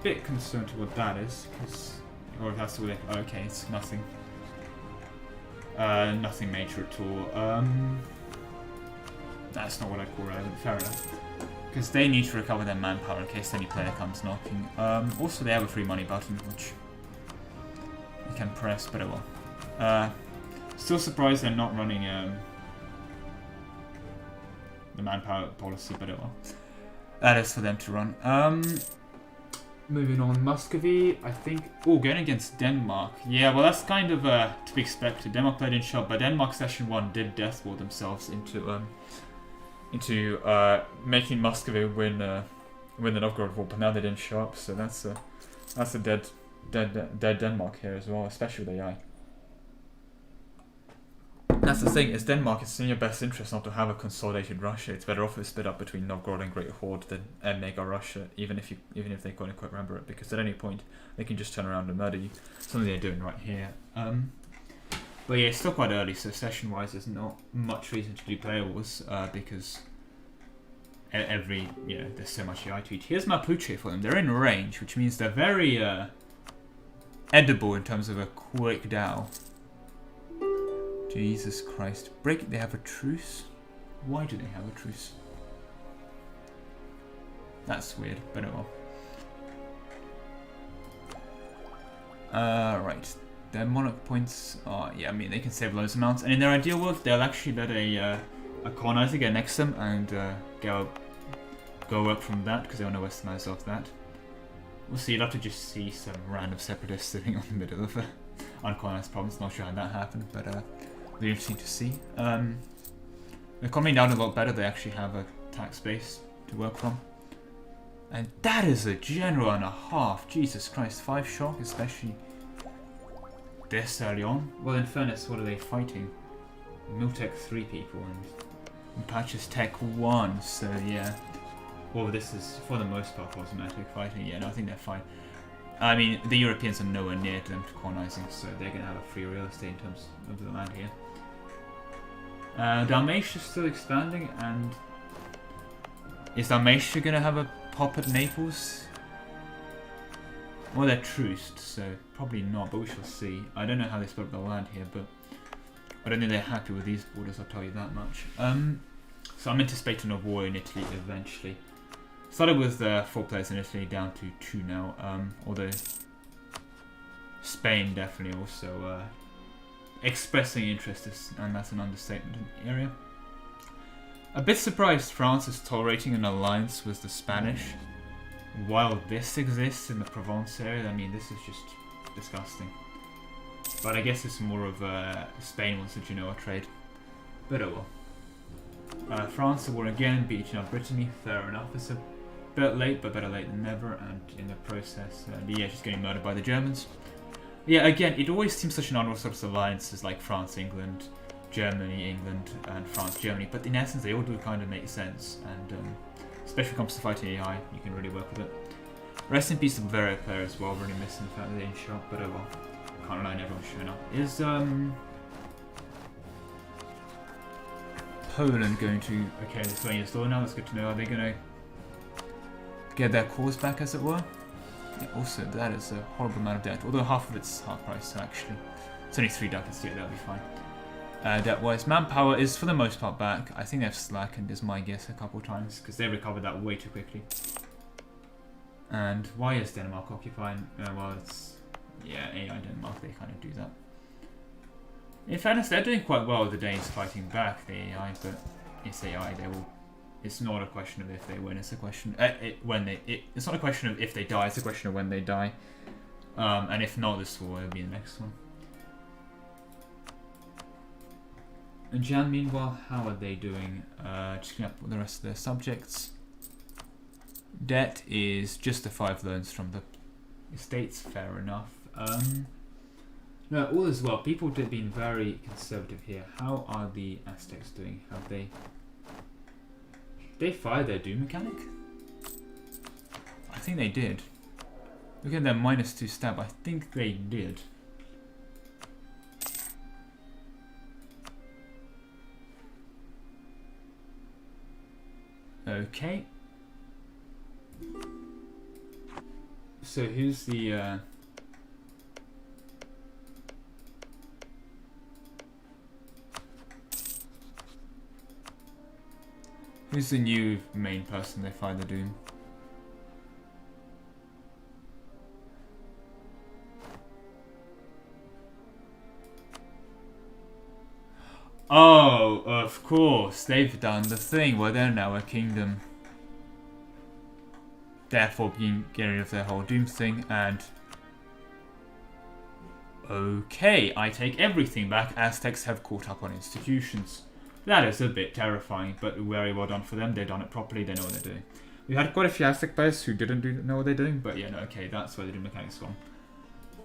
bit concerned to what that is, because... Or if that's the way... Okay, it's nothing. Nothing major at all. That's not what I'd call relevant, fair enough. Because they need to recover their manpower in case any player comes knocking. Also, they have a free money button, which you can press, but oh well. Still surprised they're not running the manpower policy, but oh well. That is for them to run. Moving on, Muscovy, I think... Oh, going against Denmark. Yeah, well, that's kind of to be expected. Denmark played in shot, but Denmark Session 1 did death war themselves into making Muscovy win the Novgorod war, but now they didn't show up, so that's a dead Denmark here as well, especially with AI. That's the thing, is Denmark, it's in your best interest not to have a consolidated Russia. It's better off if it's split up between Novgorod and Great Horde than Mega Russia, even if they quote unquote remember it, because at any point they can just turn around and murder you. Something they're doing right here. But yeah, it's still quite early, so session-wise there's not much reason to do player wars, because there's so much AI to eat. Here's Mapuche for them. They're in range, which means they're very edible in terms of a quick Dow. Jesus Christ. They have a truce? Why do they have a truce? That's weird, but oh well. Right. Their monarch points are, yeah, I mean, they can save loads of amounts. And in their ideal world, they'll actually let a colonizer get next to them and go up from that, because they want to westernize off that. We'll see, you'll have to just see some random separatists sitting on the middle of an uncolonized province. Not sure how that happened, but it'll be interesting to see. The economy now a lot better, they actually have a tax base to work from. And that is a general and a half. Jesus Christ, 5 shock, especially this early on. Well, in fairness, what are they fighting? Miltech 3 people and Patches Tech 1, so yeah. Well, this is for the most part cosmetic fighting. Yeah, no, I think they're fine. I mean, the Europeans are nowhere near to them colonizing, so they're going to have a free real estate in terms of the land here. Dalmatia is still expanding, and is Dalmatia going to have a pop at Naples? Well, they're truced, so probably not, but we shall see. I don't know how they split up the land here, but I don't think they're happy with these borders, I'll tell you that much. So I'm anticipating a war in Italy eventually. Started with 4 players in Italy, down to 2 now, although Spain definitely also expressing interest, and that's an understatement in the area. A bit surprised France is tolerating an alliance with the Spanish while this exists in the Provence area. I mean, this is just disgusting. But I guess it's more of Spain wants a Genoa trade. But oh well. France will again beating up Brittany, fair enough. It's a bit late, but better late than never, and in the process, yeah, she's getting murdered by the Germans. Yeah, again, it always seems such an unorthodox alliances like France, England, Germany, England, and France, Germany. But in essence, they all do kind of make sense, and especially when it comes to fighting AI, you can really work with it. Rest in peace to Bavaria player as well. Really missing the fact that they didn't show up, but oh well. Can't rely on everyone showing up. Is Poland going to okay Lithuania's door now? That's good to know. Are they going to get their cause back, as it were? Yeah, also, that is a horrible amount of debt. Although half of it's half price, so actually, it's only 3 ducats to it. That'll be fine. Debt-wise, manpower is for the most part back. I think they've slackened, is my guess, a couple times because they recovered that way too quickly. And why is Denmark occupying? Well, it's yeah, AI Denmark. They kind of do that. In fairness, they're doing quite well with the Danes fighting back the AI, but it's AI. They will. It's not a question of if they win. It's a question when they. It's not a question of if they die. It's a question of when they die. And if not this war, it'll be the next one. And Jan, meanwhile, how are they doing? Just looking up the rest of their subjects. Debt is just the 5 loans from the estates. Fair enough. No, all is well. People have been very conservative here. How are the Aztecs doing? Have they fired their Doom mechanic? I think they did. Look at their -2 stab. I think they did. Okay. So who's the who's the new main person they fired the Doom? Oh, of course, they've done the thing where they're now a kingdom. Therefore getting rid of their whole Doom thing, and okay, I take everything back. Aztecs have caught up on institutions. That is a bit terrifying, but very well done for them. They've done it properly, they know what they're doing. We had quite a few Aztec players who didn't know what they're doing, but yeah, no, okay, that's where the Doom mechanic's gone.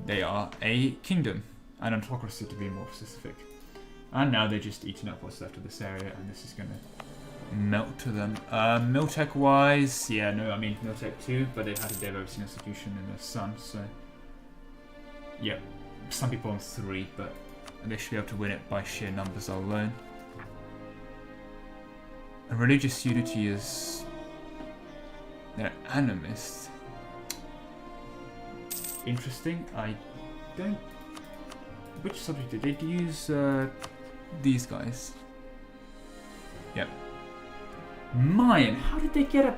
They are a kingdom, an autocracy to be more specific. And now they're just eating up what's left of this area, and this is going to melt to them. Miltech wise, yeah, no, I mean Miltech 2, but they've had to dev every single institution in the sun, so yeah, some people on 3, but they should be able to win it by sheer numbers alone. And religious unity is they're animists. Interesting. I don't. Which subject did they use? These guys. Yep. Mayan. How did they get a?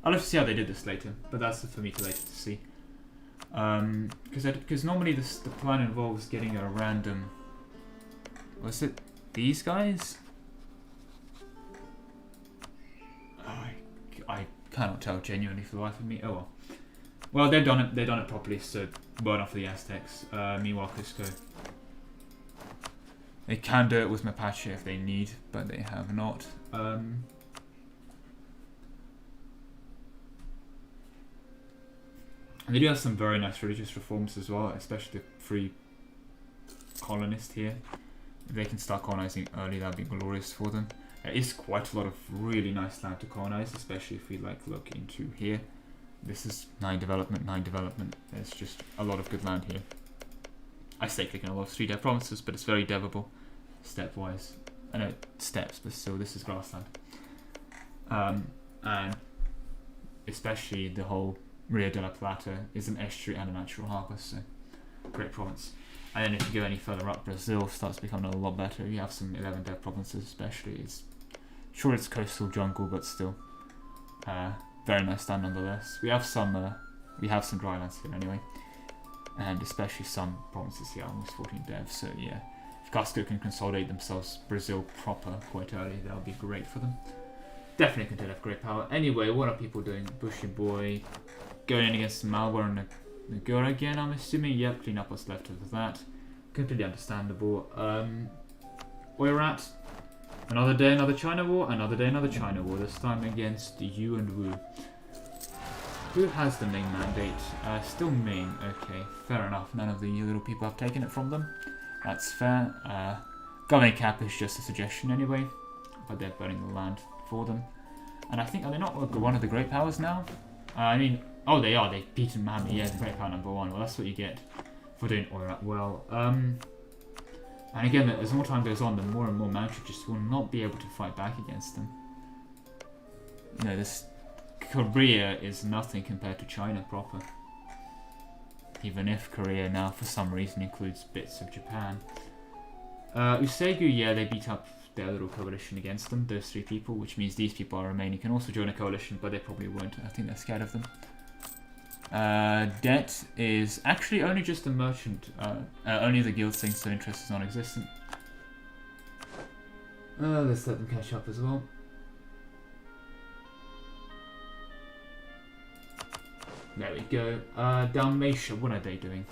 I'll have to see how they did this later, but that's for me to later to see. Because normally the plan involves getting a random. Was it these guys? I cannot tell genuinely for the life of me. Oh well. Well, they've done it properly, so well done for the Aztecs. Meanwhile, Cusco. They can do it with Mapache if they need, but they have not. And they do have some very nice religious reforms as well, especially the free colonists here. If they can start colonizing early, that'd be glorious for them. There is quite a lot of really nice land to colonize, especially if we look into here. This is 9 development, 9 development. There's just a lot of good land here. I say clicking a lot of 3 dev provinces, but it's very devable, stepwise. I know steps, but still, this is grassland. And especially the whole Rio de la Plata is an estuary and a natural harbour, so great province. And then if you go any further up, Brazil starts becoming a lot better. You have some 11 dev provinces, especially. Sure, it's coastal jungle, but still. Very nice land nonetheless. We have some drylands here anyway, and especially some provinces here, almost 14 devs. So yeah, if Cusco can consolidate themselves Brazil proper quite early, that'll be great for them. Definitely can have great power. Anyway, what are people doing? Bushy Boy going in against Malware and Nagura again, I'm assuming. Yep, clean up what's left of that. Completely understandable. Where we're at. Another day, another China war. Another day, another China war. This time against Yu and Wu. Who has the Ming mandate? Still Ming. Okay, fair enough. None of the little people have taken it from them. That's fair. Governing cap is just a suggestion anyway, but they're burning the land for them. And I think, are they not one of the great powers now? I mean, oh, they are. They've beaten Mohammed. Yeah, the great power #1. Well, that's what you get for doing Oirat well. And again, as more time goes on, the more and more Manchu just will not be able to fight back against them. You know, this Korea is nothing compared to China proper. Even if Korea now, for some reason, includes bits of Japan. Usegu, yeah, they beat up their little coalition against them, those 3 people, which means these people are remaining, can also join a coalition, but they probably won't. I think they're scared of them. Debt is actually only just a merchant. Only the guild thinks their interest is non-existent. Let's let them catch up as well. There we go. Dalmatia, what are they doing?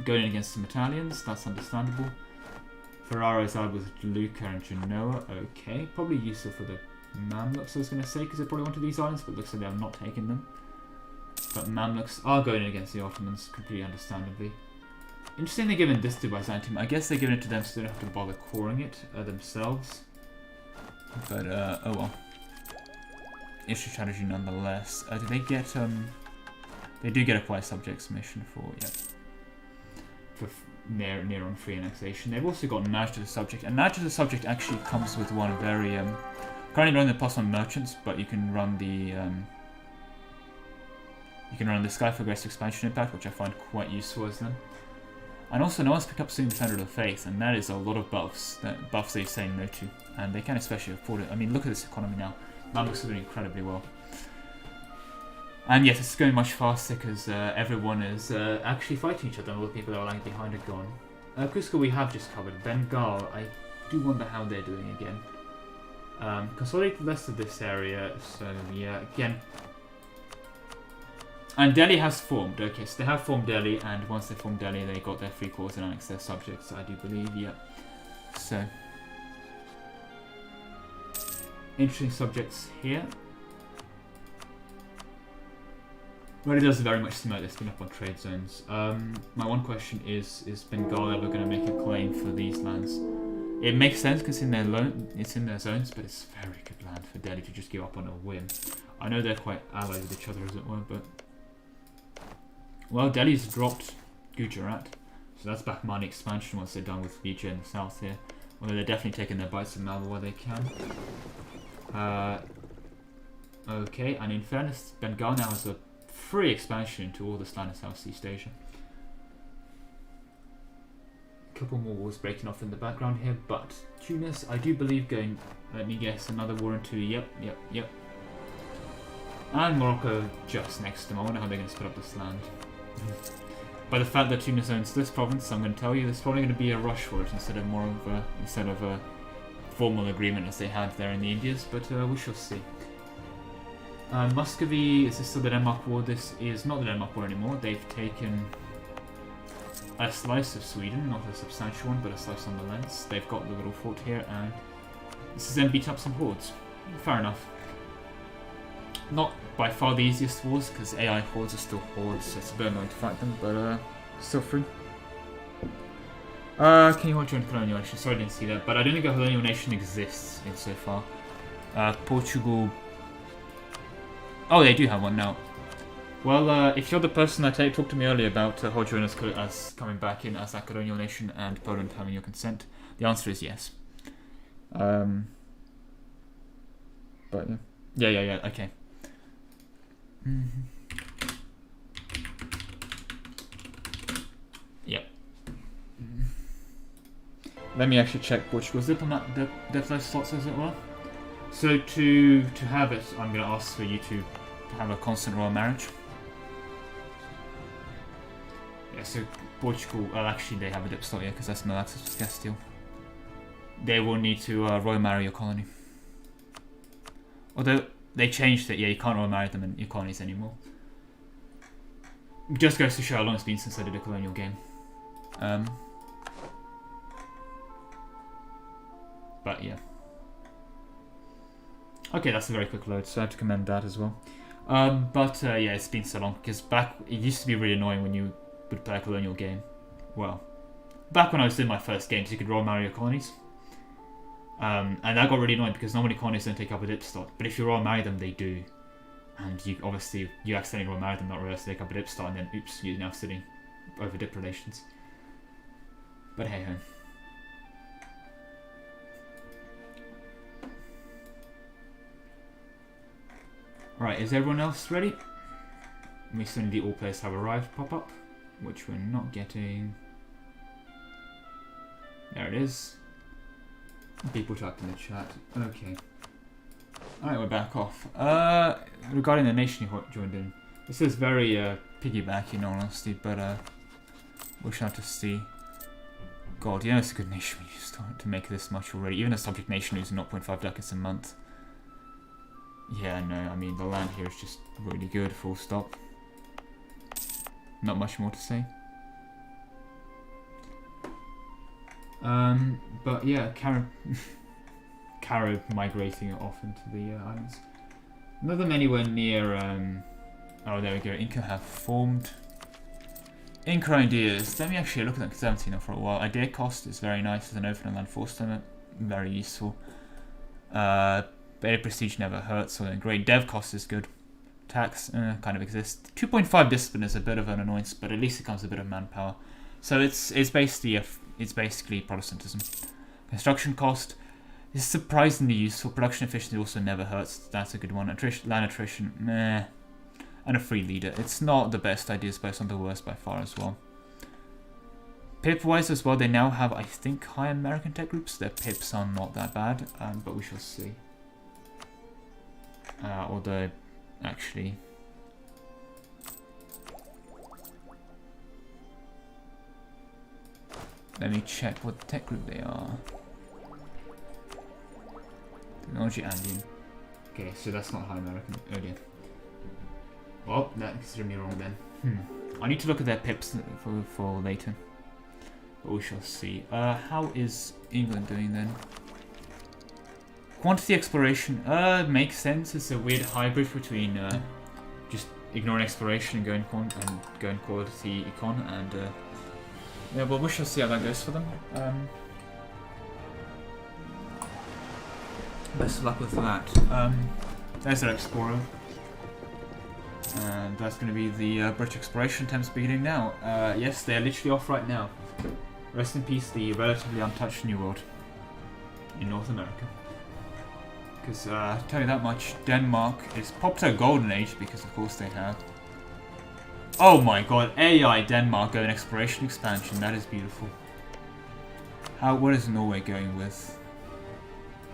Going in against some Italians, that's understandable. Ferraro's side with Luca and Genoa, okay. Probably useful for the Mamluks, I was going to say, because they probably wanted these islands, but looks like they have not taken them. But Mamluks are going in against the Ottomans, completely understandably. Interesting they're giving this to Byzantium. I guess they're giving it to them so they don't have to bother coring it themselves. But, oh well. Issue strategy nonetheless. Do they get, they do get a quiet subjects mission for, yeah. For near on free annexation. They've also got Naj to the subject, and Naj to the subject actually comes with one very, currently running the +1 merchants, but you can run the, Sky for Grace expansion impact, which I find quite useful as them. And also, no one's picked up Soon the Center of the Faith, and that is a lot of buffs that they're saying no to, and they can especially afford it. I mean, look at this economy now. Mamluks are doing incredibly well. And yes, it's going much faster because everyone is actually fighting each other, and all the people that are lagging behind are gone. Cusco we have just covered. Bengal, I do wonder how they're doing again. Consolidate the rest of this area, so yeah, again. And Delhi has formed, okay, so they have formed Delhi, and once they formed Delhi, they got their free cause and annexed their subjects, I do believe, yeah. So, interesting subjects here. Well, it does very much seem like they're spin up on trade zones. My one question is Bengal ever going to make a claim for these lands? It makes sense because it's in their zones, but it's very good land for Delhi to just give up on a whim. I know they're quite allied with each other, as it were, but... Well, Delhi's dropped Gujarat, so that's back money expansion once they're done with Vijay in the south here. Although they're definitely taking their bites of Malwa where they can. Okay, and in fairness, Bengal now has a free expansion into all this land in Southeast Asia. A couple more wars breaking off in the background here, but Tunis, I do believe going, let me guess, another war into, yep. And Morocco just next to them. I wonder how they're going to split up this land. By the fact that Tunis owns this province, I'm going to tell you there's probably going to be a rush for it instead of a formal agreement as they had there in the Indies, but we shall see. Muscovy, is this still the Denmark war? This is not the Denmark war anymore. They've taken a slice of Sweden, not a substantial one, but a slice nonetheless. They've got the little fort here, and this is them beat up some hordes. Fair enough. Not by far the easiest wars, because AI hordes are still hordes, so it's a bit annoying to fight them, but still free. Can you want to join colonial nation? Sorry I didn't see that, but I don't think a colonial nation exists in so far. Portugal... Oh, they do have one now. Well, if you're the person that talked to me earlier about Honduran as coming back in as a colonial nation and Poland having your consent, the answer is yes. But yeah, okay. Yep. Let me actually check Portugal's diplomat slots, as it were. So to have it, I'm going to ask for you to have a constant royal marriage. Yeah, so Portugal, well actually they have a dip slot, yeah, because that's no access to Castile. They will need to royal marry your colony. Although they changed it, yeah, you can't royal marry them in your colonies anymore. It just goes to show how long it's been since I did a colonial game. But yeah. Okay, that's a very quick load, so I have to commend that as well. Yeah, it's been so long, because it used to be really annoying when you would play a colonial game. Well, back when I was doing my first games, you could roll marry your colonies. And that got really annoying because normally colonies don't take up a dip slot, but if you roll marry them, they do. And you accidentally roll marry them, not realize they take up a dip slot, and then oops, you're now sitting over dip relations. But hey ho. Right, is everyone else ready? We still need the all players have arrived pop up, which we're not getting. There it is. People typed in the chat. Okay. Alright, we're back off. Regarding the nation you joined in, this is very piggybacky in all honesty, but we shall have to see. God, yeah, it's a good nation when you start to make this much already. Even a subject nation losing 0.5 ducats a month. Yeah, no, I mean, the land here is just really good, full stop. Not much more to say. But yeah, Carib migrating off into the islands. None of them anywhere near, oh, there we go, Inca have formed. Inca ideas, let me actually look at that because I haven't seen it for a while. Idea cost is very nice as an open and land force limit, very useful. Beta prestige never hurts, so great. Dev cost is good. Tax kind of exists. 2.5 discipline is a bit of an annoyance, but at least it comes with a bit of manpower. So it's basically Protestantism. Construction cost is surprisingly useful. Production efficiency also never hurts. That's a good one. Land attrition, meh. And a free leader. It's not the best ideas, but it's not the worst by far as well. Pip-wise as well, they now have, I think, high American tech groups. Their pips are not that bad, but we shall see. Although, actually... Let me check what tech group they are. Technology Andean. Okay, so that's not high American. Oh dear. Well, that considered me wrong then. I need to look at their pips for later. But we shall see. How is England doing then? Quantity exploration. Makes sense. It's a weird hybrid between just ignoring exploration and going quality econ and yeah, well, we shall see how that goes for them. Best of luck with that. There's our explorer. And that's going to be the British exploration attempts beginning now. Yes, they're literally off right now. Rest in peace, the relatively untouched New World in North America. Because, I'll tell you that much, Denmark is popped to a golden age because, of course, they have. Oh my god, AI Denmark going exploration expansion, that is beautiful. What is Norway going with?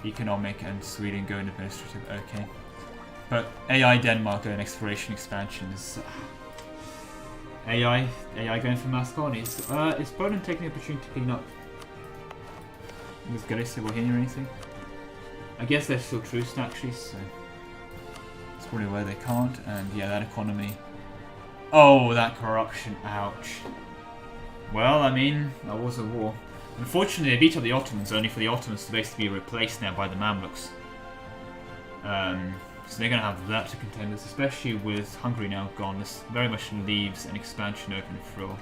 Economic and Sweden going administrative, okay. But AI Denmark going exploration expansion is... AI going for mass colonies. Is Poland taking the opportunity to clean up? Was Galicia Bohemia or anything? I guess they're still truce actually, so... It's probably where they can't, and yeah, that economy... Oh, that corruption, ouch. Well, I mean, that was a war. Unfortunately, they beat up the Ottomans, only for the Ottomans to basically be replaced now by the Mamluks. So they're going to have that to contend with, especially with Hungary now gone. This very much leaves an expansion open for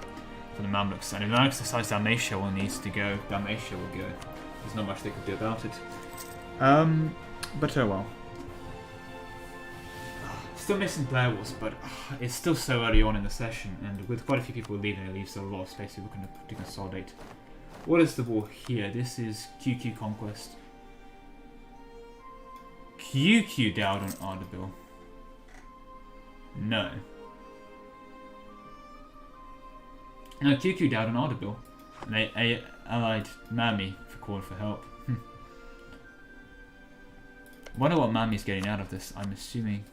the Mamluks. And if the Mamluks decides Dalmatia will needs to go, Dalmatia will go. There's not much they could do about it. But oh well. Still missing player wars, but it's still so early on in the session, and with quite a few people leaving, it leaves a lot of space we're going to consolidate. What is the war here? This is QQ Conquest. QQ Dowd on Ardabil. No. No, QQ Dowd on Ardabil. And they allied Mami for calling for help. Wonder what Mami's getting out of this. I'm assuming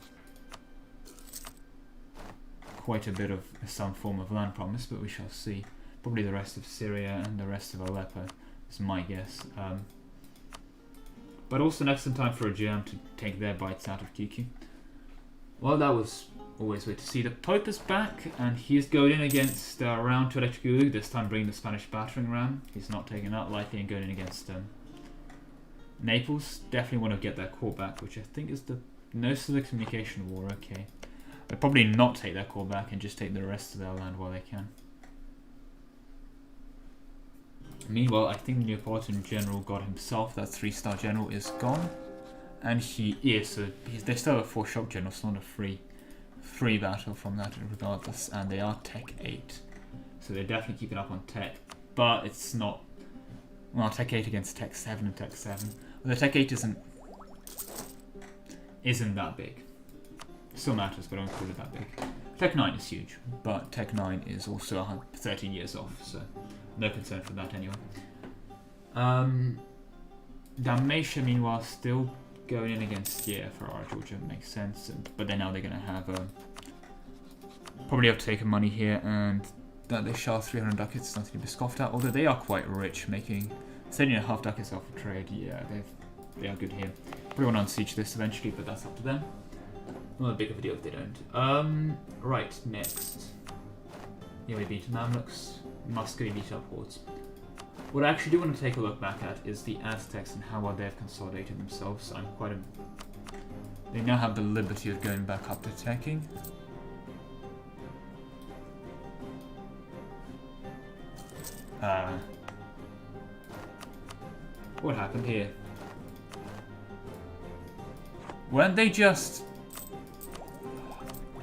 quite a bit of some form of land promise, but we shall see. Probably the rest of Syria and the rest of Aleppo is my guess. But also next in time for a jam to take their bites out of QQ. Well, that was always weird to see. The Pope is back, and he's going in against round 2 Electric Ulu, this time bringing the Spanish battering ram. He's not taking that lightly and going in against Naples definitely want to get their core back, which I think is the no civil communication war. Okay, they'll probably not take their core back and just take the rest of their land while they can. Meanwhile, I think the Neapolitan general god himself, that 3-star general, is gone, and he is. So they still have a 4-shock general, so not a free battle from that regardless, and they are Tech 8, so they're definitely keeping up on Tech, but it's not. Well, Tech 8 against Tech 7 and Tech 7. Well, the Tech 8 isn't that big. Still matters, but I don't call it that big. Tech 9 is huge, but Tech 9 is also 13 years off, so no concern for that anyway. Dalmatia, meanwhile, still going in against Ferrara, Georgia, makes sense. But then now they're going to have probably have to take money here, and that they shell 300 ducats is nothing to be scoffed at. Although they are quite rich, making 30.5 ducats off of trade. Yeah, they are good here. Probably want to unsiege this eventually, but that's up to them. Not a big of a deal if they don't. Right, next. Yeah, we beat Mamluks. Muscovy beat up hordes. What I actually do want to take a look back at is the Aztecs and how well they've consolidated themselves. They now have the liberty of going back up to teching. What happened here? Weren't they just...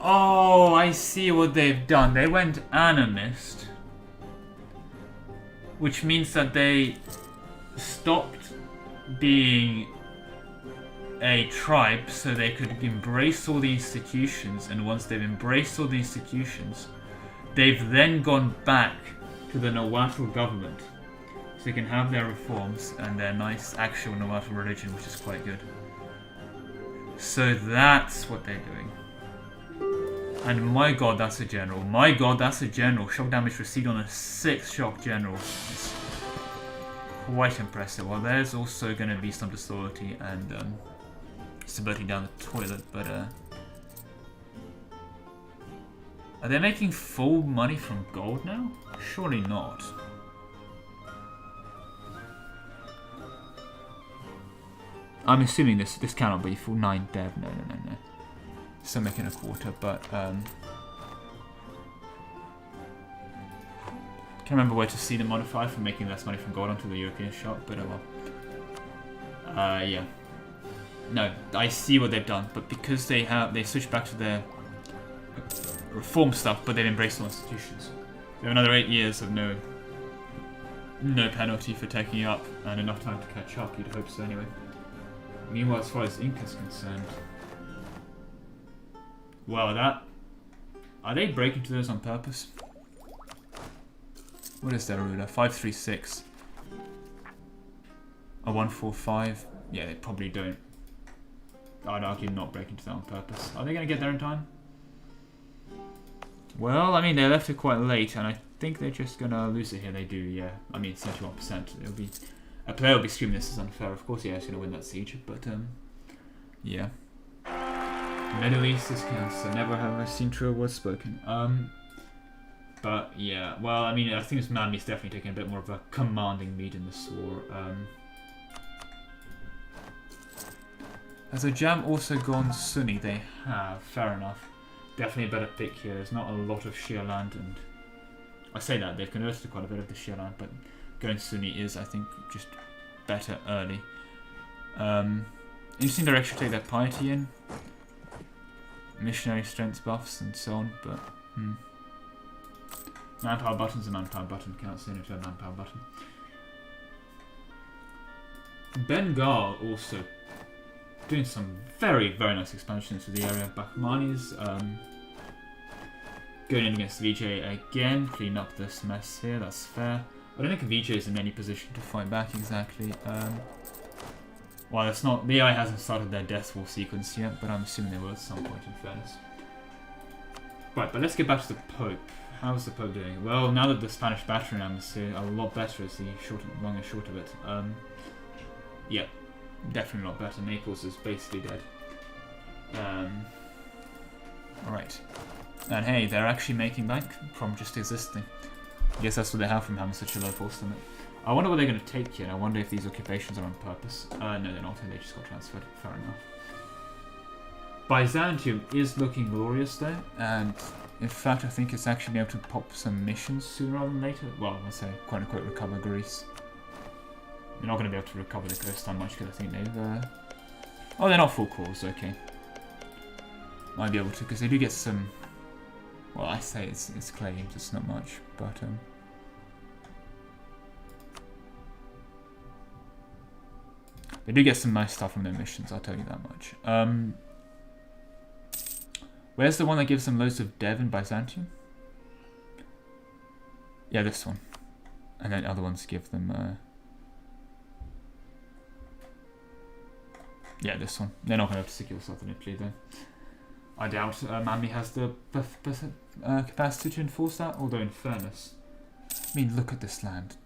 Oh, I see what they've done. They went animist. Which means that they stopped being a tribe so they could embrace all the institutions, and once they've embraced all the institutions, they've then gone back to the Nahuatl government so they can have their reforms and their nice actual Nahuatl religion, which is quite good. So that's what they're doing. And my god, that's a general. My god, that's a general. Shock damage received on a 6th shock general. It's quite impressive. Well, there's also going to be some disloyalty and stability down the toilet, but are they making full money from gold now? Surely not. I'm assuming this cannot be full 9 dev. No. Still making a quarter, but can't remember where to see the modifier for making less money from gold onto the European shop, but oh well. Yeah. No, I see what they've done, but because they switched back to their reform stuff, but they've embraced all institutions. They have another 8 years of no penalty for taking up, and enough time to catch up. You'd hope so, anyway. Meanwhile, as far as Inca's concerned. Well, are they breaking to those on purpose? What is their ruler? 536. A 145. Yeah, they probably don't. I'd argue not breaking to that on purpose. Are they going to get there in time? Well, I mean, they left it quite late, and I think they're just going to lose it here. They do, yeah. I mean, 71%. A player will be screaming this is unfair. Of course, yeah, he's going to win that siege, but yeah. Middle East is cancer. Never have I seen truer words spoken. But yeah, well, I mean, I think this Mamlu's definitely taking a bit more of a commanding lead in this war. Has Ajam also gone Sunni? They have. Fair enough. Definitely a better pick here. There's not a lot of Shia land, and I say that they've converted quite a bit of the Shia land, but going Sunni is, I think, just better early. Interesting direction to take that piety in. Missionary strength buffs and so on, but manpower button's a manpower button, cannot say no to a manpower button. Bengal also doing some very, very nice expansion into the area. Bakhmani's going in against VJ again, clean up this mess here, that's fair. I don't think VJ is in any position to fight back exactly. Well, it's not. The AI hasn't started their Death Wall sequence yet, but I'm assuming they will at some point, in fairness. Right, but let's get back to the Pope. How's the Pope doing? Well, now that the Spanish battery ram is here, a lot better is the long and short of it. Yeah, definitely a lot better. Naples is basically dead. Alright. And hey, they're actually making bank from just existing. I guess that's what they have from having such a low force limit. I wonder what they're going to take here. I wonder if these occupations are on purpose. No, they're not. They just got transferred. Fair enough. Byzantium is looking glorious though, and in fact I think it's actually able to pop some missions sooner rather than later. Well, I'll say quote unquote recover Greece. They're not going to be able to recover the coastline much because I think they've... Oh, they're not full cores, okay. Might be able to, because they do get some... Well, I say it's claims, it's not much, but... They do get some nice stuff from their missions, I'll tell you that much. Where's the one that gives them loads of dev in Byzantium? Yeah, this one. And then other ones give them... Yeah, this one. They're not going to have to secure southern Italy though. I doubt Mami has the capacity to enforce that, although in fairness... I mean, look at this land.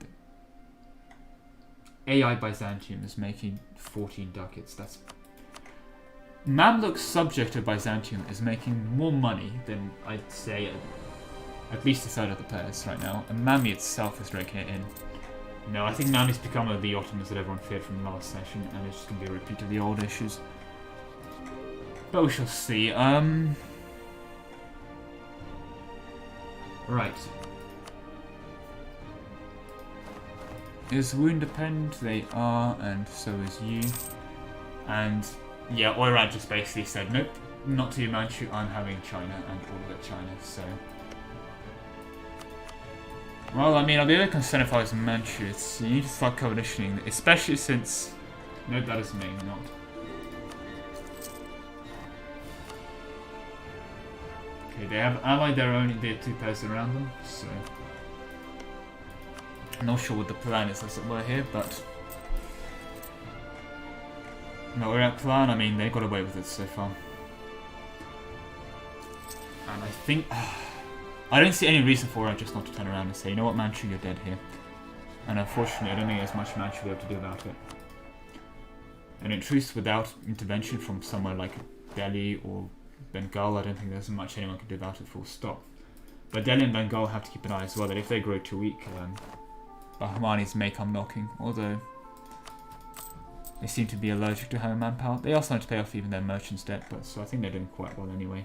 AI Byzantium is making 14 ducats. That's... Mamluk subject of Byzantium is making more money than I'd say at least a third of the players right now, and Mami itself is raking it in. No, I think Mami's become the Ottomans that everyone feared from the last session, and it's just going to be a repeat of the old issues. But we shall see. Right. Is Wound depend? They are, and so is you. And yeah, Oirat just basically said, nope, not to you Manchu, I'm having China and all of it China, so... Well, I mean, I'll be able to concerned if I was Manchu. You need to start coalitioning, especially since... No, that is me, not. Okay, they have allied their two pairs around them, so... I'm not sure what the plan is, as it were, here, but... No, we're at plan, I mean, they got away with it so far. And I think... I don't see any reason for it just not to turn around and say, you know what, Manchu, you're dead here. And unfortunately, I don't think there's much Manchu will be able to do about it. And in truth, without intervention from somewhere like Delhi or Bengal, I don't think there's much anyone can do about it, full stop. But Delhi and Bengal have to keep an eye as well, that if they grow too weak, Bahmanis may come knocking, although they seem to be allergic to having manpower. They also need to pay off even their merchants' debt, but so I think they're doing quite well anyway.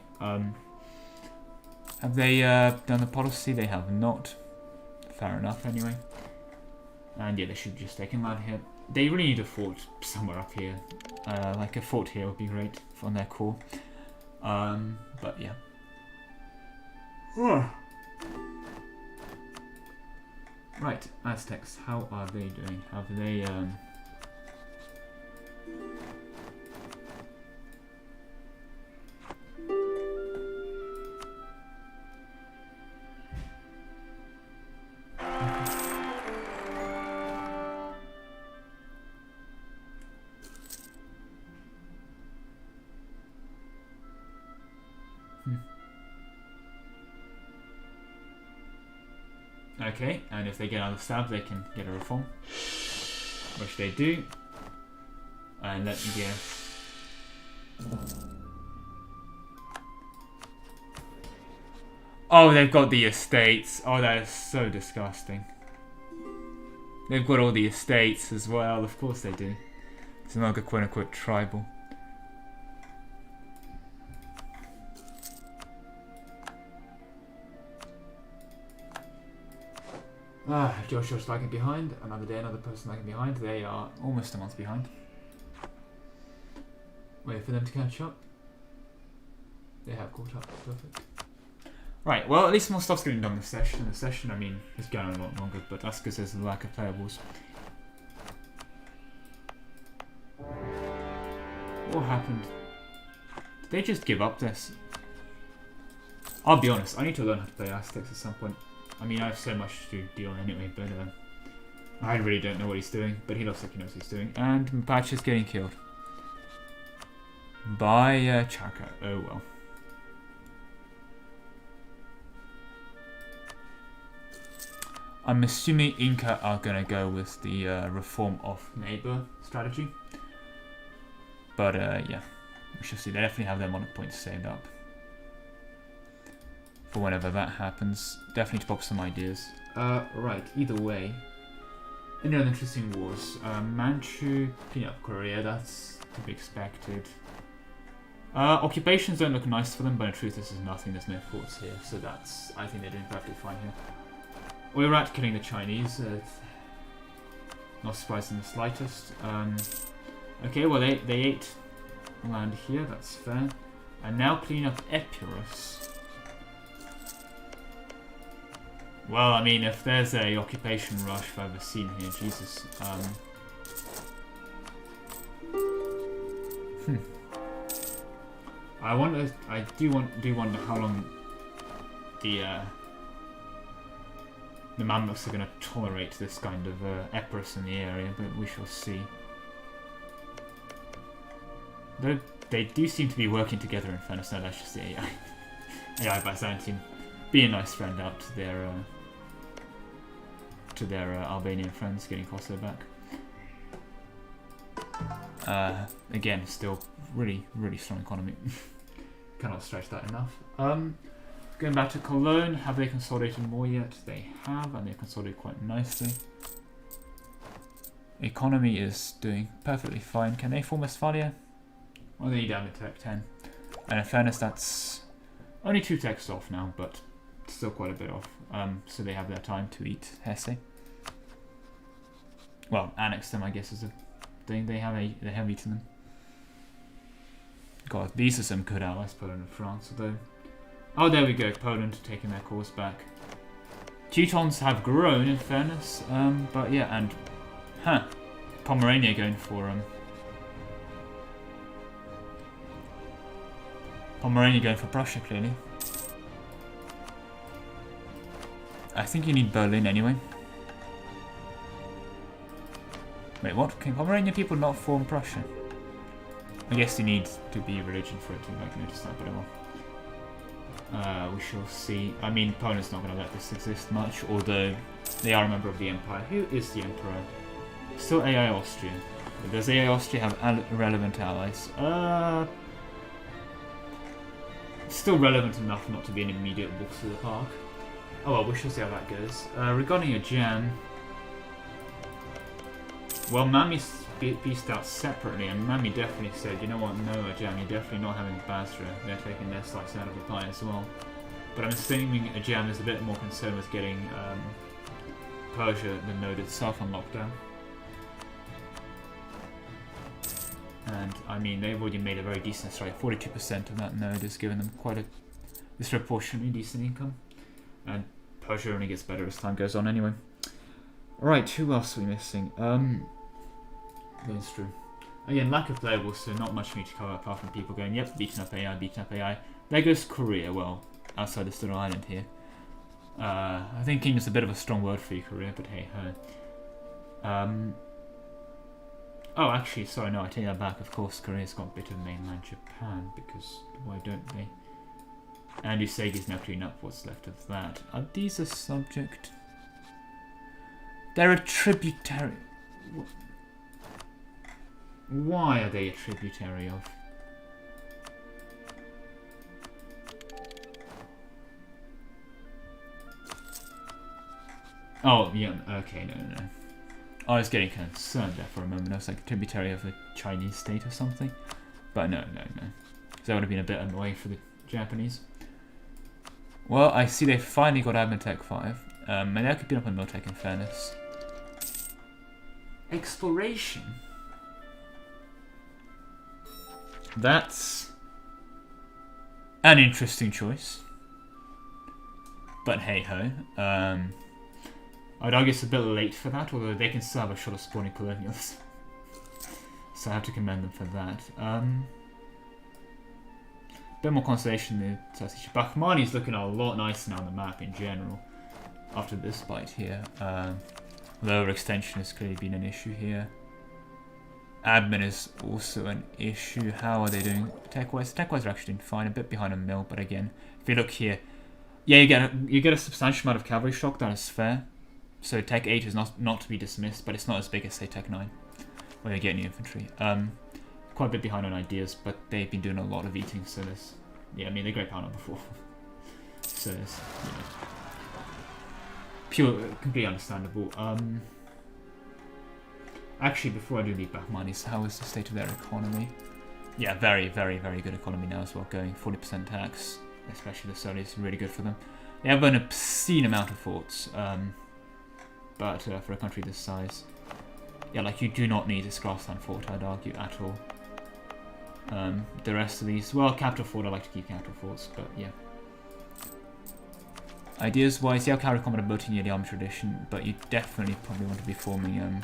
Have they done the policy? They have not. Fair enough, anyway. And yeah, they should just take land here. They really need a fort somewhere up here. Like a fort here would be great on their core. But yeah. Right, Aztecs, how are they doing? Have they Okay, and if they get out of stab, they can get a reform, which they do. And let me guess. Oh, they've got the estates. Oh, that is so disgusting. They've got all the estates as well. Of course they do. It's not like a quote-unquote tribal. Joshua's lagging behind. Another day, another person lagging behind. They are almost a month behind. Wait for them to catch up. They have caught up. Perfect. Right, well, at least more stuff's getting done this session. The session, I mean, is going on a lot longer, but that's because there's a lack of playables. What happened? Did they just give up this? I'll be honest, I need to learn how to play Aztecs at some point. I mean, I have so much to deal anyway, but I really don't know what he's doing, but he looks like he knows what he's doing. And Mpach is getting killed. By Chaka. Oh well. I'm assuming Inca are going to go with the reform of neighbor strategy. But yeah, we shall see. They definitely have their monarch points saved up for whenever that happens. Definitely to pop some ideas. Right, either way. Any other interesting wars? Manchu, clean up Korea, that's to be expected. Occupations don't look nice for them, but in truth this is nothing, there's no forts here, so that's, I think they're doing perfectly fine here. Iraq killing the Chinese, not surprised in the slightest. Okay, well they ate land here, that's fair. And now clean up Epirus. Well, I mean, if there's a occupation rush I've ever seen here, Jesus. I do wonder how long the Mamluks are going to tolerate this kind of Epirus in the area, but we shall see. Though they do seem to be working together in fairness, no, that's just the AI. AI Byzantium being a nice friend out to their Albanian friends, getting Kosovo back. Again, still really strong economy. Cannot stretch that enough. Going back to Cologne, have they consolidated more yet? They have, and they consolidated quite nicely. Economy is doing perfectly fine. Can they form Westphalia? Well, they need down to tech 10. And in fairness, that's only 2 techs off now, but still quite a bit off. So they have their time to eat Hesse. Well, annex them, I guess, is a thing. They have eaten them. God, these are some good allies, Poland and France, although... Oh, there we go, Poland taking their course back. Teutons have grown, in fairness, but yeah, and... Pomerania going for, Pomerania going for Prussia, clearly. I think you need Berlin anyway. Wait, what? Can Pomeranian people not form Prussia? I guess you need to be religion for it to like notice that, but well. We shall see. I mean, Poland's not going to let this exist much, although they are a member of the Empire. Who is the Emperor? Still AI Austria. Does AI Austria have relevant allies? Still relevant enough not to be an immediate walk through the park. Oh well, we shall see how that goes. Regarding a jam, well, Mami's pieced out separately, and Mami definitely said, you know what, no, Ajam, you're definitely not having Basra. They're taking their slice out of the pie as well. But I'm assuming Ajam is a bit more concerned with getting Persia, the node itself, on lockdown. And, I mean, they've already made a very decent strike. 42% of that node is giving them quite a disproportionately decent income. And Persia only gets better as time goes on anyway. Right, who else are we missing? That's true. Again, lack of playables, so not much for me to cover apart from people going, yep, beaten up AI. There goes Korea, well, outside this little island here. I think King is a bit of a strong word for you, Korea, but hey ho. Oh, actually, sorry, no, I take that back. Of course, Korea's got a bit of mainland Japan, because why don't they? And Usagi's now cleaning up what's left of that. Are these a subject? They're a tributary. Why are they a tributary of? Oh, yeah, okay, no. I was getting concerned there for a moment. I was like a tributary of the Chinese state or something. But no. That would have been a bit annoying for the Japanese. Well, I see they finally got Admin Tech 5. And that could be up on Miltech in fairness. Exploration? That's an interesting choice. But hey ho. I'd argue it's a bit late for that, although they can still have a shot of spawning colonials. So I have to commend them for that. Bit more consolation in Bakhmani is looking a lot nicer now on the map in general. After this fight here. Lower extension has clearly been an issue here. Admin is also an issue. How are they doing tech-wise? Tech-wise are actually doing fine, a bit behind on mill, but again, if you look here, yeah, you get a substantial amount of cavalry shock, that is fair. So Tech 8 is not to be dismissed, but it's not as big as, say, Tech 9, where you get any infantry. Quite a bit behind on ideas, but they've been doing a lot of eating, so there's... Yeah, I mean, they're great power before. So there's, you know... Pure, completely understandable. Actually, before I do leave back monies, how is the state of their economy? Yeah, very, very, very good economy now as well, going 40% tax, especially the Saudis, is really good for them. They have an obscene amount of forts, but for a country this size, yeah, like you do not need this grassland fort, I'd argue, at all. The rest of these, well, capital fort, I like to keep capital forts, but yeah. Ideas-wise, yeah, carry combat boating near the army tradition, but you definitely probably want to be forming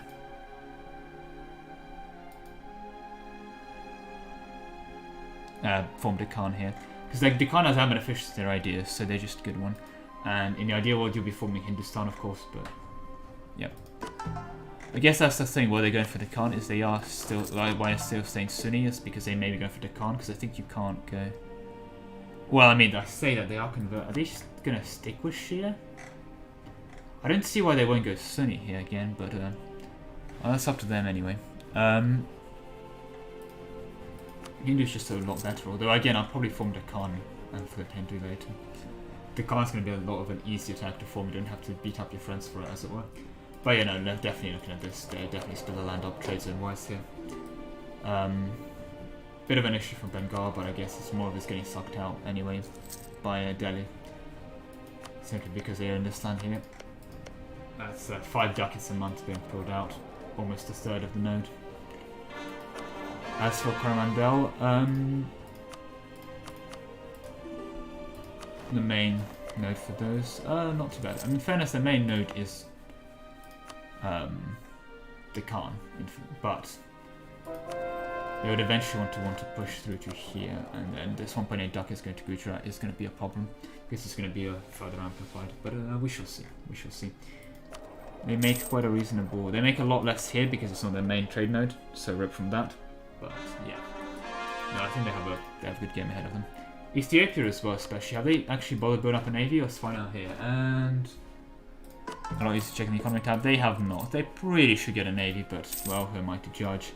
form Deccan here. Because like Deccan has admin efficiency their ideas, so they're just a good one. And in the ideal world you'll be forming Hindustan of course, but yep. I guess that's the thing, why they're going for Deccan is they are still, like, why they're still staying Sunni is because they may be going for Deccan, because I think you can't go... Well, I mean, I say that they are convert. Are they just going to stick with Shia? I don't see why they won't go Sunni here again, but well, that's up to them anyway. Hindu's just a lot better, although again I'll probably form Deccan and flip Hindu later. Deccan's going to be a lot of an easy attack to form, you don't have to beat up your friends for it as it were. But yeah, no, definitely looking at this, they definitely split the land up trade zone wise here. Bit of an issue from Bengal, but I guess it's more of us getting sucked out anyway by Delhi. Simply because they understand here. That's 5 ducats a month being pulled out, almost a third of the node. As for Coromandel, the main node for those, not too bad. I mean, in fairness, the main node is Deccan, but they would eventually want to push through to here, and then this 1.8 ducat is going to Gujarat is going to be a problem because it's going to be further amplified. But we shall see. We shall see. They make quite a reasonable. They make a lot less here because it's not their main trade node, so rip from that. But yeah, no, I think they have a good game ahead of them. Ethiopia as well, especially. Have they actually bothered building up a navy? Let's find out here. And I'm not used to checking the economy tab. They have not. They really should get a navy, but well, who am I to judge?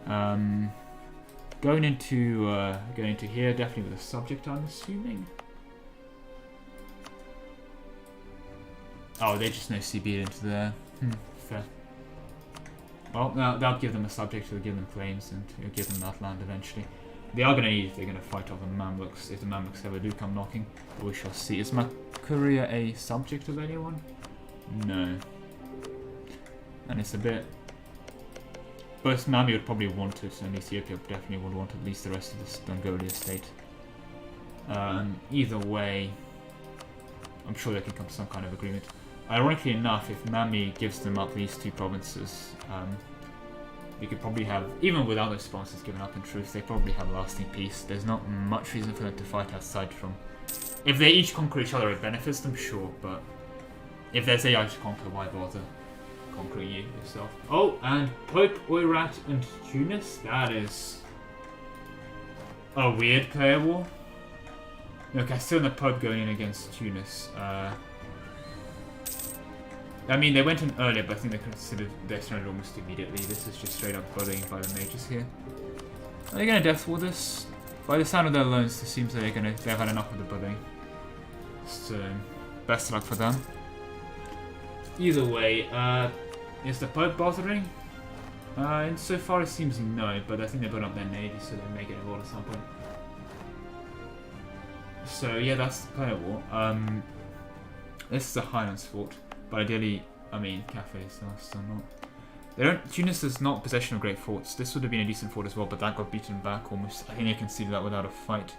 Going into here, definitely with a subject, I'm assuming. Oh, they just know CB into there. Fair. Well, that'll give them a subject, it'll give them claims, and it'll give them that land eventually. They are going to need if they're going to fight off the Mamluks, if the Mamluks ever do come knocking. But we shall see. Is Makuria a subject of anyone? No. And it's a bit... Both Mami would probably want it, and Ethiopia definitely would want at least the rest of this Bengali state. Either way, I'm sure they can come to some kind of agreement. Ironically enough, if Mami gives them up these 2 provinces, we could probably have, even without those sponsors given up in truth, they probably have a lasting peace. There's not much reason for them to fight aside from... If they each conquer each other, it benefits them, sure, but if there's AI to conquer, why bother conquering you yourself? Oh, and Pope, Oirat, and Tunis? That is a weird player war. Look, I still the Pope going in against Tunis. I mean, they went in earlier, but I think they considered their surrender almost immediately. This is just straight up bullying by the mages here. Are they going to death war this? By the sound of their loans, it seems they've had enough of the bullying. So, best of luck for them. Either way, is the Pope bothering? Insofar it seems no, but I think they put up their navy, so they may get involved at some point. So yeah, that's the player war. This is a Highlands fort. But ideally, I mean, cafes are still not. They don't. Tunis is not possession of great forts. This would have been a decent fort as well, but that got beaten back almost. I think they conceded that without a fight.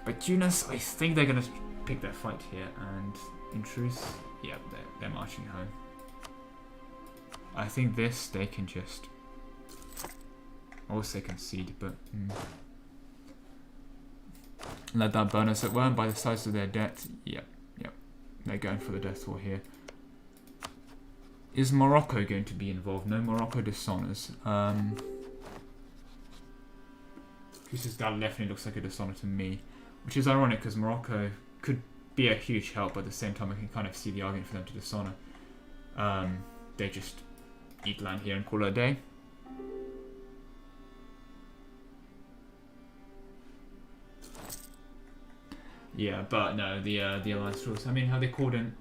But Tunis, I think they're gonna pick their fight here, and in truth, yeah, they're marching home. I think this they can just. I would say concede, but let that burn as it were. By the size of their debt, yep. They're going for the death war here. Is Morocco going to be involved? No, Morocco dishonors. That definitely looks like a dishonor to me. Which is ironic because Morocco could be a huge help, but at the same time I can kind of see the argument for them to dishonor. They just eat land here and call it a day. Yeah, but no, the alliance rules. I mean, how they called in.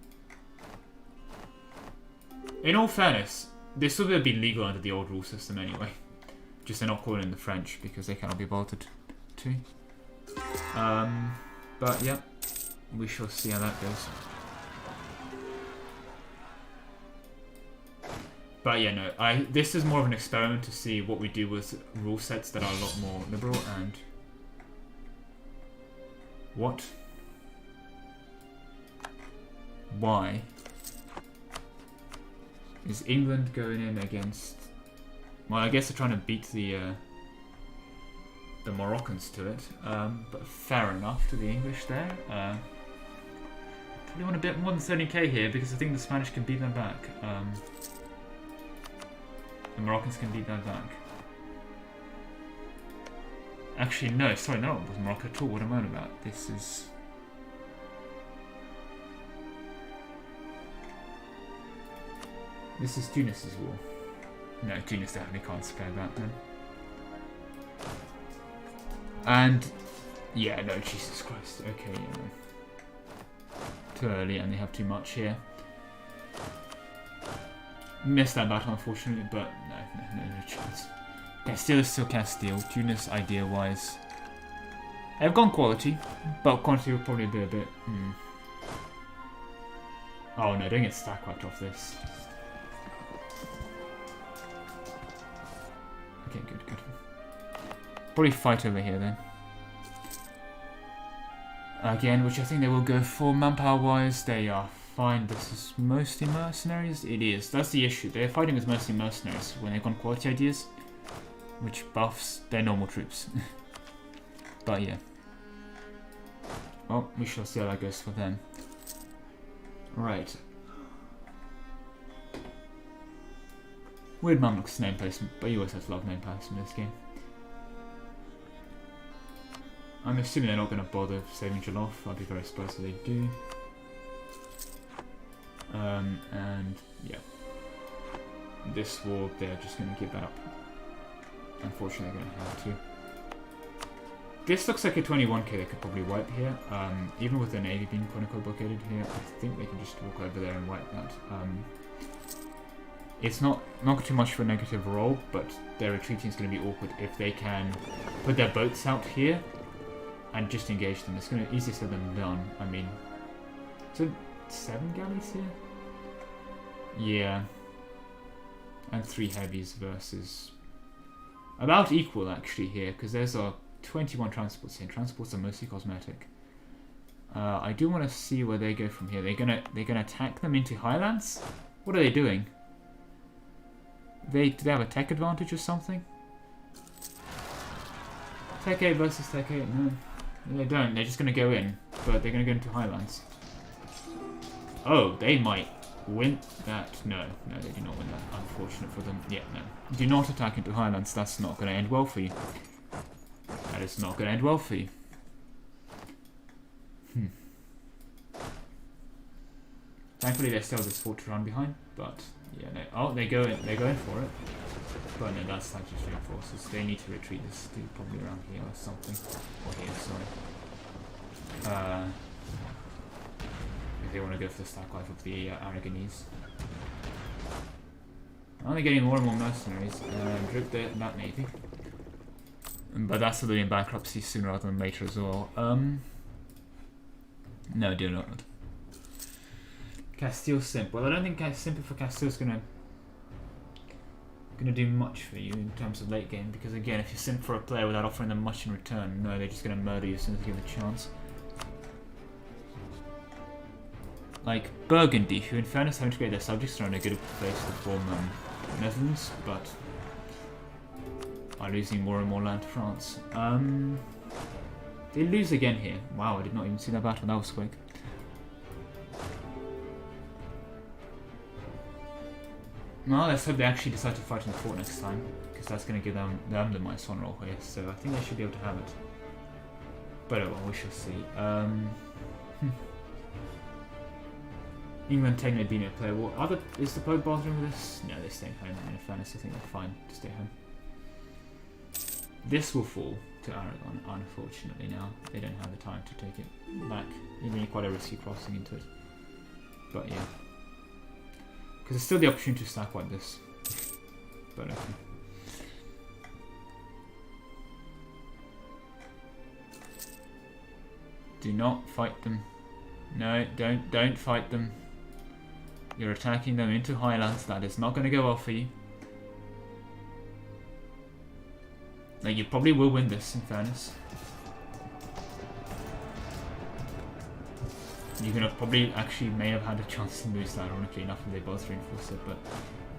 In all fairness, This will be legal under the old rule system anyway. Just they're not calling in the French because they cannot be bolted to. But yeah, we shall see how that goes. But yeah, no, this is more of an experiment to see what we do with rule sets that are a lot more liberal and... What? Why is England going in against... Well, I guess they're trying to beat the Moroccans to it, but fair enough to the English there. Probably want a bit more than 30k here because I think the Spanish can beat them back. The Moroccans can beat that back. Actually, no, sorry, no, it wasn't Morocco at all. What am I on about? This is... This is Tunis's war. No, Tunis definitely can't spare that then. And... Yeah, no, Jesus Christ. Okay, yeah. Too early and they have too much here. Missed that battle, unfortunately, but no chance. Castile is still Castile. Tunis, idea-wise, they've gone quality, but quantity will probably be a bit... Oh no, don't get stack wiped off this. Okay, good. Probably fight over here then. Again, which I think they will go for. Manpower-wise, they are fine. This is mostly mercenaries. It is. That's the issue. They're fighting with mostly mercenaries when they've gone quality ideas, which buffs their normal troops. But yeah. Well, we shall see how that goes for them. Right. Weird Mamluk's name placement, but you always have to love name placement in this game. I'm assuming they're not going to bother saving Jolof. I'd be very surprised if they do. And yeah, this war they're just going to give that up. Unfortunately, they're going to have to. This looks like a 21k they could probably wipe here. Even with their navy being quote-unquote blockaded here, I think they can just walk over there and wipe that. It's not too much of a negative roll, but their retreating is going to be awkward if they can put their boats out here and just engage them. It's going to be easier said than done. I mean, so 7 galleys here? Yeah. And 3 heavies versus... About equal actually here, because there's a 21 transports here. Transports are mostly cosmetic. I do want to see where they go from here. They're gonna attack them into Highlands? What are they doing? Do they have a tech advantage or something? Tech 8 versus Tech 8? No. They don't. They're just going to go in, but they're going to go into Highlands. Oh, they might win that. No, they do not win that. Unfortunate for them. Yeah, no. Do not attack into Highlands. That's not going to end well for you. That is not going to end well for you. Thankfully, they still have this fort to run behind, but yeah, no. Oh, they're going for it. But no, that's like just reinforcers. They need to retreat this dude probably around here or something. Or here, sorry. If they want to go for the stack life of the Aragonese. Well, they're getting more and more mercenaries. Drip that navy. But that's sort of in bankruptcy sooner rather than later as well. No, do not. Castile Simp. Well, I don't think Simp for Castile is gonna do much for you in terms of late game, because again, if you simp for a player without offering them much in return, no, they're just gonna murder you as soon as you give a chance. Like Burgundy, who in fairness have integrated their subjects are in a good place to form Netherlands, but are losing more and more land to France. They lose again here. Wow, I did not even see that battle. That was quick. Well, let's hope they actually decide to fight in the fort next time, because that's going to give them the minus 1 roll here, so I think they should be able to have it. But well, we shall see. England technically being a player war. Is the Pope bothering with this? No, they're staying home. In fairness, I think they're fine to stay home. This will fall to Aragon, unfortunately now. They don't have the time to take it back. Even quite a risky crossing into it. But yeah. Because there's still the opportunity to stack wipe this. but okay. Do not fight them. No, don't fight them. You're attacking them into highlands. That is not going to go well for you. Like, you probably will win this, in fairness. You're gonna probably actually may have had a chance to lose that, ironically enough, if they both reinforce it, but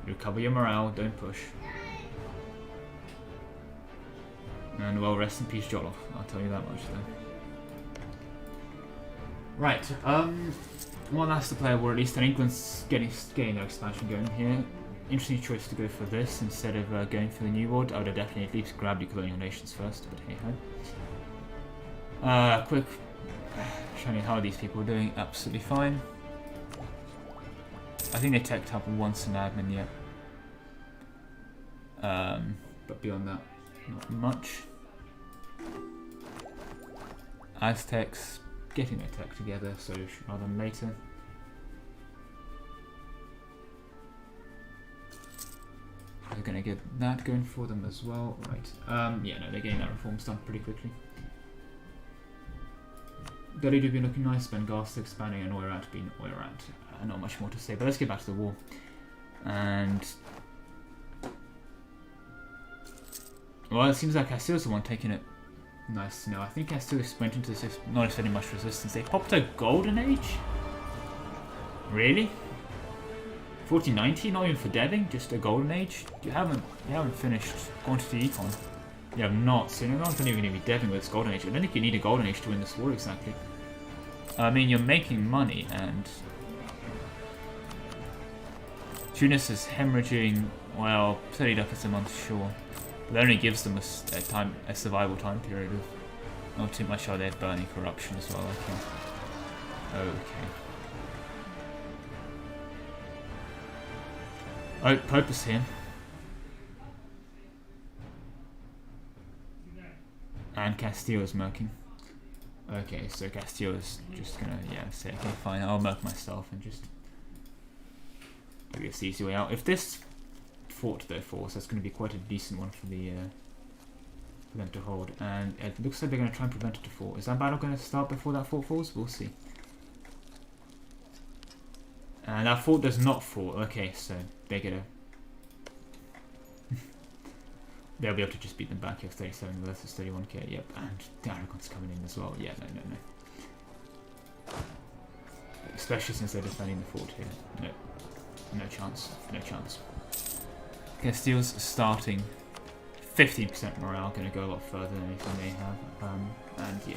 you recover your morale, don't push. And well, rest in peace, Jollof. I'll tell you that much though. Right, well, that's the player war, at least, and England's getting their expansion going here. Interesting choice to go for this instead of going for the New World. I would have definitely at least grabbed the colonial nations first, but hey ho. Quick showing you how these people are doing. Absolutely fine. I think they teched up once in admin yet. But beyond that, not much. Aztecs getting their tech together, so rather than later. They're going to get that going for them as well. Right. Yeah, no, they're getting that reforms done pretty quickly. Delhi do been looking nice, Benghazi expanding, and Oirat being Oirat. Not much more to say, but let's get back to the war. And well, it seems like Castile's the one taking it. Nice to know. I think Castile went into this not expecting much resistance. They popped a golden age? Really? 1490? Not even for deving, just a golden age? You haven't finished quantity econ. You have not, so you're not even going to be deving with this golden age. I don't think you need a golden age to win this war exactly. I mean, you're making money, and Tunis is hemorrhaging, well, 30 ducats a month, sure. But that only gives them a survival time period of not too much. Are they burning corruption as well? Okay. Oh, Pope is here. And Castillo is murking. Okay, so Castillo is just gonna, say, okay, fine, I'll murk myself and just maybe it's the easy way out. If this fort though falls, that's gonna be quite a decent one for the for them to hold. And it looks like they're gonna try and prevent it to fall. Is that battle gonna start before that fort falls? We'll see. And that fort does not fall. Okay, so they get a they'll be able to just beat them back. You have 37 versus 31k. Yep, and Aragon's coming in as well. Yeah, no. Especially since they're defending the fort here. No chance. Castile's starting 15% morale, going to go a lot further than anything they have. And yeah,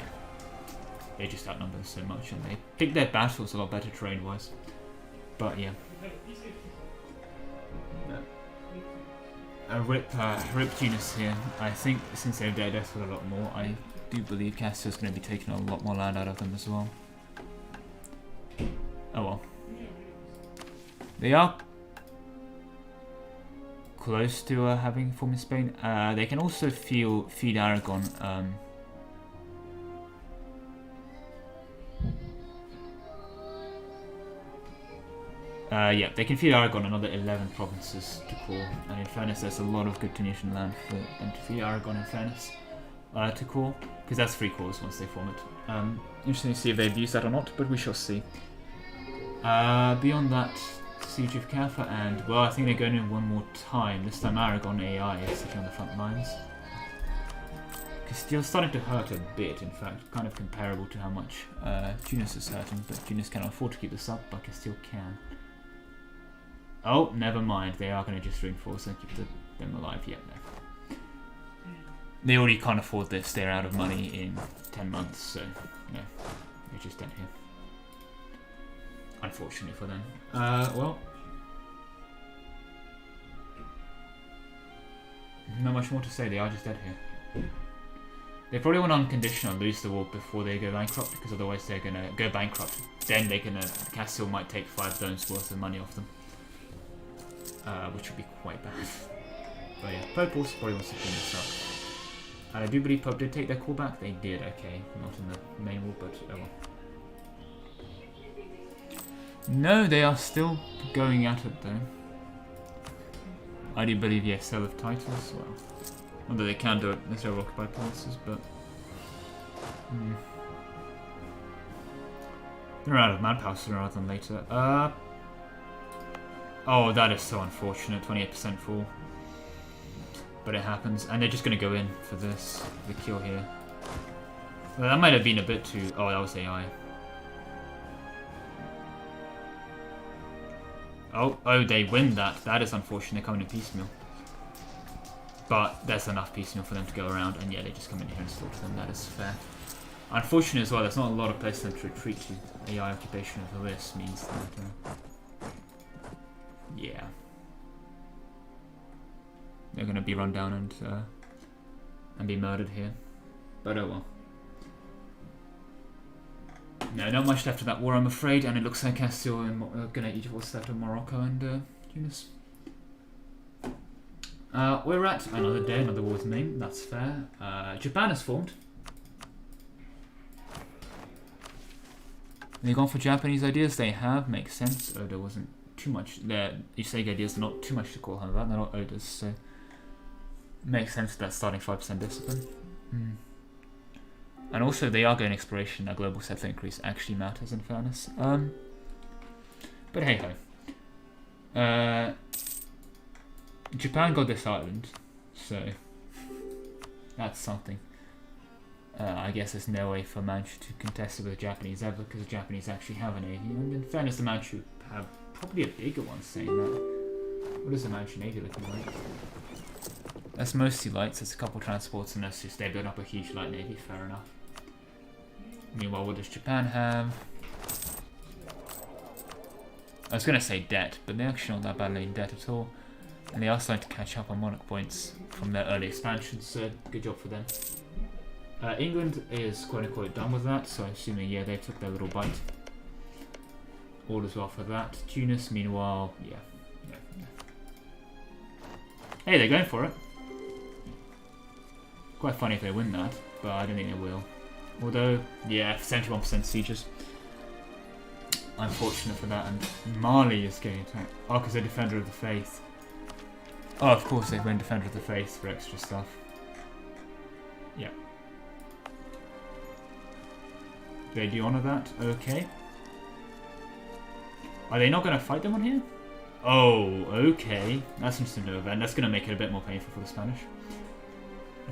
they just outnumber so much, and they pick their battles a lot better terrain-wise. But yeah. Rip Tunis here. I think since they've dead death with a lot more, I do believe Castile's going to be taking a lot more land out of them as well. Oh well. They are close to having form in Spain. They can also feed Aragon. Yeah, they can feed Aragon another 11 provinces to core, and in fairness there's a lot of good Tunisian land for them to feed Aragon in fairness to core, because that's 3 cores once they form it. Interesting to see if they abuse that or not, but we shall see. Beyond that, Siege of Kaffa, and well, I think they're going in one more time. This time Aragon AI is sitting on the front lines. Castile's starting to hurt a bit, in fact, kind of comparable to how much Tunis is hurting, but Tunis cannot afford to keep this up, but Castile can. Oh, never mind. They are going to just reinforce and keep them alive. Yeah, no. They already can't afford this. They're out of money in 10 months, so no, they're just dead here. Unfortunately for them. Well, not much more to say. They are just dead here. They probably want unconditional lose the war before they go bankrupt, because otherwise they're gonna go bankrupt. Then they can Castile might take 5 zones worth of money off them. Which would be quite bad. But yeah, Pope also probably wants to clean this up. And I do believe Pope did take their call back. They did, okay. Not in the main war, but oh well. No, they are still going at it though. I do believe, yes, sale of titles. Well, not that they can do it if they're occupied provinces, but they're out of manpower sooner rather than later. Oh, that is so unfortunate. 28% fall. But it happens, and they're just going to go in for this, the kill here. Well, that might have been a bit too... Oh, that was AI. Oh, they win that. That is unfortunate. They're coming in piecemeal. But there's enough piecemeal for them to go around, and yeah, they just come in here and slaughter them. That is fair. Unfortunate as well, there's not a lot of places for them to retreat to. AI occupation of this means that... yeah. They're going to be run down and be murdered here. But oh well. No, not much left of that war, I'm afraid, and it looks like Castile and going to eat what's left of Morocco and Tunis. We're at another day, another war with Ming, that's fair. Japan has formed. They've gone for Japanese ideas, they have, makes sense. Oda wasn't too much, their Usagi ideas are not too much to call home about, they're not Oda's, so... makes sense that starting 5% discipline. And also they are going exploration, that global settler increase actually matters in fairness. But hey ho. Japan got this island, so that's something. I guess there's no way for Manchu to contest it with the Japanese ever, because the Japanese actually have a navy, and in fairness the Manchu have probably a bigger one saying that. What is the Manchu navy looking like? That's mostly lights, there's a couple transports, and that's just they build up a huge light navy, fair enough. Meanwhile, what does Japan have? I was going to say debt, but they're actually not that badly in debt at all. And they are starting to catch up on monarch points from their early expansions, so good job for them. England is quote-unquote done with that, so assuming, yeah, they took their little bite. All as well for that. Tunis, meanwhile, yeah. Hey, they're going for it. Quite funny if they win that, but I don't think they will. Although, yeah, 71% sieges. Unfortunate for that, and Mali is getting attacked. Oh, because they're Defender of the Faith. Oh, of course they win Defender of the Faith for extra stuff. Yeah. They do honour that, okay. Are they not going to fight them on here? Oh, okay. That's interesting to know, and that's going to make it a bit more painful for the Spanish.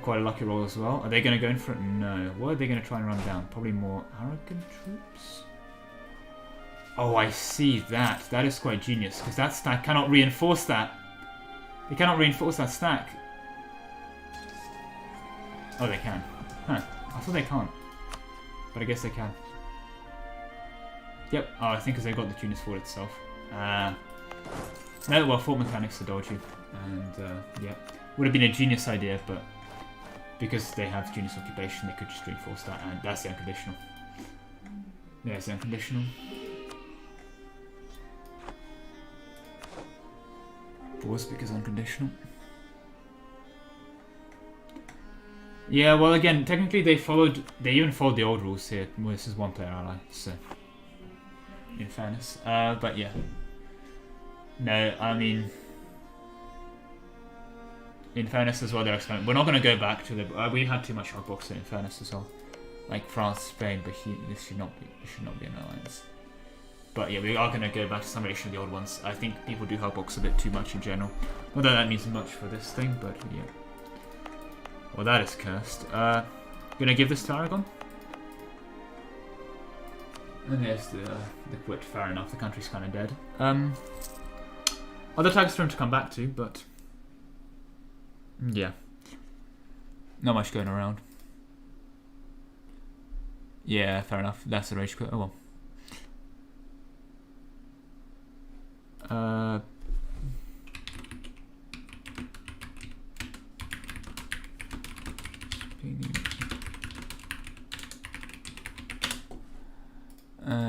Quite a lucky roll as well. Are they going to go in for it? No. What are they going to try and run down? Probably more Arakan troops? Oh, I see that. That is quite genius, because that stack cannot reinforce that. They cannot reinforce that stack. Oh, they can. Huh. I thought they can't. But I guess they can. Yep. Oh, I think because they got the Tunis fort itself. No, well, fort mechanics are dodgy. And, yeah. Would have been a genius idea, but because they have Tunis occupation, they could just reinforce that, and that's the unconditional. There's the unconditional. Pause because unconditional. Yeah, well, again, technically they even followed the old rules here. Well, this is one player ally, so in fairness. But yeah. No, I mean, in fairness as well, they're experimenting. We're not going to go back to the. We had too much hotboxing in fairness as well, like France, Spain, but this should not be an alliance. But yeah, we are going to go back to some relation of the old ones. I think people do hotbox a bit too much in general. Not that that means much for this thing, but yeah. Well, that is cursed. Gonna give this to Aragon. And there's the quit. Fair enough. The country's kind of dead. Other tags for him to come back to, but yeah, not much going around. Yeah, fair enough. That's the rage quit. Oh well.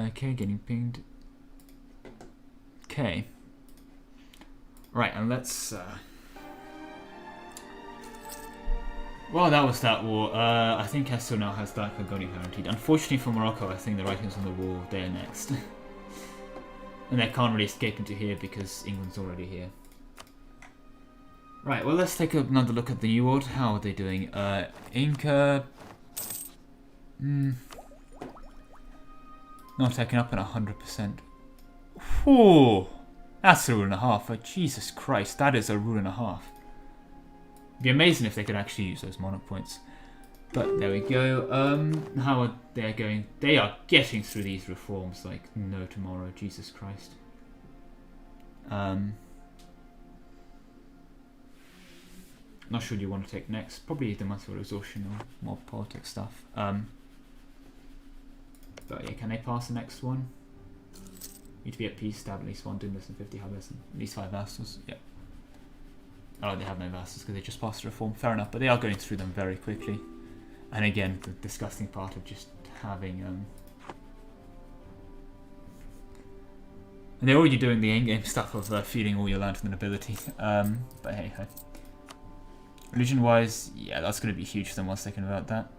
Okay, getting pinged. Okay. Right, and let's well, that was that war. I think Castile now has that Kagoni guaranteed. Unfortunately for Morocco, I think the writings on the wall, they are next. And they can't really escape into here because England's already here. Right, well, let's take another look at the New World. How are they doing? Inca... not taking up at 100%. Whew! That's a rule and a half. Jesus Christ, that is a rule and a half. It'd be amazing if they could actually use those monarch points. But there we go. How are they going? They are getting through these reforms like no tomorrow. Jesus Christ. Not sure what you want to take next. Probably the monthly exhaustion or more politics stuff. But yeah, can they pass the next one? Need to be at peace, stab at least one, doing less than 50, have less than at least 5 vassals. Yep. Oh, they have no vassals because they just passed a reform. Fair enough, but they are going through them very quickly. And again, the disgusting part of just having... And they're already doing the in-game stuff of feeding all your land to the nobility. But hey ho. Religion-wise, yeah, that's going to be huge for them once they convert that.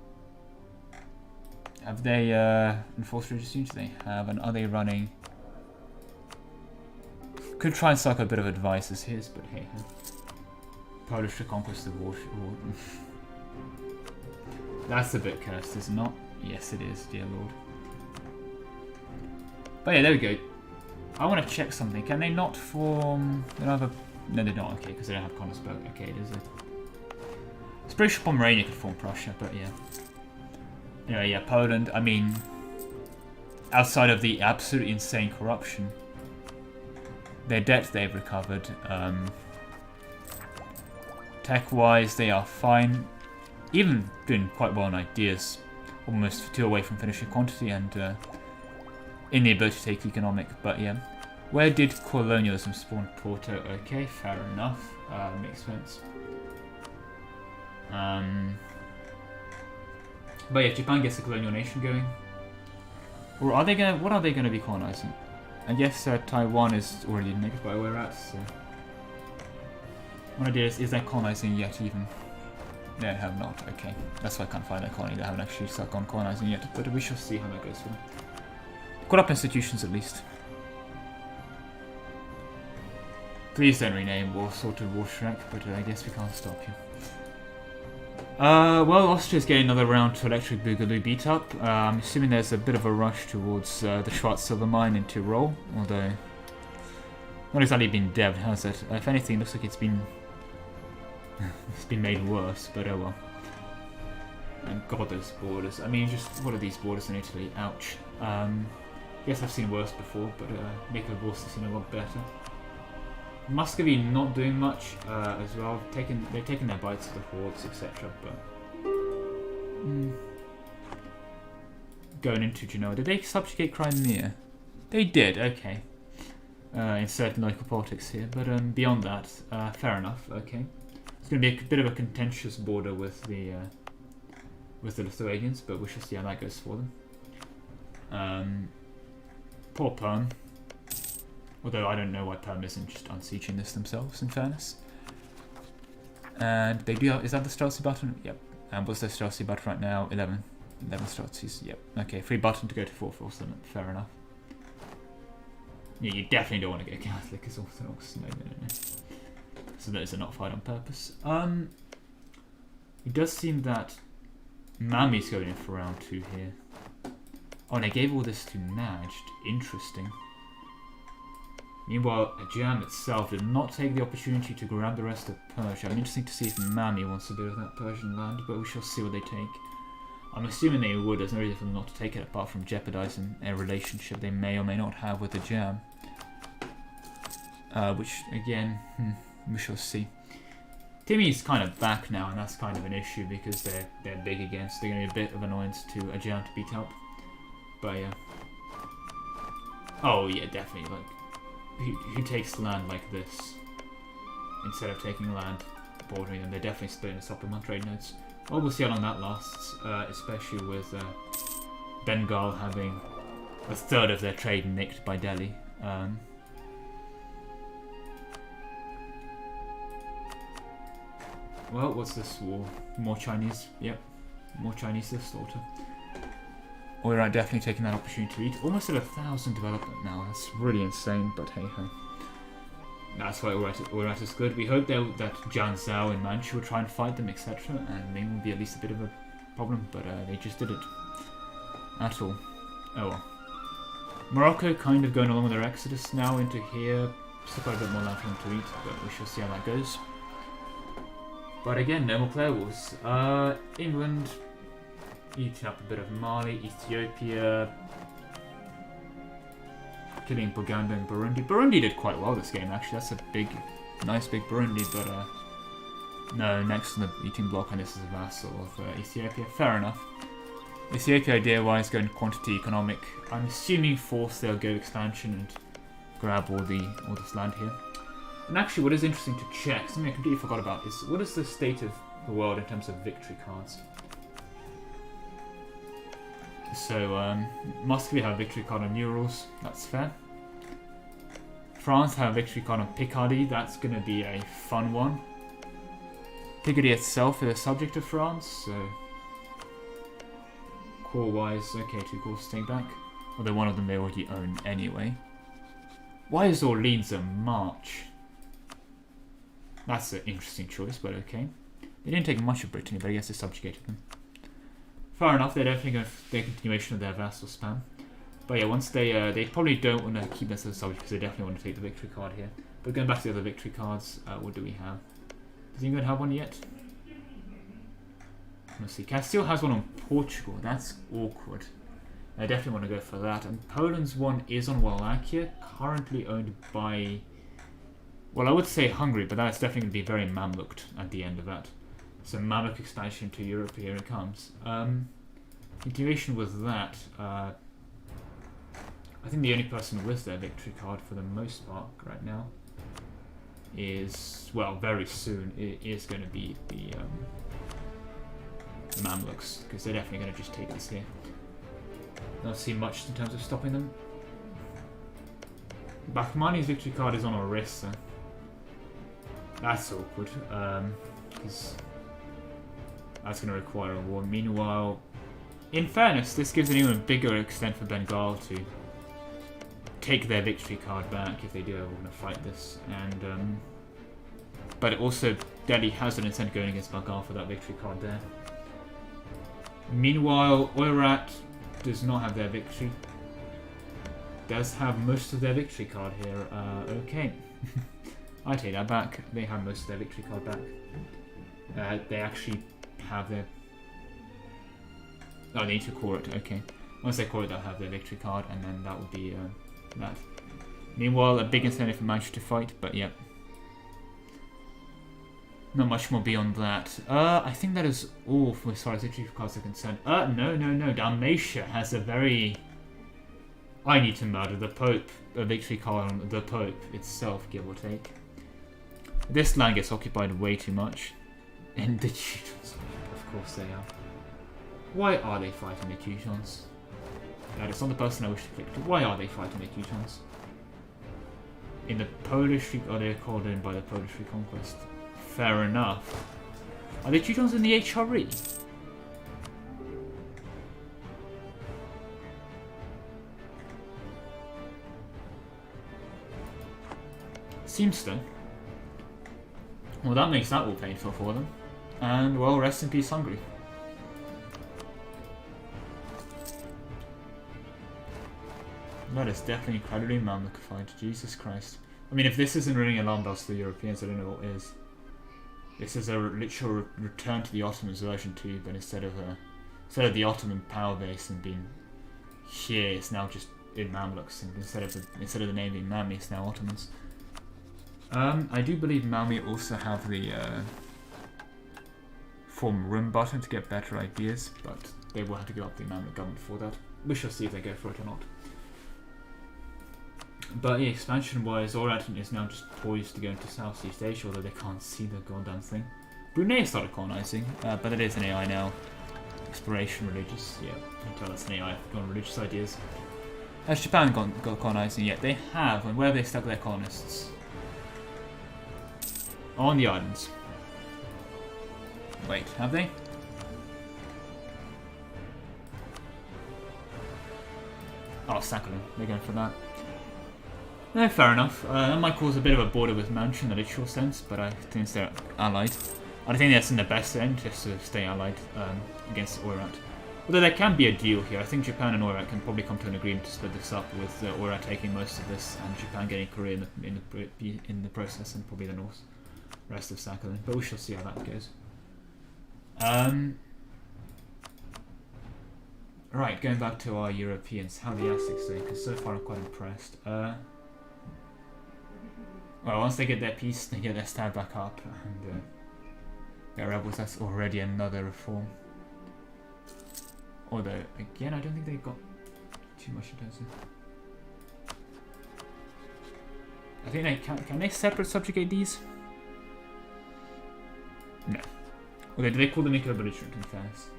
Have they enforced religious unity? They have, and are they running? Could try and suck a bit of advice as his, but hey, Polish to conquest the war. That's a bit cursed, is it not? Yes, it is, dear lord. But yeah, there we go. I want to check something. Can they not form? They don't have a. No, they don't. Okay, because they don't have Konigsberg. Okay, it is a. It's pretty sure Pomerania could form Prussia, but yeah. Anyway, yeah, Poland, I mean, outside of the absolutely insane corruption, their debt they've recovered, tech-wise they are fine, even doing quite well on ideas, almost 2 away from finishing quantity and in the ability to take economic, but yeah. Where did colonialism spawn? Porto? Okay, fair enough, makes sense. But yeah, if Japan gets a colonial nation going, or are they gonna? What are they gonna be colonizing? I guess Taiwan is already next by where we're at. So, one idea is they colonizing yet? Even they have not. Okay, that's why I can't find their colony. They haven't actually started on colonizing yet. But we shall see how that goes for them. Caught up institutions at least. Please don't rename Warsaw to Warschreck, but I guess we can't stop you. Well, Austria's getting another round to Electric Boogaloo beat up. I'm assuming there's a bit of a rush towards the Schwarz Silver Mine in Tyrol, although not exactly been dev, has it? If anything, it looks like it's been made worse, but oh well. And God, those borders. I mean, just what are these borders in Italy? Ouch. Yes, I've seen worse before, but Nicola Borsa's seen a lot better. Muscovy not doing much as well. They've taken their bites of the hordes, etc. But going into Genoa, did they subjugate Crimea? They did. Okay. In certain local politics here, but beyond that, fair enough. Okay. It's going to be a bit of a contentious border with the Lithuanians, but we shall see how that goes for them. Poor Perm. Although I don't know why Perm isn't just unsieging this themselves, in fairness. And they do have, is that the Streltsy button? Yep. And what's their Streltsy button right now? 11. 11 Streltsys, yep. Okay, free button to go to 447, fair enough. Yeah, you definitely don't want to go Catholic as Orthodox. No. So those are not fired on purpose. It does seem that Mami's going in for round 2 here. Oh, and they gave all this to Najd. Interesting. Meanwhile, Ajam itself did not take the opportunity to grab the rest of Persia. I'm interested to see if Mami wants a bit of that Persian land, but we shall see what they take. I'm assuming they would. There's no reason for them not to take it apart from jeopardizing a relationship they may or may not have with Ajam. Which, again, we shall see. Timmy's kind of back now, and that's kind of an issue because they're big again, so they're going to be a bit of annoyance to Ajam to beat up. But yeah. Oh yeah, definitely. Like, who takes land like this instead of taking land bordering them? They're definitely splitting us up among trade nodes. Well, we'll see how long that lasts, especially with Bengal having a third of their trade nicked by Delhi. Well, what's this war? More Chinese? Yep, more Chinese to slaughter. We're definitely taking that opportunity to eat. Almost at 1,000 development now. That's really insane, but hey ho. That's why Urat is good. We hope that Jiang Zhao and Manchu will try and fight them, etc. And Ming will be at least a bit of a problem, but they just did it at all. Oh well. Morocco kind of going along with their exodus now into here. Still got a bit more land for them to eat, but we shall see how that goes. But again, no more player wars. England eating up a bit of Mali, Ethiopia, killing Buganda and Burundi. Burundi did quite well this game actually. That's a nice big Burundi, but no, next on the eating block, and this is a vassal of Ethiopia. Fair enough. Ethiopia idea-wise going quantity economic. I'm assuming fourth they'll go expansion and grab all this land here. And actually, what is interesting to check, something I completely forgot about, is what is the state of the world in terms of victory cards? So, Muscovy have a victory card on Urals, that's fair. France have a victory card on Picardy, that's going to be a fun one. Picardy itself is a subject of France, so core-wise, okay, 2 cores stay back. Although one of them they already own anyway. Why is Orleans a march? That's an interesting choice, but okay. They didn't take much of Brittany, but I guess they subjugated them. Fair enough, they're definitely going for the continuation of their vassal spam. But yeah, once they probably don't want to keep themselves subject because they definitely want to take the victory card here. But going back to the other victory cards, what do we have? Does anyone have one yet? Let's see, Castile has one on Portugal, that's awkward. I definitely want to go for that. And Poland's one is on Wallachia, currently owned by, well, I would say Hungary, but that's definitely going to be very Mamluked at the end of that. So Mamluk expansion to Europe, here it comes. Continuation with that, I think the only person with their victory card for the most part right now is, well, very soon, it is going to be the Mamluks, because they're definitely going to just take this here. Don't see much in terms of stopping them. Bakhmani's victory card is on Orissa. That's awkward, because that's going to require a war. Meanwhile, in fairness, this gives an even bigger extent for Bengal to take their victory card back if they do ever want to fight this. And but also, Delhi has an incentive going against Bengal for that victory card there. Meanwhile, Oirat does not have their victory. Does have most of their victory card here. Okay. I take that back. They have most of their victory card back. They actually have their... Oh, they need to core it. Okay. Once they core it, they'll have their victory card, and then that will be that. Meanwhile, a big incentive for Manchester to fight, but yeah. Not much more beyond that. I think that is all for as far as victory cards are concerned. No. Dalmatia has a very... I need to murder the Pope. A victory card on the Pope itself, give or take. This land gets occupied way too much. And the Teutons, of course they are. Why are they fighting the Teutons? That is not the person I wish to click to. Why are they fighting the Teutons? In the Polish... Oh, they're called in by the Polish reconquest. Fair enough. Are the Teutons in the HRE? Seems so. Well, that makes that all painful for them. And, well, rest in peace, Hungary. That is definitely incredibly Mamlukified. Jesus Christ. I mean, if this isn't ringing alarm bells to the Europeans, I don't know what is. This is a literal return to the Ottomans version 2, but instead of the Ottoman power base and being here, it's now just in Mamluks, and instead of the name being Mami, it's now Ottomans. I do believe Mami also have the form room button to get better ideas, but they will have to go up the Mamluk government for that. We shall see if they go for it or not. But yeah, expansion-wise, Orat is now just poised to go into Southeast Asia, although they can't see the goddamn thing. Brunei started colonizing, but it is an AI now. Exploration, religious, yeah, I can tell that's an AI on religious ideas. Has Japan gone colonizing yet? They have, and where have they stuck their colonists? On the islands. Wait, have they? Oh, Sakhalin, they're going for that. No, fair enough. That might cause a bit of a border with Manchu in the literal sense, but I think they're allied. I think that's in the best end, just to stay allied against Oirat. Although there can be a deal here. I think Japan and Oirat can probably come to an agreement to split this up, with Oirat taking most of this and Japan getting Korea in the process, and probably the rest of Sakhalin. But we shall see how that goes. Right, going back to our Europeans, how are the Aztecs doing? Because so far I'm quite impressed. Well, once they get their peace, they get their stab back up, and their rebels, that's already another reform. Although, again, I don't think they've got too much in terms of... I think they can they separate subjugate these? No. Okay, do they call them co-belligerent in fairness?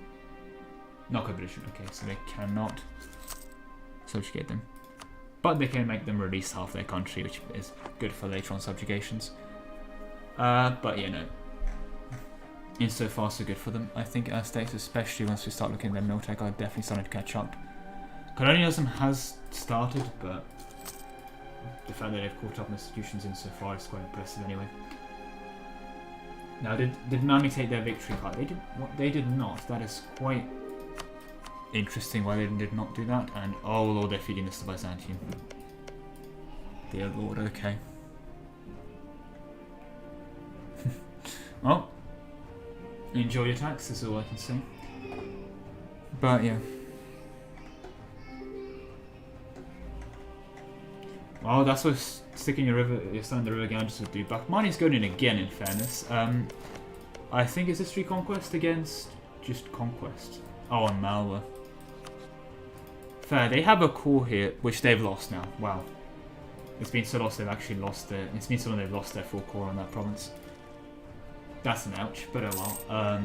Not co-belligerent, okay, so they cannot subjugate them. But they can make them release half their country, which is good for later on subjugations. But yeah, no. Insofar, so good for them. I think Aztecs, especially once we start looking at their militech, are definitely starting to catch up. Colonialism has started, but the fact that they've caught up in institutions insofar is quite impressive anyway. Now, did Nami take their victory card? They did not. That is quite interesting why they did not do that. And oh lord, they're feeding this to Byzantium. Dear lord, okay. Well, enjoy your attacks, is all I can say. But yeah. Well, that's what sticking your son in the river Ganges would do. Bakhmani's going in again, in fairness. I think it's this reconquest against just conquest. Oh, and Malwa. Fair, they have a core here, which they've lost now. Wow. It's been so lost they've actually lost their... It's been so long they've lost their full core on that province. That's an ouch, but oh well.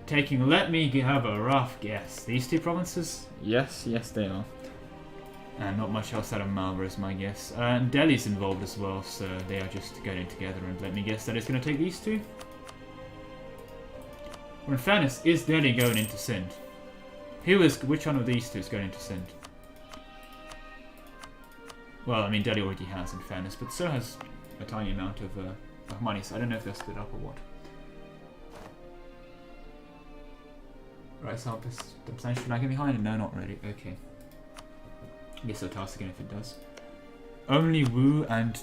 Taking... Let me have a rough guess. These two provinces? Yes, yes they are. And not much else out of Malwa is my guess. And Delhi's involved as well, so they are just going together, and let me guess that it's going to take these two? Well, in fairness, is Delhi going into Sindh? Which one of these two is going into Sindh? Well, I mean, Delhi already has, in fairness, but so has a tiny amount of money, so I don't know if they're split up or what. Right, so is the potential lagging behind? No, not really. Okay. I guess I'll task again if it does. Only Wu and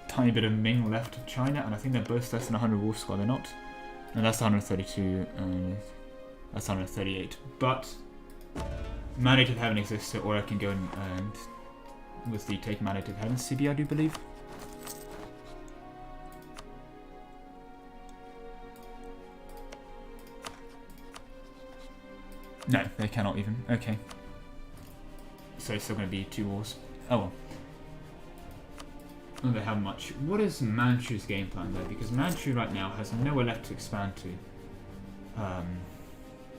a tiny bit of Ming left of China, and I think they're both less than 100 war score, they're not? And that's 132, and that's 138. But Mandate of Heaven exists, so or I can go and with the Take Mandate of Heaven CB, I do believe. No, they cannot even. Okay. So it's still going to be 2 wars. Oh well. I don't know how much. What is Manchu's game plan though? Because Manchu right now has nowhere left to expand to.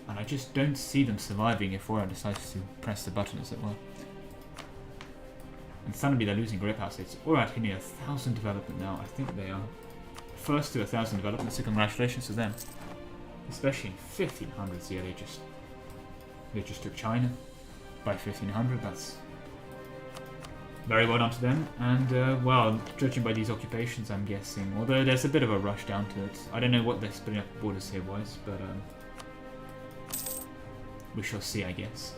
And I just don't see them surviving if Aura decides to press the button, as it were. And suddenly they're losing grip assets. Aura hitting 1,000 development now. I think they are first to 1,000 development, so congratulations to them. Especially in 1500s, yeah, they just took China by 1500. That's very well done to them. And well, judging by these occupations, I'm guessing, although there's a bit of a rush down to it. I don't know what they're splitting up borders here was, but we shall see, I guess.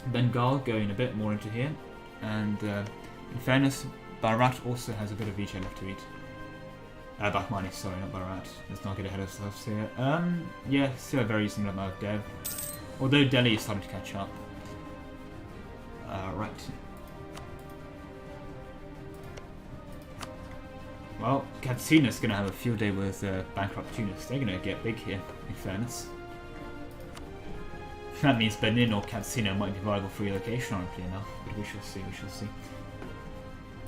Bengal going a bit more into here, and in fairness, Bharat also has a bit of Vijay left to eat. Bakhmani, sorry, not Bharat. Let's not get ahead of ourselves here. Yeah, still a very reasonable amount of dev. Although Delhi is starting to catch up. Right. Well, Katsina's going to have a field day with bankrupt Tunis. They're going to get big here, in fairness. That means Benin or Katsina might be viable for relocation, honestly enough. But we shall see, we shall see.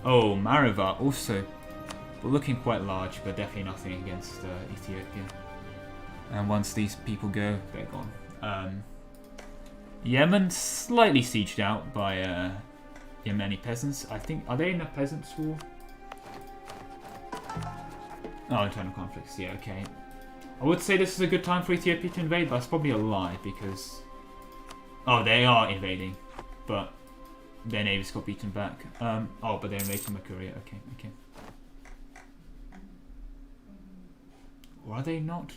Oh, Marivar also... We're looking quite large, but definitely nothing against Ethiopia. And once these people go, they're gone. Yemen, slightly sieged out by Yemeni peasants. I think, are they in a peasants' war? Oh, internal conflicts, yeah, okay. I would say this is a good time for Ethiopia to invade, but that's probably a lie, because... Oh, they are invading, but their navies got beaten back. Oh, but they're invading Korea. Okay, okay. Or are they not?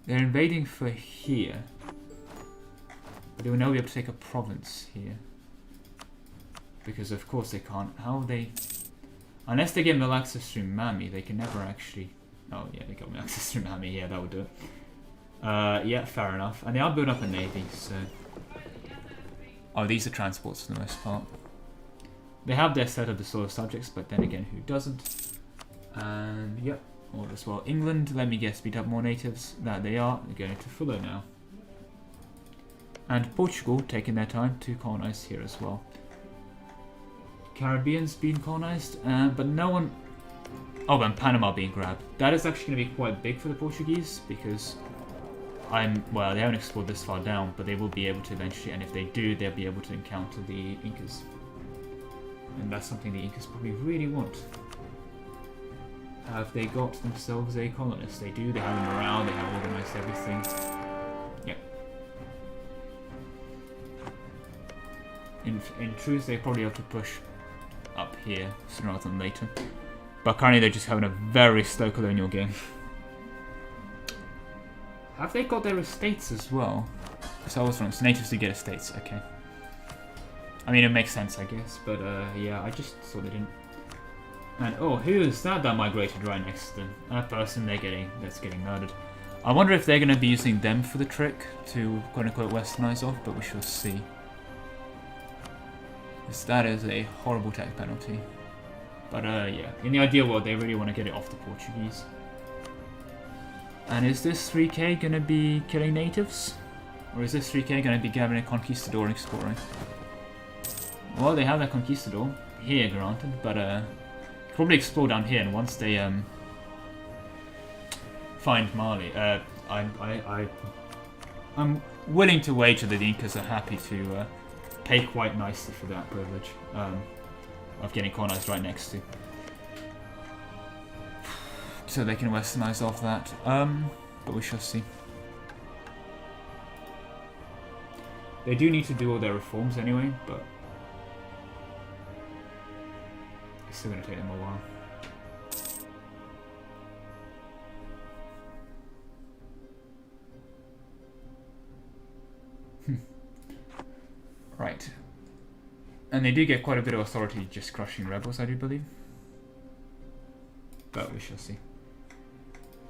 They're invading for here. But they will now be able to take a province here. Because of course they can't. How are they... Unless they get mill access through Mami, they can never actually... Oh yeah, they got mill access through Mami. Yeah, that would do it. Yeah, fair enough. And they are building up a navy, so... Oh, these are transports for the most part. They have their set of the solar subjects, but then again, who doesn't? And yep, all as well. England, let me guess, beat up more natives. That they are. They're going to follow now. And Portugal taking their time to colonize here as well. Caribbean's being colonized, but no one... Oh, and Panama being grabbed. That is actually going to be quite big for the Portuguese, because... Well, they haven't explored this far down, but they will be able to eventually, and if they do, they'll be able to encounter the Incas. And that's something the Incas probably really want. Have they got themselves a colonist? They do, they have them around, they have organized everything. Yep. In truth, they probably have to push up here sooner rather than later. But currently they're just having a very slow colonial game. Have they got their estates as well? So I was wrong, so natives do get estates, okay. I mean, it makes sense, I guess, but yeah, I just thought they didn't. And oh, who is that migrated right next to them? That person that's getting murdered. I wonder if they're going to be using them for the trick to quote-unquote westernize off, but we shall see. Because that is a horrible tech penalty. But yeah, in the ideal world, they really want to get it off the Portuguese. And is this 3K going to be killing natives? Or is this 3K going to be grabbing a conquistador and exploring? Well, they have that conquistador here, granted, but probably explore down here, and once they find Mali, I'm willing to wager that the Incas are happy to pay quite nicely for that privilege of getting colonized right next to. So they can westernize off that, but we shall see. They do need to do all their reforms anyway, but it's still going to take them a while. Right. And they do get quite a bit of authority just crushing rebels, I do believe. But we shall see.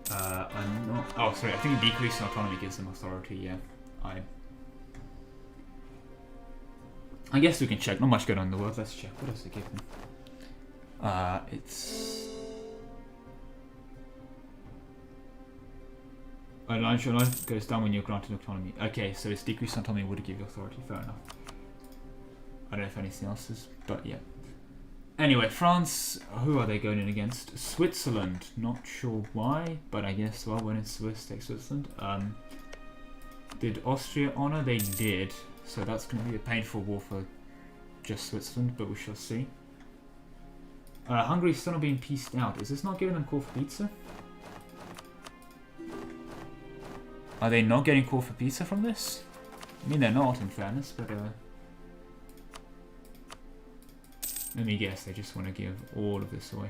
I'm not... Oh, sorry, I think decreasing autonomy gives them authority, yeah. I guess we can check. Not much going on in the world. Let's check. What does it give them? It's... Life goes down when you're granted autonomy. Okay, so it's decreased autonomy would give you authority. Fair enough. I don't know if anything else is, but yeah. Anyway, France, who are they going in against? Switzerland, not sure why, but I guess, well, when it's Swiss, take Switzerland. Did Austria honor? They did, so that's going to be a painful war for just Switzerland, but we shall see. Hungary's still not being pieced out. Is this not giving them call for pizza? Are they not getting call for pizza from this? I mean, they're not, in fairness, but let me guess, they just want to give all of this away.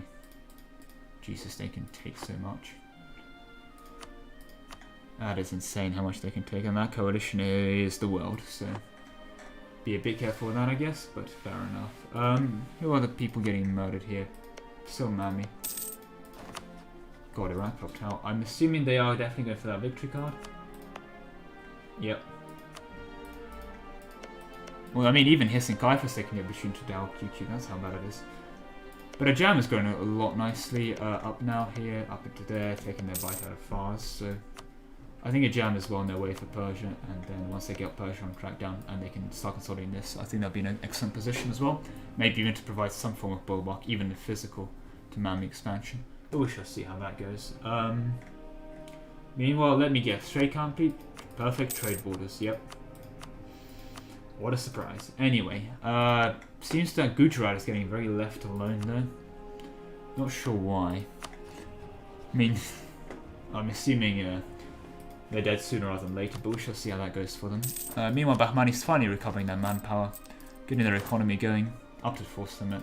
Jesus, they can take so much. That is insane how much they can take, and that coalition is the world, so be a bit careful with that, I guess, but fair enough. Who are the people getting murdered here? Still Mami. God, Iraq dropped out. I'm assuming they are definitely going for that victory card. Yep. Well, I mean, even Hiss and Kaifas, they can get between to Dow QQ, that's how bad it is. But Ajam is going a lot nicely up now here, up into there, taking their bite out of Fars, so I think Ajam is well on their way for Persia, and then once they get Persia on track down and they can start consolidating this, I think they'll be in an excellent position as well. Maybe even to provide some form of bulwark, even the physical, to Mami expansion. But we shall see how that goes. Meanwhile, let me guess, trade complete, perfect trade borders, yep. What a surprise. Anyway, seems that Gujarat is getting very left alone though. Not sure why. I mean, I'm assuming they're dead sooner rather than later, but we shall see how that goes for them. Meanwhile, Bahmani's finally recovering their manpower, getting their economy going, up to force limit.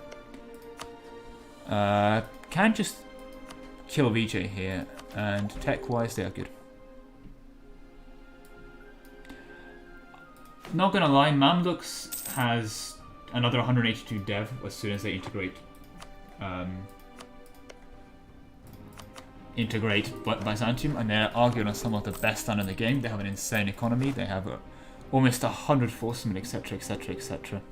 Can just kill VJ here, and tech-wise they are good. Not gonna lie, Mamluks has another 182 dev as soon as they integrate Byzantium, and they're arguing on some of the best done in the game. They have an insane economy, they have almost 100 forcemen, etc, etc, etc.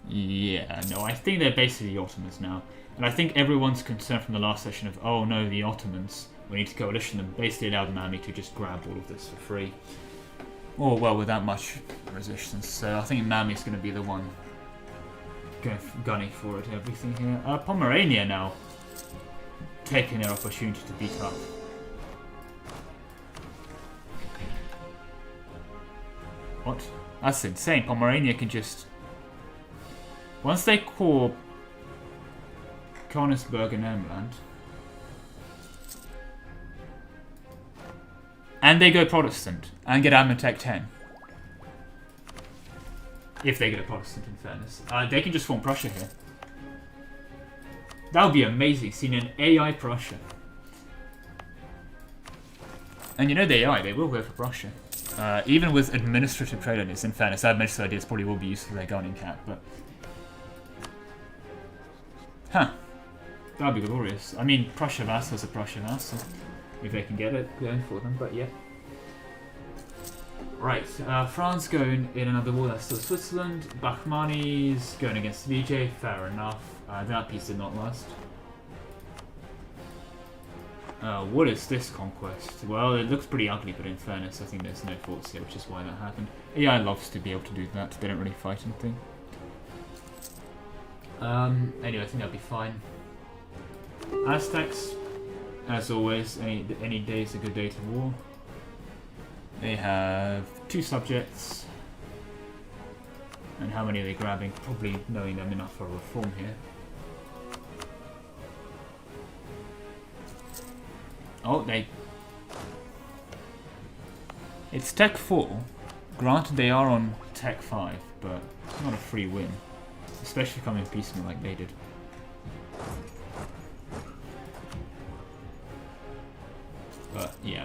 Yeah, no, I think they're basically Ottomans now. And I think everyone's concern from the last session of, oh no, the Ottomans, we need to coalition them, basically allowed Mami to just grab all of this for free. Or, well, without much resistance. So I think Mami's going to be the one gunning for it, everything here. Pomerania now taking their opportunity to beat up. What? That's insane. Pomerania can just... Once they core Königsberg and Ermland, and they go Protestant, and get Admintech 10. If they get a Protestant, in fairness. They can just form Prussia here. That would be amazing, seeing an AI Prussia. And you know the AI, they will go for Prussia. Even with administrative trade ideas, in fairness, administrative ideas probably will be used for their gunning cap, but... Huh. That would be glorious. I mean, Prussia vassal is a Prussia vassal. If they can get it going for them, but yeah. Right, France going in another war, that's still Switzerland. Bahmani's going against VJ, fair enough. That piece did not last. What is this conquest? Well, it looks pretty ugly, but in fairness, I think there's no faults here, which is why that happened. AI loves to be able to do that, they don't really fight anything. Anyway, I think that'll be fine. Aztecs, as always, any day is a good day to war. They have 2 subjects. And how many are they grabbing? Probably knowing them enough for a reform here. Oh, it's Tech 4. Granted, they are on Tech 5, but it's not a free win. Especially coming piecemeal like they did. But yeah,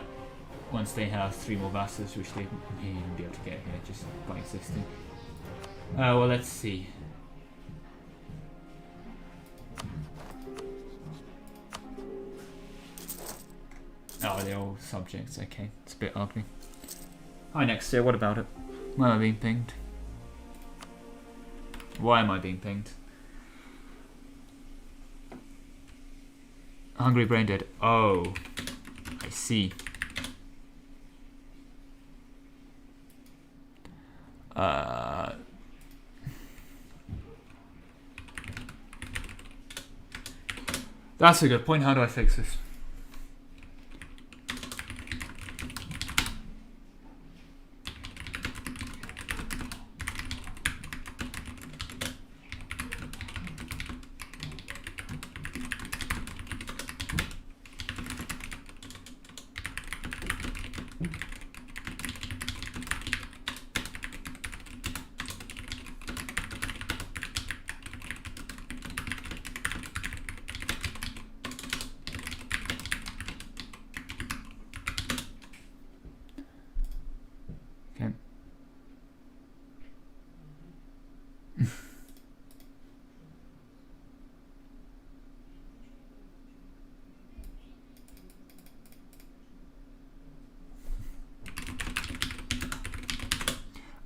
once they have 3 more vassals, which they may even be able to get here just by existing. Well, let's see. Oh, they're all subjects, okay. It's a bit ugly. Hi, next year, what about it? Why am I being pinged? Why am I being pinged? Hungry brain dead. Oh, I see. That's a good point. How do I fix this?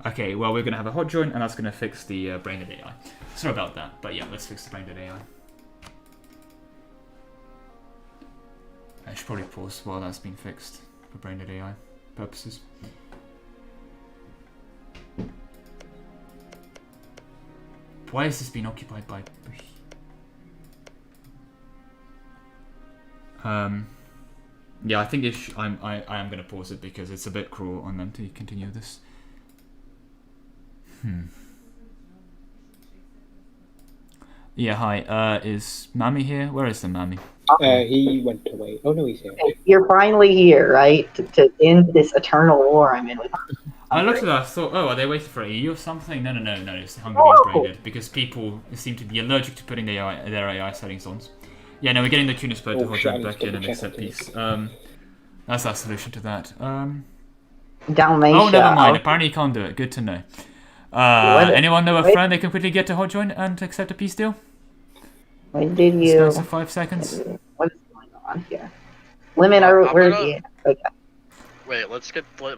Okay, well, we're going to have a hot joint, and that's going to fix the brain dead AI. Sorry about that, but yeah, let's fix the brain dead AI. I should probably pause while that's being fixed for brain dead AI purposes. Why has this been occupied by... yeah, I think I am going to pause it because it's a bit cruel on them to continue this. Yeah, hi. Is Mami here? Where is the Mami? He went away. Oh no, he's here. Okay, you're finally here, right? To end this eternal war I'm in with. I looked at that, I thought, oh, are they waiting for EU or something? No, it's Hungary braided because people seem to be allergic to putting their AI settings on. Yeah, no, we're getting the Tunis player to hold that back in and accept peace. That's our solution to that. Dalmatia. Oh, never mind. Apparently you can't do it. Good to know. Anyone know a friend they can quickly get to hot join and accept a peace deal? When did you? Space of 5 seconds. What is going on here? Lemon, where are you? Okay. Wait,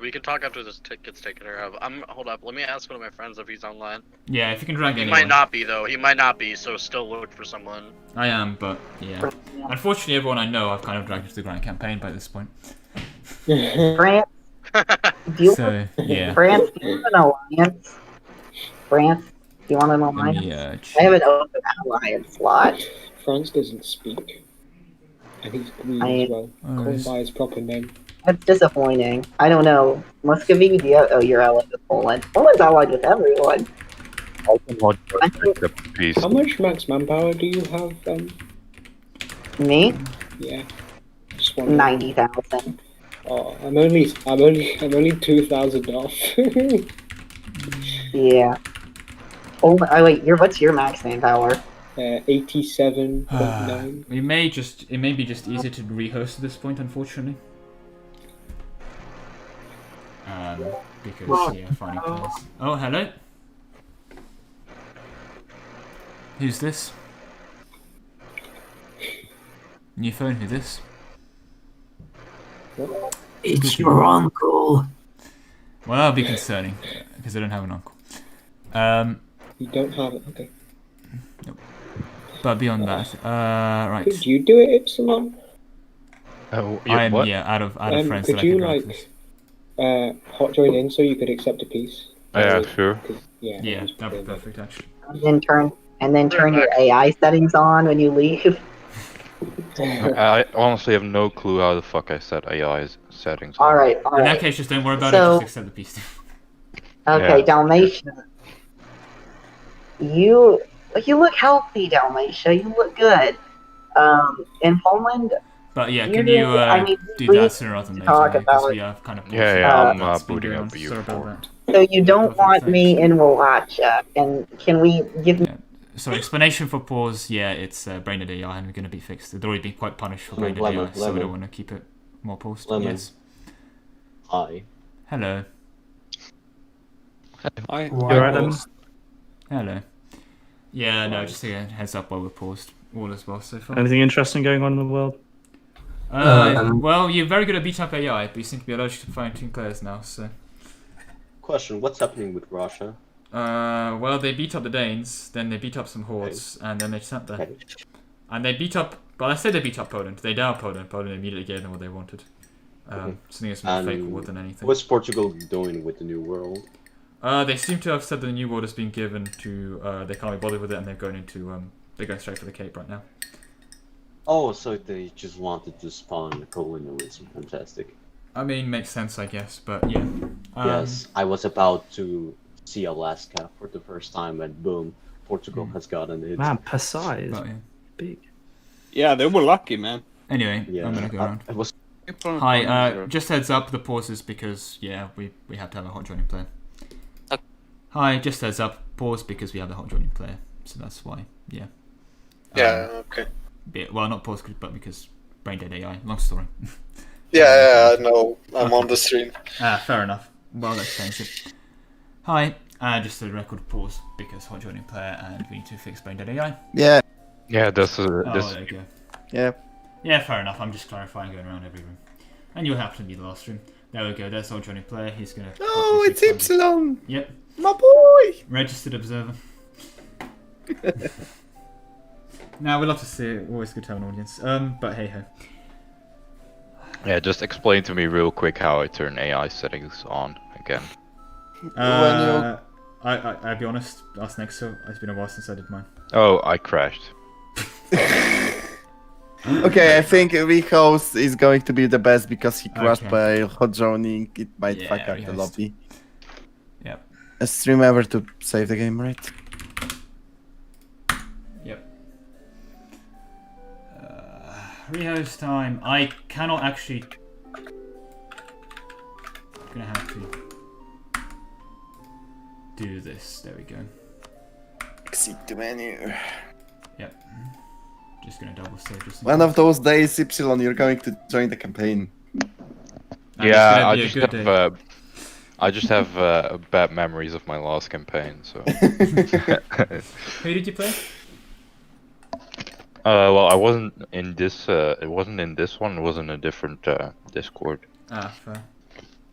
we can talk after this gets taken care of. Hold up, let me ask one of my friends if he's online. Yeah, if you can drag anyone. He might not be, though. He might not be, so still look for someone. I am, but yeah. Unfortunately, everyone I know I've kind of dragged into the Grand Campaign by this point. France? So, yeah. France, do you want an alliance? France, do you want an alliance? I have an open alliance slot. France doesn't speak. And he's green as well. Call him by his proper name. That's disappointing. I don't know. Muscovy, you're allied with Poland. Poland's allied with everyone. How much max manpower do you have, Me? Yeah. 90,000. Oh, I'm only 2,000 off. Yeah. Oh, wait, what's your max manpower? 87.9. It may be just easier to rehost at this point, unfortunately. Because finding players. Oh, hello. Who's this? New phone. Who's this? It's your uncle. Well, that'll be concerning because I don't have an uncle. You don't have it. Okay. Nope. But beyond that, right. Could you do it, Ipsilon? Oh, I'm what? out of friends could that you I can hot join in so you could accept a piece? Yeah, sure. Yeah, that'd be perfect actually. And then turn your AI settings on when you leave. I honestly have no clue how the fuck I set AI settings. Alright. In that case, just don't worry about it, just accept the peace deal. Okay, Yeah. Dalmatia. You look healthy, Dalmatia. You look good. In Poland. But yeah, can you do that sooner rather than later? Because we have kind of I'm booting up EU4. So you don't want me in Wallachia, and can we give me... So explanation for pause, yeah, it's braindead AI and we're going to be fixed. It's already been quite punished for braindead AI, so we don't want to keep it more paused. Yes. Hi. Hello. Hi. You're right, Lemon? Hello. Yeah, no, just a heads up while we're paused. All is well so far. Anything interesting going on in the world? Well, you're very good at beat up AI, but you seem to be allergic to fighting players now, so... Question, what's happening with Russia? Well, they beat up the Danes, then they beat up some hordes, and then they sat there. And they beat up... Well, I said they beat up Poland. They downed Poland. Poland immediately gave them what they wanted. Something that's more fake war than anything. What's Portugal doing with the New World? They seem to have said that the New World has been given to... they can't be bothered with it, and they're going into... they're going straight for the Cape right now. Oh, so they just wanted to spawn colonialism. Fantastic. I mean, makes sense, I guess, but yeah. Yes, I was about to see Alaska for the first time, and boom, Portugal has gotten it. Man, Pasai is big. Yeah, they were lucky, man. Anyway, I'm gonna go around. Hi, just heads up, the pause is because, yeah, we have to have a hot joining player. Hi, just heads up, pause because we have the hot joining player, so that's why, yeah. Okay. Yeah, well, not pause, but because braindead AI, long story. Yeah, no, I'm on the stream. Fair enough. Well, let's change it. Hi, just a record pause because hot joining player and we need to fix braindead AI. Yeah. Yeah, this. There you go. Yeah. Yeah, fair enough. I'm just clarifying, going around every room. And you'll happen to be the last room. There we go. There's hot joining player. He's gonna. Oh, it's Ipsilon. Yep. My boy. Registered observer. Now we love to see it. Always good to have an audience. But hey ho. Yeah, just explain to me real quick how I turn AI settings on again. I'll be honest, ask Nexo. It's been a while since I did mine. Oh, I crashed. Okay, I think Rico's is going to be the best because he crashed by hot joining. It might fuck up the lobby. Yep. Let's remember to save the game, right? Yep. Rehost time. I cannot actually. I'm gonna have to do this. There we go. Exit the menu. Yep. Just gonna double save this. One of those days, Ypsilon, you're going to join the campaign. Yeah, I just have bad memories of my last campaign. So. Who did you play? Well, I wasn't in this. It wasn't in this one. It was in a different Discord. Ah, fair.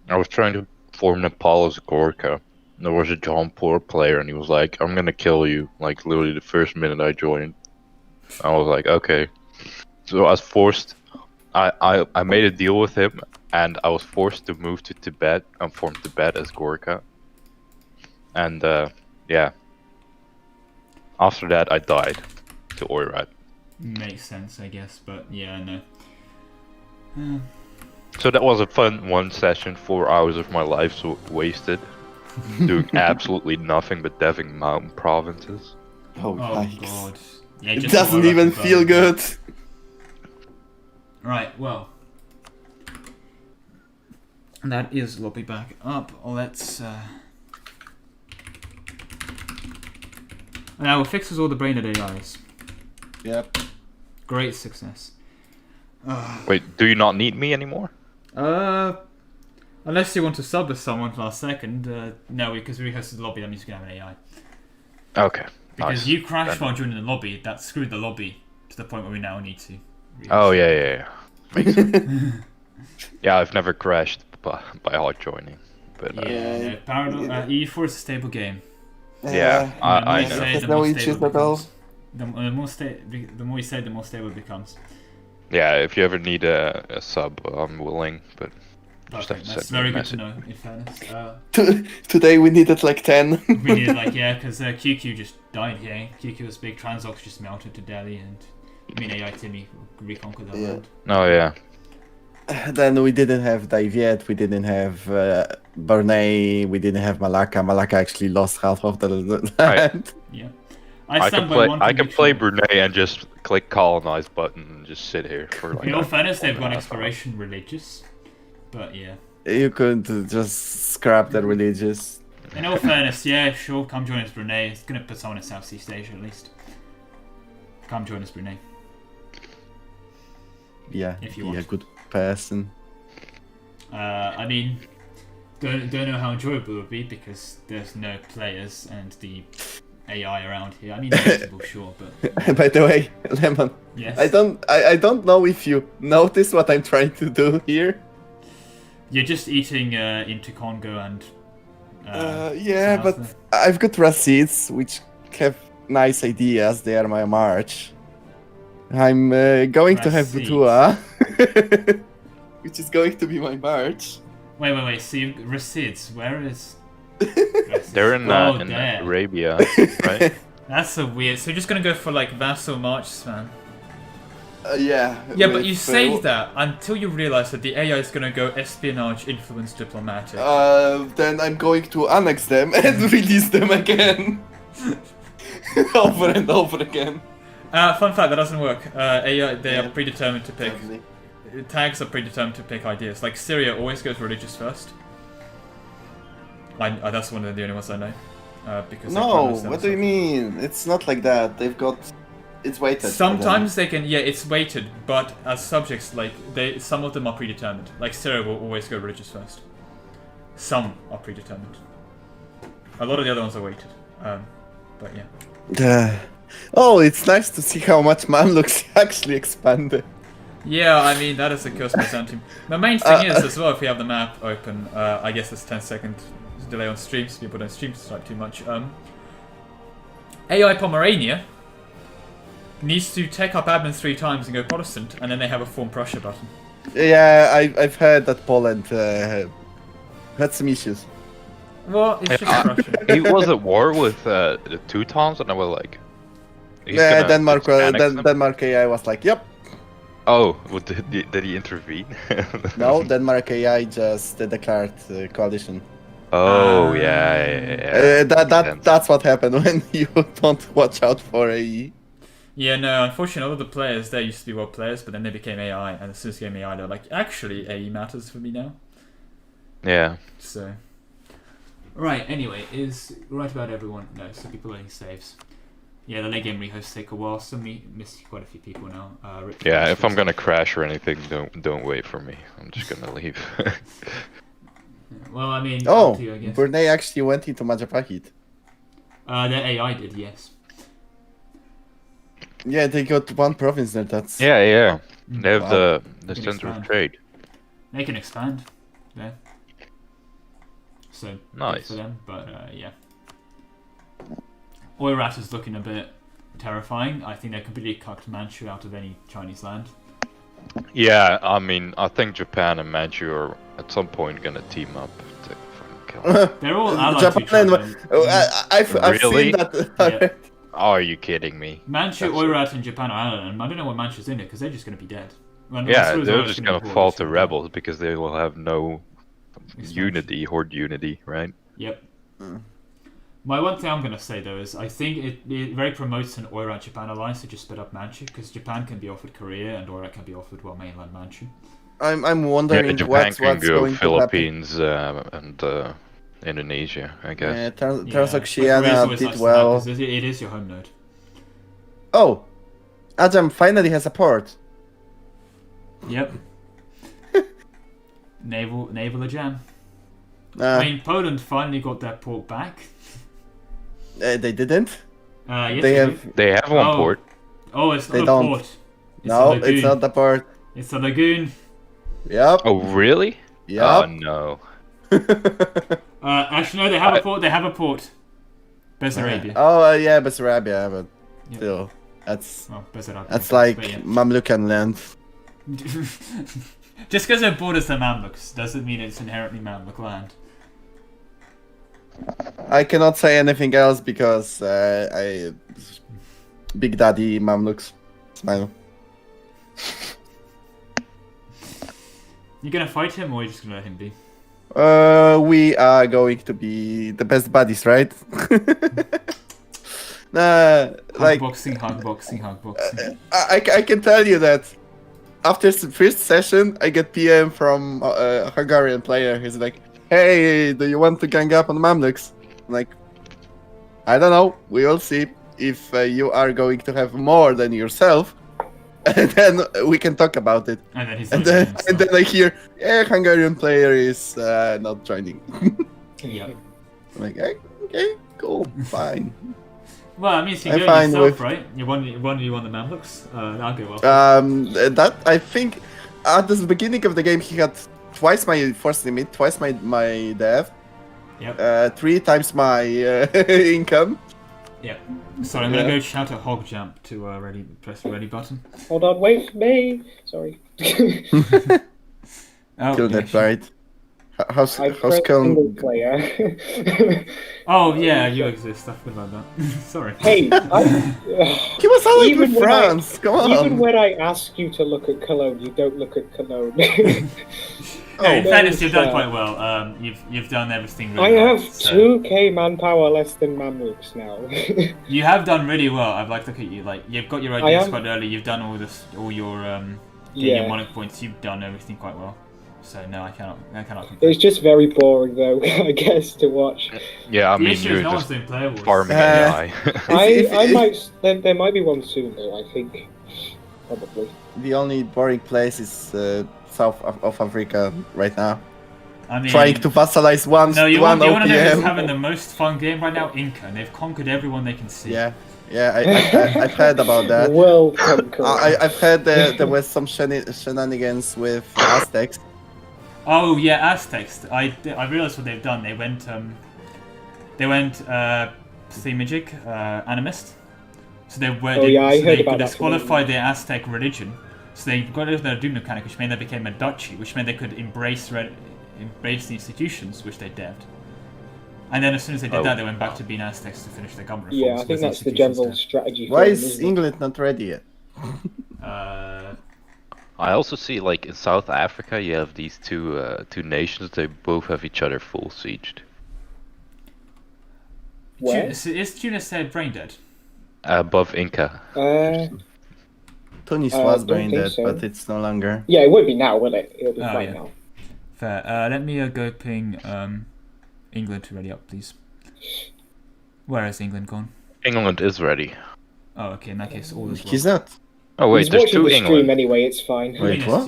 I was trying to form Nepal as Gorka. There was a John Poor player, and he was like, "I'm gonna kill you!" Like literally the first minute I joined. I was like, "Okay." So I was forced. I made a deal with him, and I was forced to move to Tibet and form Tibet as Gorka. And yeah. After that, I died to Oirat. Makes sense, I guess, but yeah, no. So that was a fun one session. 4 hours of my life wasted, doing absolutely nothing but deving mountain provinces. Oh god. Yeah, it doesn't even feel good. Right, well. That is lobby back up. Let's now it fixes all the brain dead AIs. Yep. Great success. Wait, do you not need me anymore? Unless you want to sub with someone last second, no, because we rehosted the lobby, that means you can have an AI. Okay. Because nice. you crashed while joining the lobby, that screwed the lobby to the point where we now need to. Oh yeah. Makes sense. Yeah, I've never crashed by hard joining, but yeah, no, EU4 is a stable game. Yeah, I know. There's no issues at all. The more you say, the more stable it becomes. Yeah, if you ever need a sub, I'm willing, but just okay, have to that's send me very a good to message. know, in fairness. Today we needed like 10. We needed like, yeah, because QQ just died here. QQ was big, Transox just melted to Delhi, and AI Timmy reconquered that land. Oh yeah. Then we didn't have Dave yet, we didn't have Brunei, we didn't have Malacca. Malacca actually lost half of the land. Yeah. I can play Brunei and just click colonize button and just sit here for like. In all fairness, they've got exploration religious, but yeah. You could just scrap the religious. In all fairness, yeah, sure, come join us, Brunei. It's gonna put someone in Southeast Asia at least. Come join us, Brunei. Yeah, if you be want. a good person. I mean, don't know how enjoyable it would be because there's no players and the AI around here. I mean, debatable, sure, but. By the way, Lemon. Yes. I don't know if you notice what I'm trying to do here. You're just eating into Congo and. Yeah, but I've got receipts which have nice ideas. They are my march. I'm going to have Butua, which is going to be my march. Wait. See, receipts. Where is? They're in Arabia, right? That's so weird. So you're just gonna go for like vassal marches, man. Yeah. Yeah, but you say that until you realize that the AI is gonna go espionage, influence, diplomatic. Then I'm going to annex them and release them again. Over and over again. Fun fact, that doesn't work. AI, they are predetermined to pick. Tags are predetermined to pick ideas. Like Syria always goes religious first. That's one of the only ones I know. Because no, what do you mean? It's not like that. They've got, it's weighted. Sometimes they can, yeah, it's weighted, but as subjects, like some of them are predetermined. Like Syria will always go religious first. Some are predetermined. A lot of the other ones are weighted. But yeah. Oh, it's nice to see how much Mamluks actually expanded. Yeah, I mean, that is a curse Byzantium. The main thing is, as well, if we have the map open, I guess there's 10-second delay on streams, people don't stream like too much. AI Pomerania needs to take up admin 3 times and go Protestant, and then they have a Form Prussia button. Yeah, I've heard that Poland had some issues. Well, it's just Prussia. He was at war with the Teutons, and I was like... Yeah, Denmark AI was like, yep. Oh, did he intervene? No, Denmark AI just declared coalition. Oh, yeah. That's what happened when you don't watch out for AE. Yeah, no, unfortunately, all of the players there used to be world players, but then they became AI, and as soon as they became AI, they're like, actually, AE matters for me now. Yeah. So. Right, anyway, is right about everyone. No, so people only saves. Yeah, the late game rehosts take a while, so we missed quite a few people now. Yeah, if I'm gonna crash or anything, don't wait for me. I'm just gonna leave. Well, I mean, Oh, up to you, I guess. Brunei actually went into Majapahit. The AI did, yes. Yeah, they got one province there. That's yeah. They have Wow. the They can center of expand. trade. They can expand there. So, good Nice. for them, but yeah. Oirat is looking a bit terrifying. I think they completely cucked Manchu out of any Chinese land. Yeah, I mean, I think Japan and Manchu are at some point gonna team up to fucking kill them. They're all allied to each Japan. other. I've Really? seen that. Yeah. Oh, are you kidding me? Manchu, Oirat, and Japan are allied, and I don't know what Manchu's in it because they're just going to be dead. Well, Yeah, so is they're Oirat's just gonna gonna be fall bored, to so- rebels because they will have no Expansion. unity, horde unity, right? Yep. My one thing I'm going to say though is I think it very promotes an Oirat-Japan alliance to just split up Manchu because Japan can be offered Korea and Oirat can be offered mainland Manchu. I'm wondering Yeah, Japan what's can go going Philippines and Indonesia, I guess. to happen. Yeah, Transoxiana but Korea's always did likes to well. that 'cause it is your home node. Oh, Ajam finally has a port. Yep. naval jam. Uh, I mean, Poland finally got their port back. They didn't. Yes, They do. have. They have one port. Oh, it's They not a don't. port. It's a No, lagoon. it's not the port. It's a lagoon. Yep. Oh, really? Yep. Oh, no. Actually, no, they have a port. They have a port. Bessarabia. Oh yeah, Bessarabia, but Yep. still, that's Oh, Bessarabia. that's like But yeah. Mamlukan land. Just because it borders the Mamluks doesn't mean it's inherently Mamluk land. I cannot say anything else because I Big Daddy Mamluks. Smile. You gonna fight him or are you just gonna let him be? We are going to be the best buddies, right? Like Hugboxing, hugboxing, hugboxing. I can tell you that after the first session, I get PM from a Hungarian player. He's like, "Hey, do you want to gang up on Mamluks?" I'm like, I don't know. We will see if you are going to have more than yourself, and then we can talk about it. And then he's and then I hear, "Yeah, Hungarian player is not joining." Yeah. I'm like, okay, cool, fine. Well, I mean, you I'm go fine yourself, with- right? You won the Mamluks. That'll go well. That I think at the beginning of the game he had twice my force limit, twice my death, Yep. 3 times my income. Yep. So I'm gonna Yeah. go shout at hog jump to press the ready button. Hold on, wait for me. Sorry. Oh, Kill that right. How's I pressed Köln? single player. Oh yeah, you exist. I forgot about that. Sorry. Hey, He was always even with when I- France. Come on. Even when I ask you to look at Cologne, you don't look at Cologne. Yeah, in no, fairness, you've done fair. quite well. You've done everything I really well. have so- 2k manpower less than Mamluks now. You have done really well. I'd like to look at you. Like you've got your I ideas am- quite early. You've done all this, all your Yeah. your monarch points. You've done everything quite well. So no, I cannot complain. It's just very boring, though, I guess, to watch. Yeah, I The mean, issue you're is no just one's doing player wars. farming AI. I might. There might be one soon, though. I think probably. The only boring place is south of Africa right now. I mean, Trying to vassalize one No, one you want to know who's OPM. having the most fun game right now? Inca, and they've conquered everyone they can see. Yeah, I've heard about that. World conqueror. I've heard there was some shenanigans with Aztecs. Oh yeah, Aztecs. I realized what they've done. They went themagic, animist. So they were. Oh, yeah, I heard they about that disqualified the Aztec religion. So they got rid of their doom mechanic, which meant they became a duchy, which meant they could embrace the institutions which they devved. And then as soon as they did that, they went back to being Aztecs to finish their government reforms. Yeah, I think with that's the institutions general dead. strategy. Why for is them, isn't it? England not ready yet? I also see, like, in South Africa, you have these two nations. They both have each other full sieged. Where? Is Tunis brain dead? above Inca. Tunis was don't brain think dead, so. but it's no longer. Yeah, it would be now, will it? It'll be Oh, fine yeah. now. Fair. Let me go ping England to ready up, please. Where is England gone? England is ready. Oh, okay. In that case, all is well. He's not. Oh wait, He's there's watching two the stream England. anyway, it's fine. Wait, what?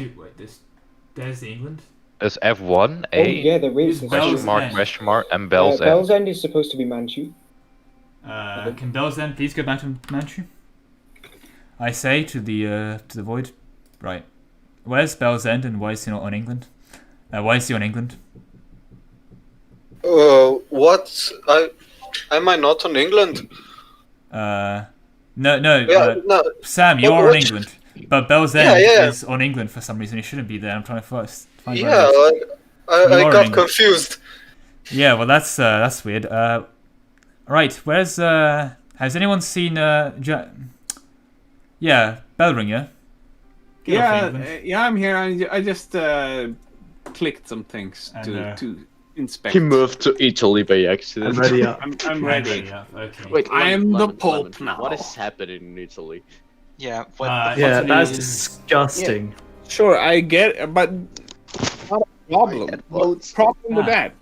There's the England. There's F1, Oh, yeah, there is. Bell's question mark, and Bell's End. Bell's End is supposed to be Manchu. Can Bell's End please go back to Manchu? I say to the void. Right. Where's Bell's End and why is he not on England? Why is he on England? What? Am I not on England? No. Yeah, no. Sam, you're on England, but Bell's End is on England for some reason. He shouldn't be there. I'm trying to find. Yeah, I got confused. Yeah, well that's weird. Right, where's has anyone seen yeah, Bellringer? Yeah, I'm here. I just clicked some things to inspect. He moved to Italy by accident. I'm ready. I'm ready. Okay. Wait, I am the Lemon, Pope now. What is happening in Italy? Yeah, yeah, that's disgusting. Yeah, sure, I get it, but not a problem. What's the problem with that?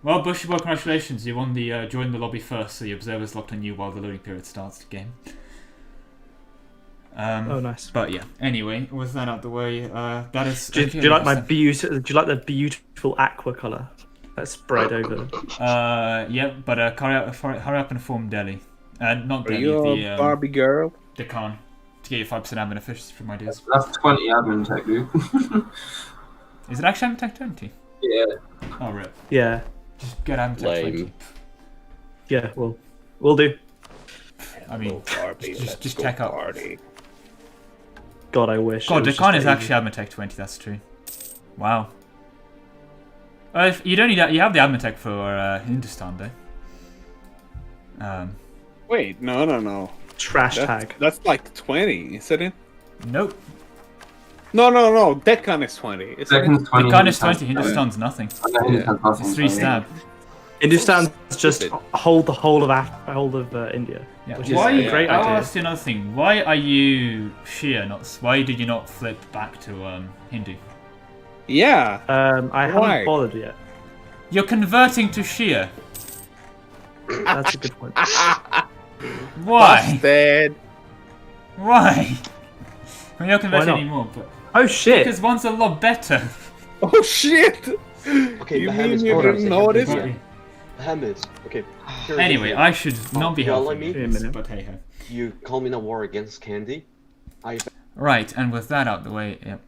Well, Bushyboy, congratulations. You won the join the lobby first, so the observer's locked on you while the loading period starts the game. Oh, nice. But yeah. Anyway, with that out the way, that is. Do you like my beautiful? Do you like the beautiful aqua color that's sprayed over? Yeah, but hurry up and form Delhi. Not Are Delhi. you the a Barbie girl? The Khan to get your 5% admin efficiency from ideas. That's 20 admin tech, dude. Is it actually admin tech 20? Yeah. Oh, rip. Yeah. Just get admin tech 20. Yeah, we'll do. I mean, just tech up. Party. God, I wish. God, the Khan is actually admin tech 20. That's true. Wow. If you don't need that, you have the admin tech for Hindustan though. Wait, no. Trash tag. That's like 20, isn't it? Nope. No. Deccan is 20. Deccan's 20. Deccan is 20. Hindustan's nothing. It's 3 stab. Hindustan's just hold the whole of India. Yeah. Which is a great I'll idea. ask you another thing. Why are you Shia? Why did you not flip back to Hindu? Yeah. I haven't bothered yet. You're converting to Shia. That's a good point. Why? Busted. Why? We're not converting not? anymore, but Oh shit! because one's a lot better. Oh shit! Okay, You Bahamas, mean you hold on a didn't second. notice? Bahamas. Okay. here's Anyway, the thing. I should not be Telling helping me you, but hey ho. you call me in a war against Candy. Right, and with that out the way, yep.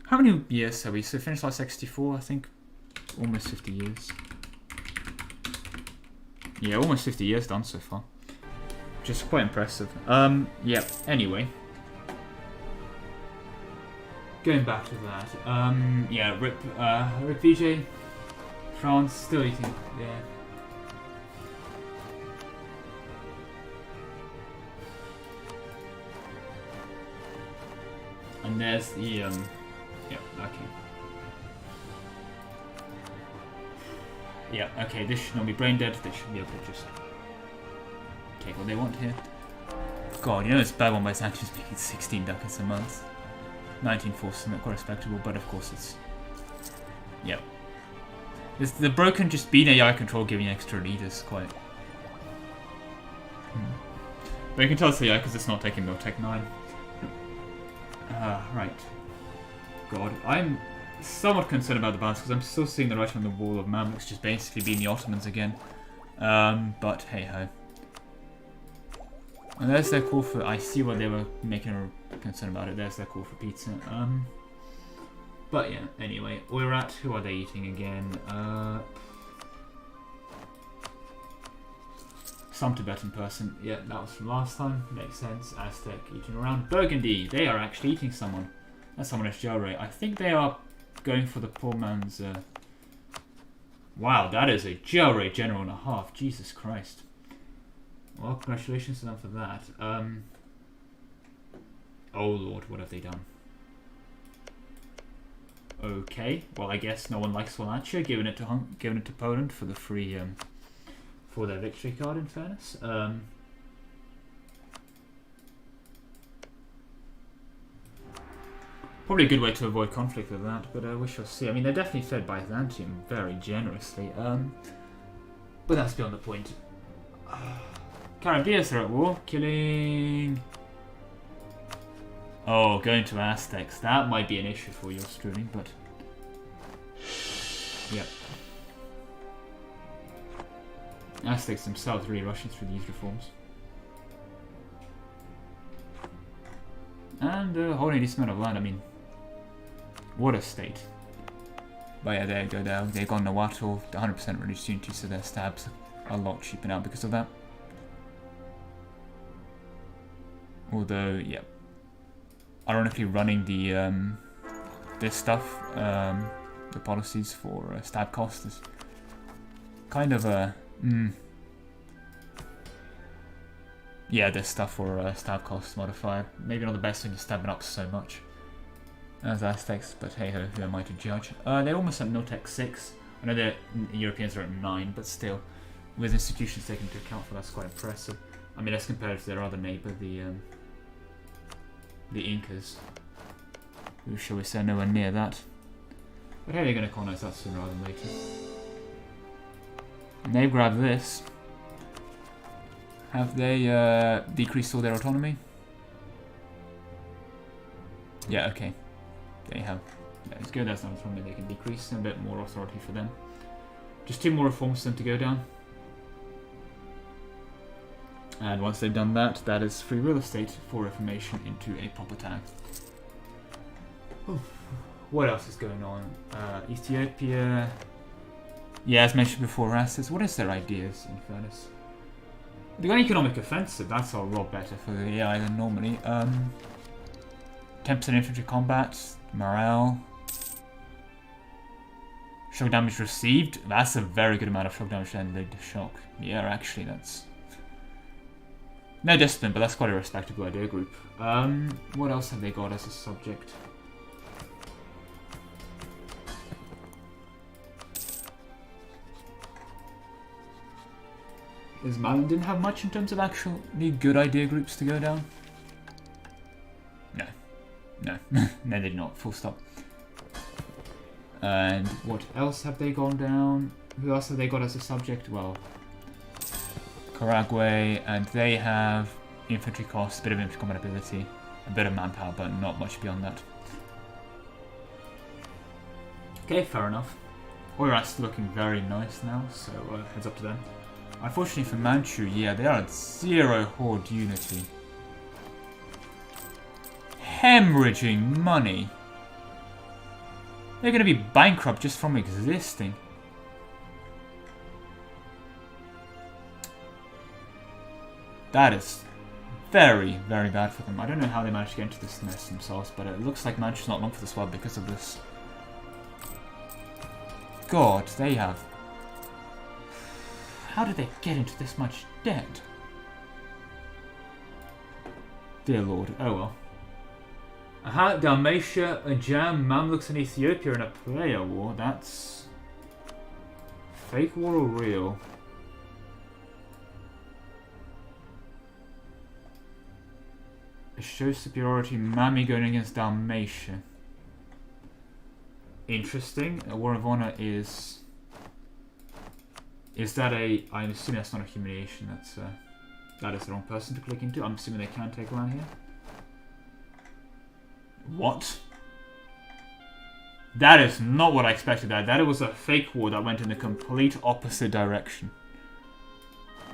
How many years have we? So finished like 64, I think. Almost 50 years. Yeah, almost 50 years done so far. Which is quite impressive. Yeah, anyway. Going back to that. Yeah, Rip VJ. France, still eating, yeah. And there's the, yeah, okay. Yeah, okay, this should not be brain dead, they should be able to just take what they want here. God, you know it's bad one by Sanchez making 16 ducats a month. 19 forces are quite respectable, but of course it's... Yep. It's the broken just being AI control giving extra leaders quite... But you can tell it's AI because it's not taking no Tech 9. Right. God, I'm somewhat concerned about the balance because I'm still seeing the right on the wall of Mamluks just basically being the Ottomans again. But hey ho. And there's their call for. I see what they were making a concern about it. There's their call for pizza. But yeah. Anyway, we're at. Who are they eating again? Some Tibetan person. Yeah, that was from last time. Makes sense. Aztec eating around. Burgundy. They are actually eating someone. That's someone at Jalre. I think they are going for the poor man's. Wow, that is a jailbreak general and a half. Jesus Christ. Well, congratulations to them for that. Oh lord, what have they done? Okay, well I guess no one likes Wallachia, giving it to Poland for the free for their victory card. In fairness, probably a good way to avoid conflict with that, but we shall see. I mean, they're definitely fed Byzantium very generously, but that's beyond the point. Caribbeans are at war, killing. Oh, going to Aztecs. That might be an issue for your streaming, but... Yep. Aztecs themselves really rushing through these reforms. And holding this amount of land, I mean... What a state. But yeah, there you go, they've gone Nahuatl, 100% reduced unity, so their stabs are a lot cheaper now because of that. Although, yeah. Ironically, running the this stuff, the policies for stab cost is kind of a yeah, this stuff for stab cost modifier. Maybe not the best thing to stab it up so much as Aztecs, but hey ho, who am I to judge? They're almost at Miltech 6. I know the Europeans are at 9, but still, with institutions taken into account for that's quite impressive. I mean, as compared to their other neighbour, the Incas, who shall we say nowhere near that. But hey, they're going to colonize that sooner rather than later. And they've grabbed this. Have they decreased all their autonomy? Yeah, okay. They have. That's good, that's not autonomy they can decrease, and a bit more authority for them. Just 2 more reforms for them to go down. And once they've done that, that is free real estate for reformation into a proper tag. What else is going on? Ethiopia. Yeah, as mentioned before, assets. What is their ideas, in fairness? They got an economic offensive, that's a lot better for the AI than normally. 10% infantry combat, morale. Shock damage received. That's a very good amount of shock damage to end the shock. Yeah, actually, that's... No discipline, but that's quite a respectable idea group. What else have they got as a subject? Does Malin didn't have much in terms of actually good idea groups to go down? No. No. No, they did not. Full stop. And what else have they gone down? Who else have they got as a subject? Well... Karagwe, and they have infantry costs, a bit of infantry combat ability, a bit of manpower, but not much beyond that. Okay, fair enough. Oirat's looking very nice now, so heads up to them. Unfortunately for Manchu, yeah, they are at 0 horde unity. Hemorrhaging money. They're going to be bankrupt just from existing. That is very, very bad for them. I don't know how they managed to get into this mess themselves, but it looks like Manchu's not long for this world because of this. God, they have... How did they get into this much debt? Dear Lord, oh well. Aha, Dalmatia, Ajam, Mamluks and Ethiopia in a player war. That's... fake war or real? It shows superiority, Mami going against Dalmatia. Interesting. A War of Honor is... Is that a... I'm assuming that's not a humiliation, that's... that is the wrong person to click into. I'm assuming they can take land here. What? That is not what I expected that. That was a fake war that went in the complete opposite direction.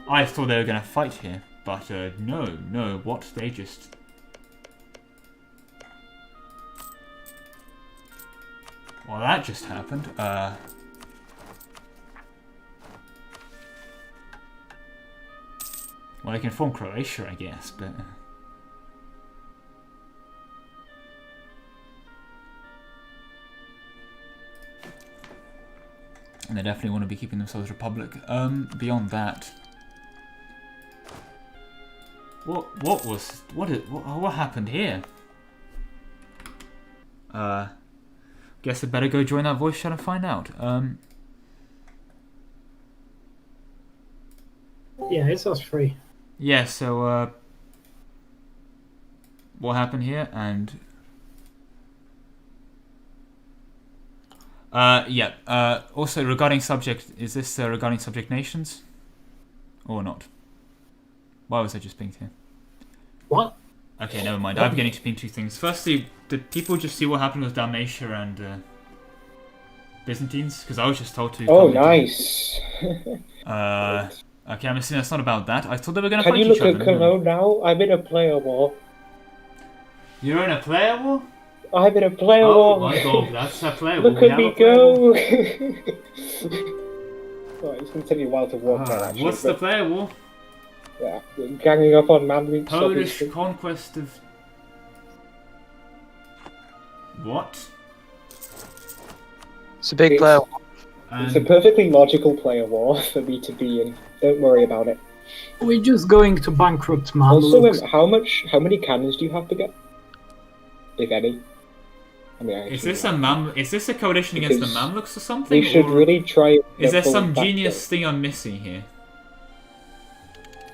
I thought they were going to fight here, but no, what? They just... Well, that just happened. Well, they can form Croatia, I guess, but... And they definitely want to be keeping themselves republic. Beyond that, what happened here? Guess I better go join that voice chat and find out. Yeah, it was free. Yeah, so what happened here? And also regarding subject, is this regarding subject nations or not? Why was I just pinged here? What? Okay, never mind. I'm beginning to ping two things. Firstly, did people just see what happened with Dalmatia and Byzantines? Because I was just told to. Oh, nice. Okay, I'm assuming that's not about that. I thought they were going to Can fight you each look other. at Cologne now? I'm in a player war. You're in a player war? I'm in a player war. Oh my god, that's a player war. Look at me go! Right, it's going to take me a while to walk there, actually. What's the player war? Yeah, ganging up on Manly. Polish conquest of... What? It's a big player war. It's a perfectly logical player war for me to be in. Don't worry about it. We're just going to bankrupt Also, Mamluks. how many cannons do you have to get? If any? I mean, Is this a coalition against the Mamluks or something? We should really try. Is there some genius thing I'm missing here?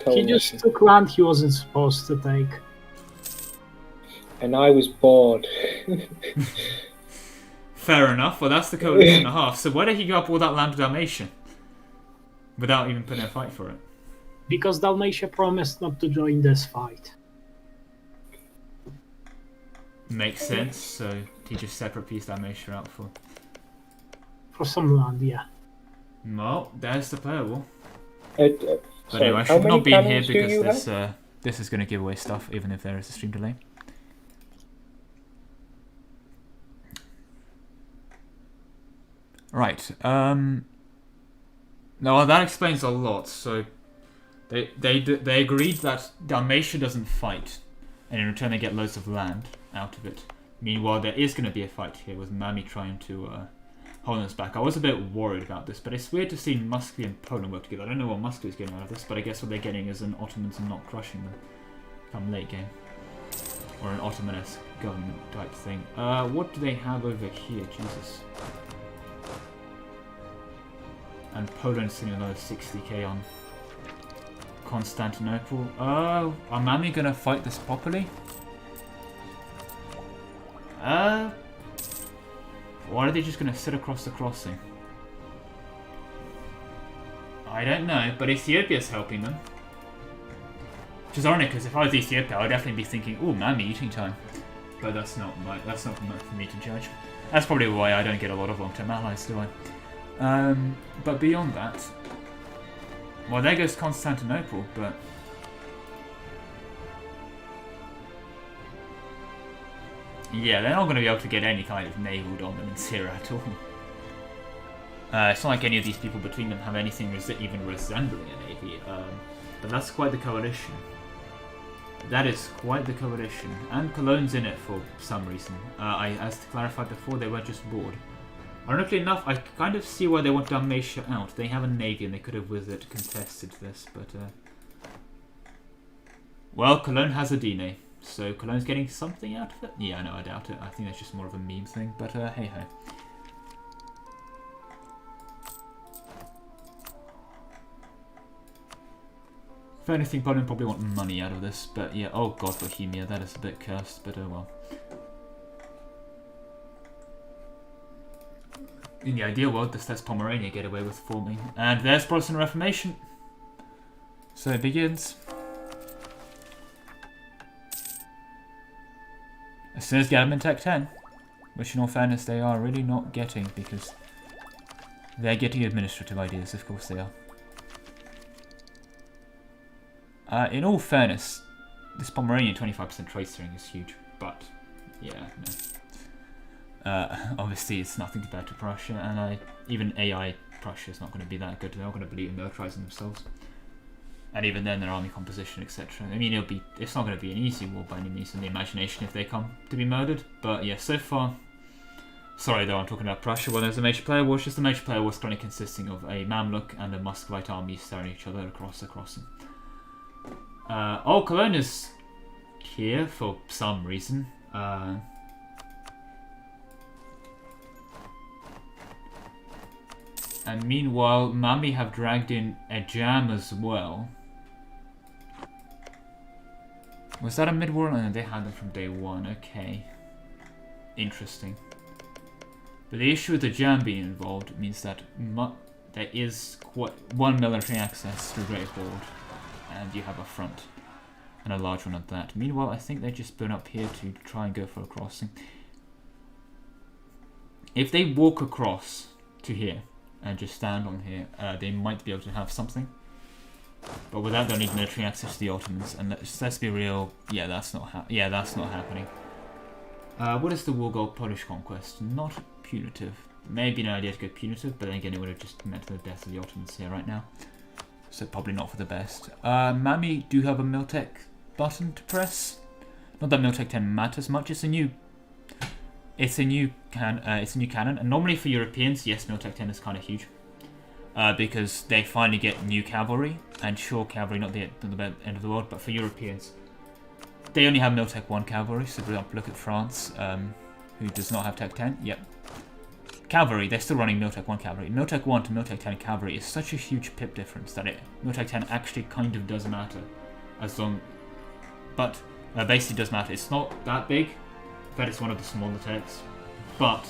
He just took land he wasn't supposed to take. And I was bored. Fair enough. Well, that's the coalition and a half. So why did he go up all that land to Dalmatia without even putting a fight for it? Because Dalmatia promised not to join this fight. Makes sense. So he just separate pieced Dalmatia out for some land, yeah. Well, there's the player war. But anyway, I should not be in here because this is going to give away stuff, even if there is a stream delay. Right. No, well, that explains a lot. So they agreed that Dalmatia doesn't fight, and in return they get loads of land out of it. Meanwhile, there is going to be a fight here with Mami trying to hold us back. I was a bit worried about this, but it's weird to see Muscovy and Poland work together. I don't know what Muscovy is getting out of this, but I guess what they're getting is an Ottomans and not crushing them come late game, or an Ottoman-esque government type thing. What do they have over here? Jesus. And Poland's sitting another 60k on Constantinople. Are Mami gonna fight this properly? Or are they just gonna sit across the crossing? I don't know, but Ethiopia's helping them. Which is ironic, because if I was Ethiopia, I'd definitely be thinking, "Oh, Mami, eating time." But that's not for me to judge. That's probably why I don't get a lot of long-term allies, do I? But beyond that, well, there goes Constantinople, but yeah, they're not going to be able to get any kind of naval dominance here at all. It's not like any of these people between them have anything even resembling a navy, but that's quite the coalition. That is quite the coalition, and Cologne's in it for some reason. As clarified before, they were just bored. Ironically enough, I kind of see why they want Dalmatia out. They have a navy and they could have with it contested this, but well, Cologne has a D-Nay, so Cologne's getting something out of it? Yeah, no, I doubt it. I think that's just more of a meme thing, but hey-ho. If anything, Poland probably want money out of this, but yeah, oh god, Bohemia, that is a bit cursed, but oh well. In the ideal world, this lets Pomerania get away with forming. And there's Protestant Reformation. So it begins. As soon as Gammon Tech 10, which in all fairness they are really not getting, because they're getting administrative ideas, of course they are. In all fairness, this Pomeranian 25% trade steering is huge, but yeah, no. Obviously it's nothing compared to Prussia, and even AI Prussia is not going to be that good. They're not going to believe in militarizing themselves, and even then their army composition, etc. I mean, it's not going to be an easy war by any means in the imagination if they come to be murdered, but yeah, so far Sorry though, I'm talking about Prussia. When there's a major player war, it's just a major player war currently consisting of a Mamluk and a Muscovite army staring each other across the crossing. Cologne is here for some reason. And meanwhile, Mami have dragged in a jam as well. Was that a mid-war? No, they had them from day one. Okay. Interesting. But the issue with the jam being involved means that there is one military access to Great Horde, and you have a front, and a large one at that. Meanwhile, I think they just burn up here to try and go for a crossing. If they walk across to here and just stand on here, they might be able to have something. But with that, they'll need military access to the Ottomans, and let's be real. Yeah, that's not happening. What is the war goal? Polish conquest? Not punitive. Maybe an idea to go punitive, but then again, it would have just meant the death of the Ottomans here right now. So probably not for the best. Mami do have a Miltech button to press. Not that Miltech 10 matters much. It's a new cannon, and normally for Europeans, yes, Miltech 10 is kind of huge. Because they finally get new cavalry, and sure, cavalry not the end of the world, but for Europeans, they only have Miltech 1 cavalry. So for example, look at France, who does not have Tech 10. Yep. Cavalry, they're still running Miltech 1 cavalry. Miltech 1 to Miltech 10 cavalry is such a huge pip difference that Miltech 10 actually kind of does matter, but basically does matter. It's not that big. In fact, it's one of the smaller techs, but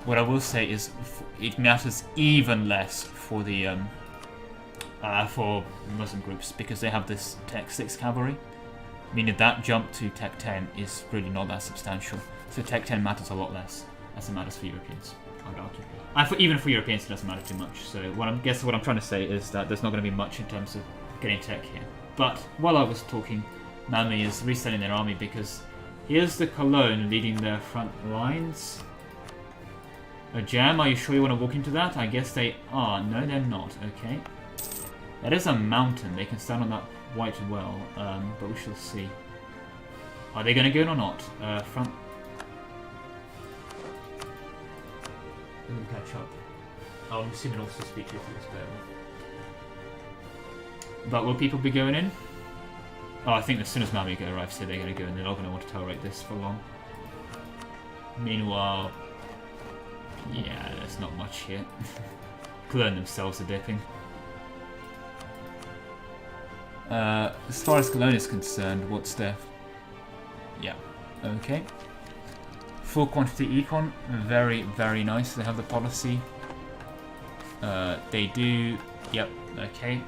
what I will say is it matters even less for the for Muslim groups, because they have this Tech 6 cavalry, meaning that jump to Tech 10 is really not that substantial. So Tech 10 matters a lot less as it matters for Europeans, I would argue. Even for Europeans, it doesn't matter too much. So what I'm trying to say is that there's not going to be much in terms of getting tech here. But while I was talking, Mami is resetting their army, because here's the Cologne leading their front lines. A jam, are you sure you want to walk into that? I guess they are. No, they're not. Okay. That is a mountain. They can stand on that quite well, but we shall see. Are they going to go in or not? Front. Let them catch up. I'm assuming also speak to you for this better. But will people be going in? Oh, I think as soon as Mami arrives here, they're going to go in. They're not going to want to tolerate this for long. Meanwhile, yeah, there's not much here. Cologne themselves are dipping. As far as Cologne is concerned, what's their... Yeah, okay. Full quantity econ, very, very nice. They have the policy. They do... Yep, okay.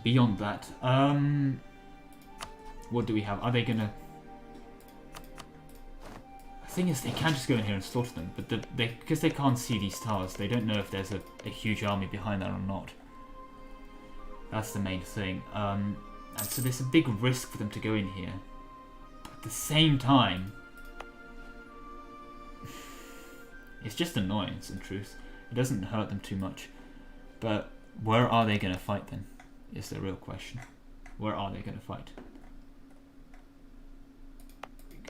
Beyond that, what do we have? Are they gonna... The thing is, they can just go in here and slaughter them, but because they can't see these towers, they don't know if there's a huge army behind that or not. That's the main thing. And so there's a big risk for them to go in here. But at the same time, it's just annoyance, in truth. It doesn't hurt them too much. But where are they going to fight then? Is the real question. Where are they going to fight?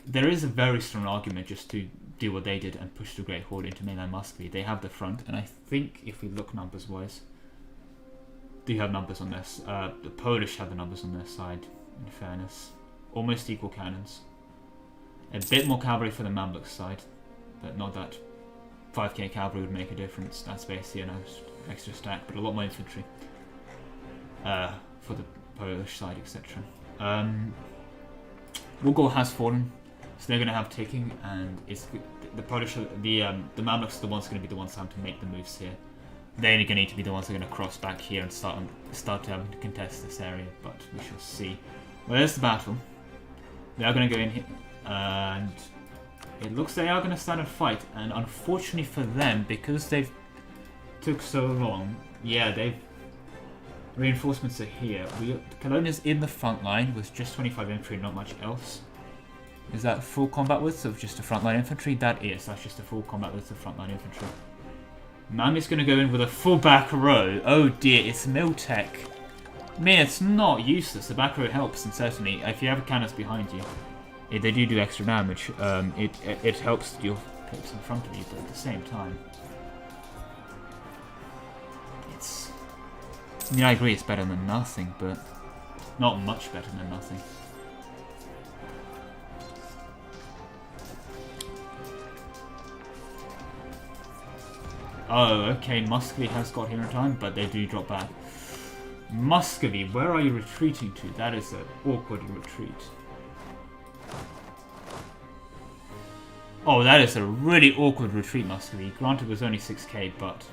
There is a very strong argument just to do what they did and push the Great Horde into mainland Muscovy. They have the front, and I think if we look numbers-wise, do have numbers on this. The Polish have the numbers on their side, in fairness. Almost equal cannons. A bit more cavalry for the Mamluk side, but not that 5k cavalry would make a difference. That's basically an extra stack, but a lot more infantry for the Polish side, etc. Wugol has fallen, so they're going to have taking, and it's the Polish, the Mamluks are the ones going to be the ones having to make the moves here. They're going to need to be the ones that are going to cross back here and start to contest this area, but we shall see. Well, there's the battle. They are going to go in here, and it looks they are going to stand and fight. And unfortunately for them, because they've took so long, yeah, reinforcements are here. Cologne is in the front line with just 25 infantry, not much else. Is that full combat width of just a frontline infantry? That is. That's just a full combat width of frontline infantry. Mami's going to go in with a full back row. Oh dear, it's Miltech. I mean, it's not useless. The back row helps, and certainly if you have cannons behind you, If they do extra damage, it helps deal hits in front of you, but at the same time, it's... I mean, I agree it's better than nothing, but not much better than nothing. Oh, okay, Muscovy has got here in time, but they do drop back. Muscovy, where are you retreating to? That is an awkward retreat. Oh, that is a really awkward retreat, Muscovy. Granted, it was only 6k, but...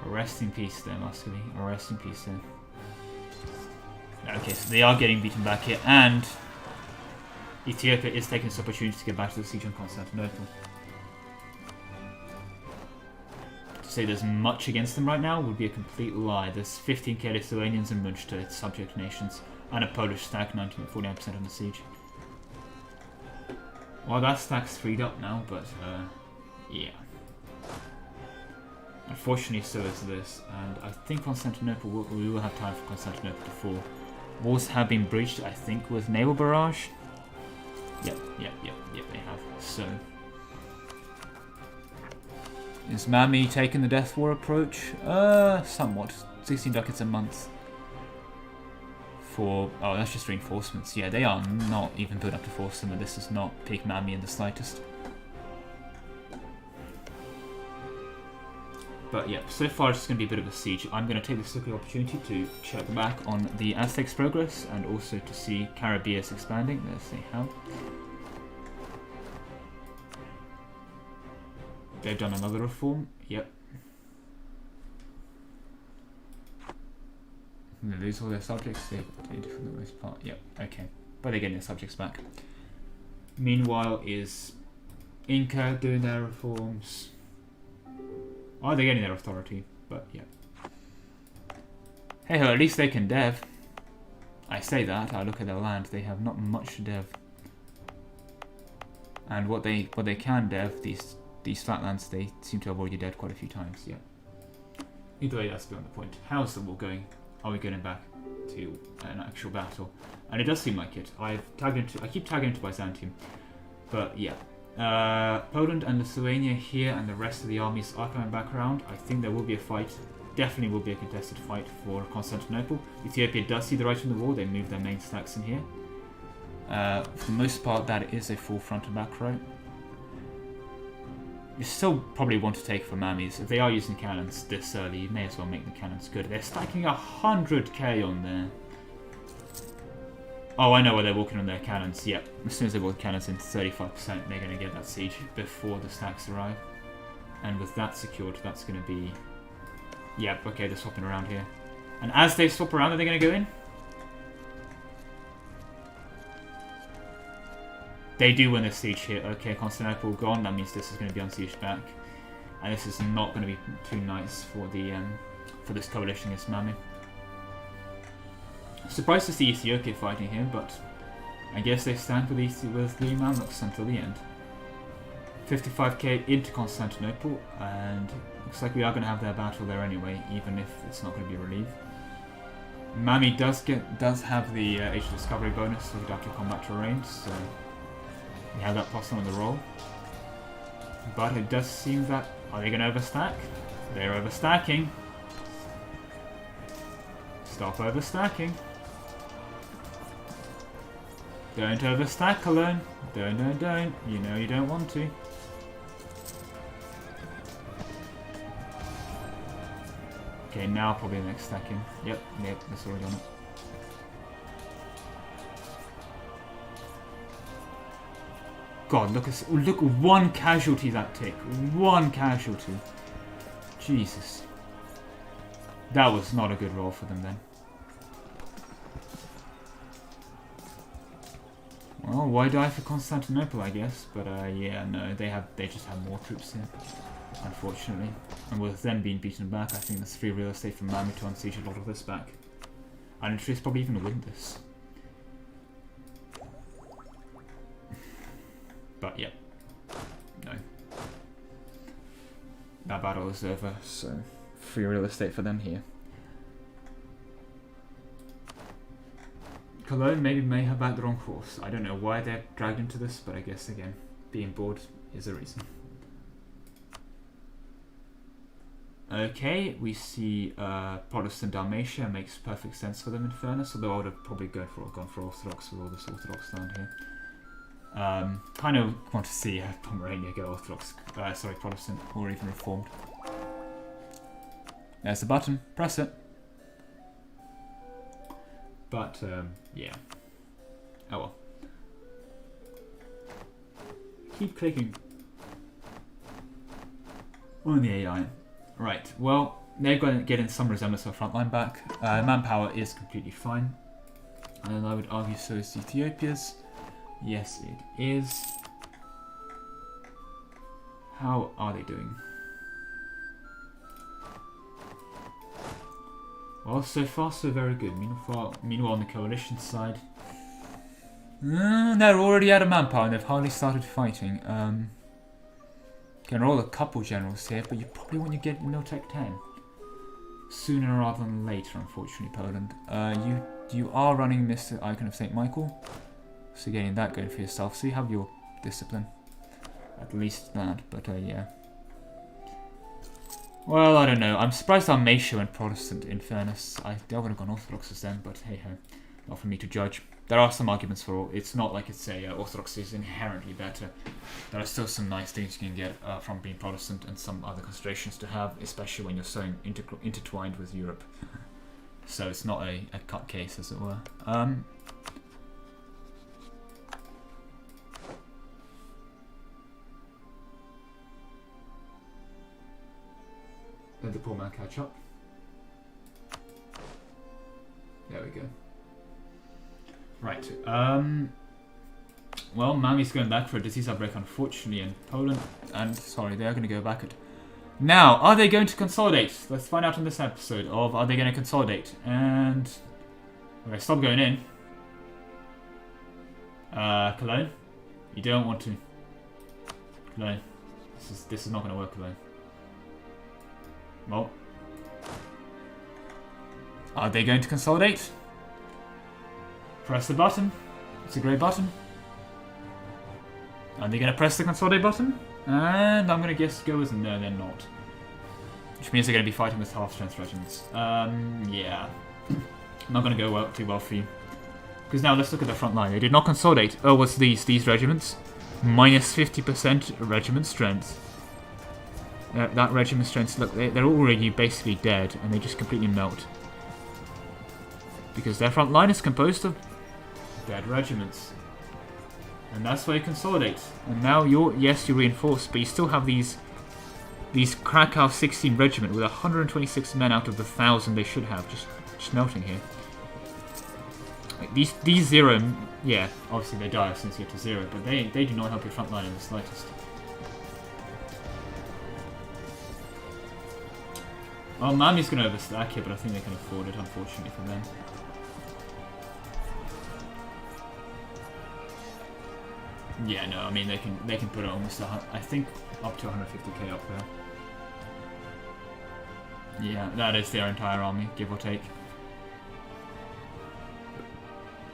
Rest in peace there, Muscovy. Rest in peace there. Okay, so they are getting beaten back here, and... Ethiopia is taking this opportunity to get back to the siege on Constantinople. To say there's much against them right now would be a complete lie. There's 15k Lithuanians and Munch to its subject nations, and a Polish stack 49% on the siege. Well, that stack's freed up now, but yeah. Unfortunately, so is this, and I think Constantinople we will have time for Constantinople to fall. Walls have been breached, I think, with naval barrage. Yep, they have. So, is Mami taking the Death War approach? Somewhat. 16 ducats a month. For... Oh, that's just reinforcements. Yeah, they are not even built up to force them, and this does not pick Mami in the slightest. But yeah, so far it's going to be a bit of a siege. I'm going to take this quick opportunity to check back on the Aztecs' progress, and also to see Carabias expanding. Let's see how. They've done another reform. Yep. They lose all their subjects. They do for the most part. Yep. Okay. But they're getting their subjects back. Meanwhile, is Inca doing their reforms? Oh, they're getting their authority. But yeah. Hey ho, at least they can dev. I say that. I look at their land. They have not much to dev. And what they can dev, these flatlands, they seem to have already dead quite a few times. Yeah. Either way, that's beyond the point. How's the war going? Are we getting back to an actual battle? And it does seem like it. I keep tagging into Byzantium, but yeah. Poland and Lithuania here, and the rest of the armies are coming back around. I think there will be a fight. Definitely will be a contested fight for Constantinople. Ethiopia does see the right in the war. They move their main stacks in here. For the most part, that is a full front and back row. You still probably want to take for Mamis. If they are using cannons this early, you may as well make the cannons good. They're stacking 100k on there. Oh, I know where they're walking on their cannons. Yep, as soon as they walk cannons into 35%, they're going to get that siege before the stacks arrive. And with that secured, that's going to be... Yep, okay, they're swapping around here. And as they swap around, are they going to go in? They do win this siege here. Okay, Constantinople gone. That means this is going to be unsieged back, and this is not going to be too nice for the for this coalition against Mami. Surprised to see Ethiopia fighting here, but I guess they stand with the Mamluks until the end. 55k into Constantinople, and looks like we are going to have their battle there anyway, even if it's not going to be relieved. Mami does have the Age of Discovery bonus with Reductive Combat Terrain, so we have that plus on the roll. But it does seem that... Are they going to overstack? They're overstacking. Stop overstacking. Don't overstack, Cologne. Don't. You know you don't want to. Okay, now probably the next stacking. Yep, that's already on it. God, look, one casualty that tick. One casualty. Jesus. That was not a good roll for them then. Well, why die for Constantinople, I guess? But yeah, no, they just have more troops here, unfortunately. And with them being beaten back, I think there's free real estate for Mami to unsiege a lot of this back. And Italy's probably even win this. But yeah, no. That battle is over, so free real estate for them here. Cologne maybe may have backed the wrong horse. I don't know why they're dragged into this, but I guess again, being bored is a reason. Okay, we see Protestant Dalmatia. Makes perfect sense for them in fairness, although I would have probably gone for Orthodox with all this Orthodox land here. Kind of want to see Pomerania go Orthodox, Protestant, or even Reformed. There's the button, press it. But, yeah. Oh well. Keep clicking on the AI. Right, well, they're going to get in some resemblance of frontline back. Manpower is completely fine. And I would argue so is Ethiopia's. Yes, it is. How are they doing? Well, so far so very good. Meanwhile on the coalition side, they're already out of manpower and they've hardly started fighting. Can roll a couple generals here, but you probably want to get Miltech 10 sooner rather than later, unfortunately, Poland. You are running Mr. Icon of St. Michael, so getting that going for yourself. So you have your discipline, at least that. But yeah. Well, I don't know. I'm surprised Dalmatia went Protestant, in fairness. I would have gone Orthodox as them, but hey ho, not for me to judge. There are some arguments for all. It's not like it's a Orthodox is inherently better. There are still some nice things you can get from being Protestant and some other considerations to have, especially when you're so intertwined with Europe. So it's not a cut case, as it were. Let the poor man catch up. There we go. Right. Well, Mami's going back for a disease outbreak, unfortunately, in Poland. And, sorry, they are going to go back at... Now, are they going to consolidate? Let's find out in this episode of are they going to consolidate? And... Okay, stop going in. Cologne? You don't want to. Cologne. This is not going to work, Cologne. Well. Are they going to consolidate? Press the button. It's a grey button. Are they going to press the consolidate button? And I'm going to guess go as no, they're not. Which means they're going to be fighting with half-strength regiments. Yeah. Not going to go too well for you. Because now let's look at the front line. They did not consolidate. Oh, what's these regiments? Minus 50% regiment strength. That regiment strength, look, they're already basically dead, and they just completely melt. Because their front line is composed of dead regiments. And that's why you consolidate. And now you reinforce, but you still have these Krakow 16 regiment with 126 men out of the 1,000 they should have, just melting here. Like these zero, yeah, obviously they die as soon as you get to zero, but they do not help your front line in the slightest. Well, Mami's going to overstack here, but I think they can afford it, unfortunately for them. Yeah, no, I mean they can put it almost I think up to 150k up there. Yeah, that is their entire army, give or take.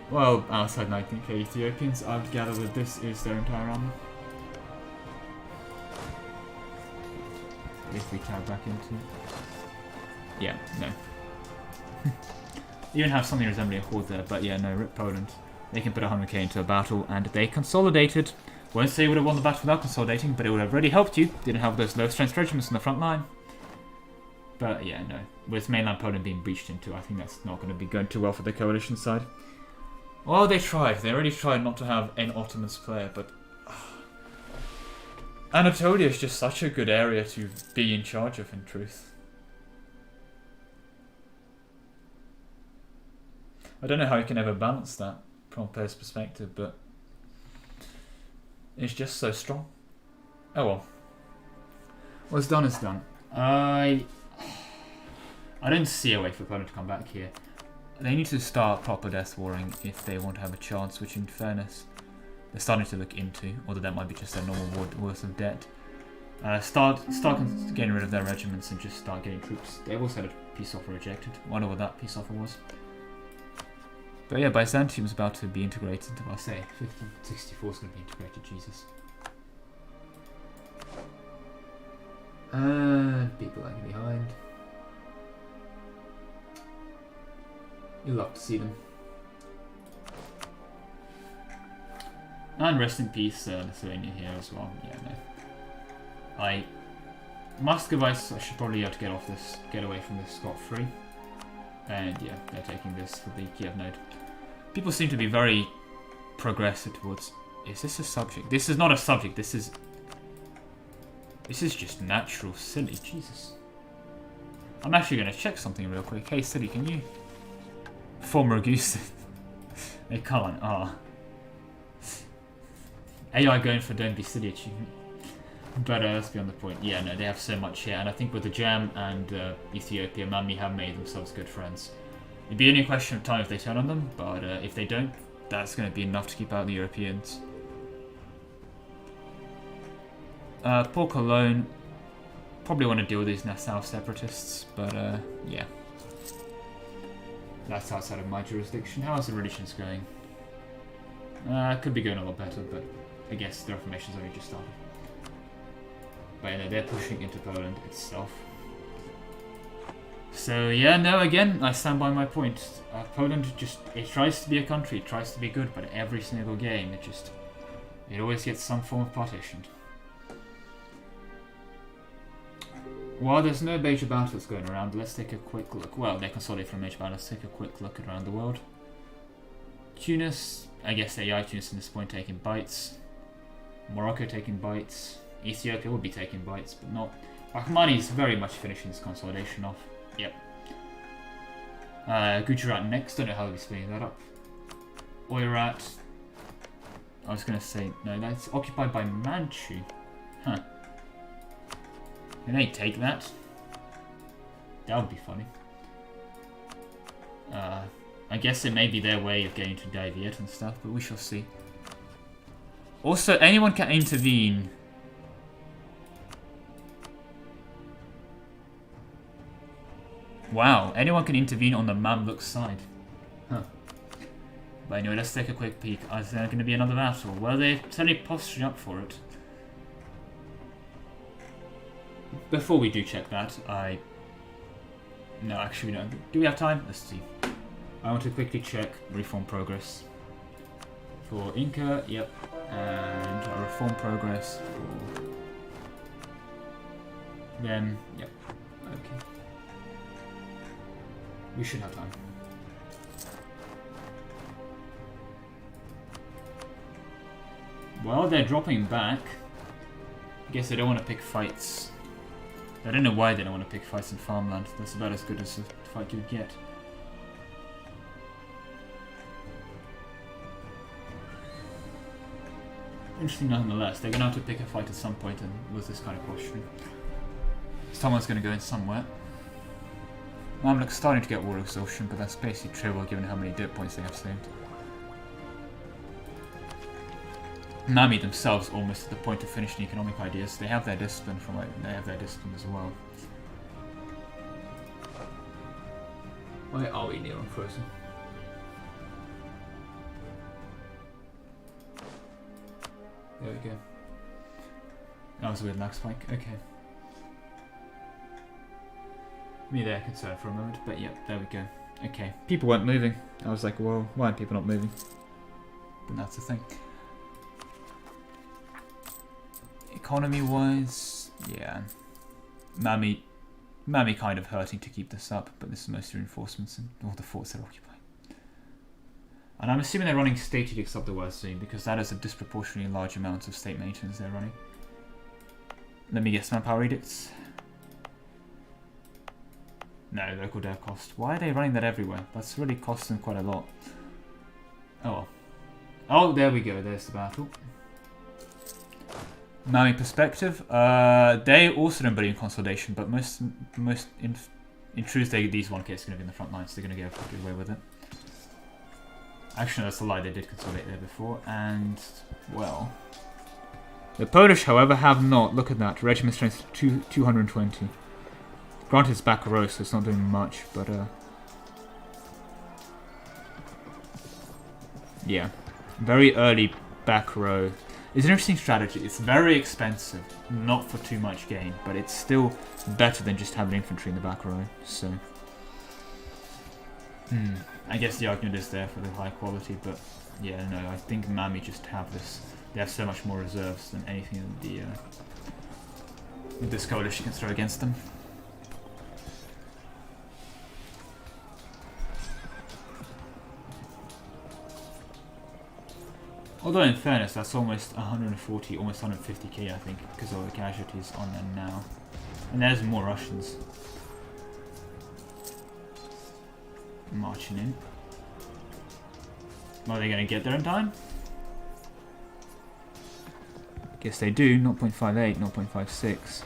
Well, outside 19k Ethiopians, I would gather that this is their entire army. If we tab back into... Yeah, no. You even have something resembling a horde there, but yeah, no, rip Poland. They can put 100k into a battle, and they consolidated. Won't say you would have won the battle without consolidating, but it would have really helped you. Didn't have those low-strength regiments in the front line. But yeah, no. With mainland Poland being breached into, I think that's not going to be going too well for the coalition side. Well, they tried. They already tried not to have an Ottomans player, but... Anatolia is just such a good area to be in charge of, in truth. I don't know how you can ever balance that from a player's perspective, but it's just so strong. Oh well. What's done is done. I don't see a way for Poland to come back here. They need to start proper death warring if they want to have a chance, which in fairness they're starting to look into, although that might be just their normal worth of debt. Start getting rid of their regiments and just start getting troops. They've also had a peace offer rejected. Wonder what that peace offer was. But yeah, Byzantium's about to be integrated into Marseille. 1564 is going to be integrated, Jesus. People lagging behind. You'll love to see them. And rest in peace, Lithuania here as well. Yeah, no. Muscovites, I should probably have to get away from this scot-free. And yeah, they're taking this for the Kiev node. People seem to be very progressive towards... Is this a subject? This is not a subject, this is just natural, silly, Jesus. I'm actually going to check something real quick. Hey, silly, can you... Former Augusta. They can't, AI going for don't be silly achievement. But let's be on the point. Yeah, no, they have so much here, and I think with the Jam and Ethiopia, Mami have made themselves good friends. It'd be only a question of time if they turn on them, but if they don't, that's going to be enough to keep out the Europeans. Poor Cologne. Probably want to deal with these Nassau separatists, but yeah. That's outside of my jurisdiction. How is the relations going? Could be going a lot better, but I guess the Reformation's only just started. But you know, they're pushing into Poland itself. So yeah, no, again, I stand by my point. Poland it tries to be a country, it tries to be good, but every single game, it always gets some form of partitioned. While there's no major battles going around, let's take a quick look. Well, they're consolidated from major battles. Let's take a quick look around the world. Tunis, I guess AI Tunis at this point taking bites. Morocco taking bites. Ethiopia will be taking bites, but not. Rahmani is very much finishing this consolidation off. Yep. Gujarat next. Don't know how they'll be splitting that up. Oirat. I was gonna say no. That's occupied by Manchu. Huh. Can they take that? That would be funny. I guess it may be their way of getting to Daviet and stuff, but we shall see. Also, anyone can intervene. Wow, anyone can intervene on the Mamluk side. Huh. But anyway, let's take a quick peek. Is there going to be another battle? Well, they're certainly posturing up for it. Before we do check that, No, actually, no. Do we have time? Let's see. I want to quickly check reform progress. For Inca, yep. And our reform progress for them, yep. Okay. We should have time. Well, they're dropping back. I guess they don't want to pick fights. I don't know why they don't want to pick fights in farmland. That's about as good as a fight you get. Interesting nonetheless. They're going to have to pick a fight at some point, and with this kind of posturing. Someone's going to go in somewhere. Mamluk's starting to get war exhaustion, but that's basically trivial given how many dirt points they have saved. Nami themselves almost at the point of finishing economic ideas. They have their discipline from they have their discipline as well. Why are we near unfrozen? There we go. That was a weird lag spike. Okay. Me there concerned for a moment, but yep, there we go. Okay. People weren't moving. I was like, whoa, why are people not moving? But that's the thing. Economy-wise, yeah. Mami kind of hurting to keep this up, but this is mostly reinforcements and all the forts they're occupying. And I'm assuming they're running state edicts up the west soon, because that is a disproportionately large amount of state maintenance they're running. Let me guess, manpower edicts? No, local dev cost. Why are they running that everywhere? That's really costing quite a lot. Oh well. Oh, there we go, there's the battle. Mami perspective, they also don't believe in consolidation, but most in truth, these 1K are going to be in the front line, so they're going to get a good way with it. Actually, no, that's a lie, they did consolidate there before, and, well... The Polish, however, have not. Look at that, regiment strength 220. Granted, it's back row, so it's not doing much, but, Yeah, very early back row. It's an interesting strategy. It's very expensive, not for too much gain, but it's still better than just having infantry in the back row. So, I guess the argument is there for the high quality, but yeah, no, I think Mami just have this. They have so much more reserves than anything that this coalition can throw against them. Although in fairness, that's almost 140, almost 150k, I think, because of all the casualties on them now. And there's more Russians marching in. Are they going to get there in time? Guess they do. 0.58, 0.56.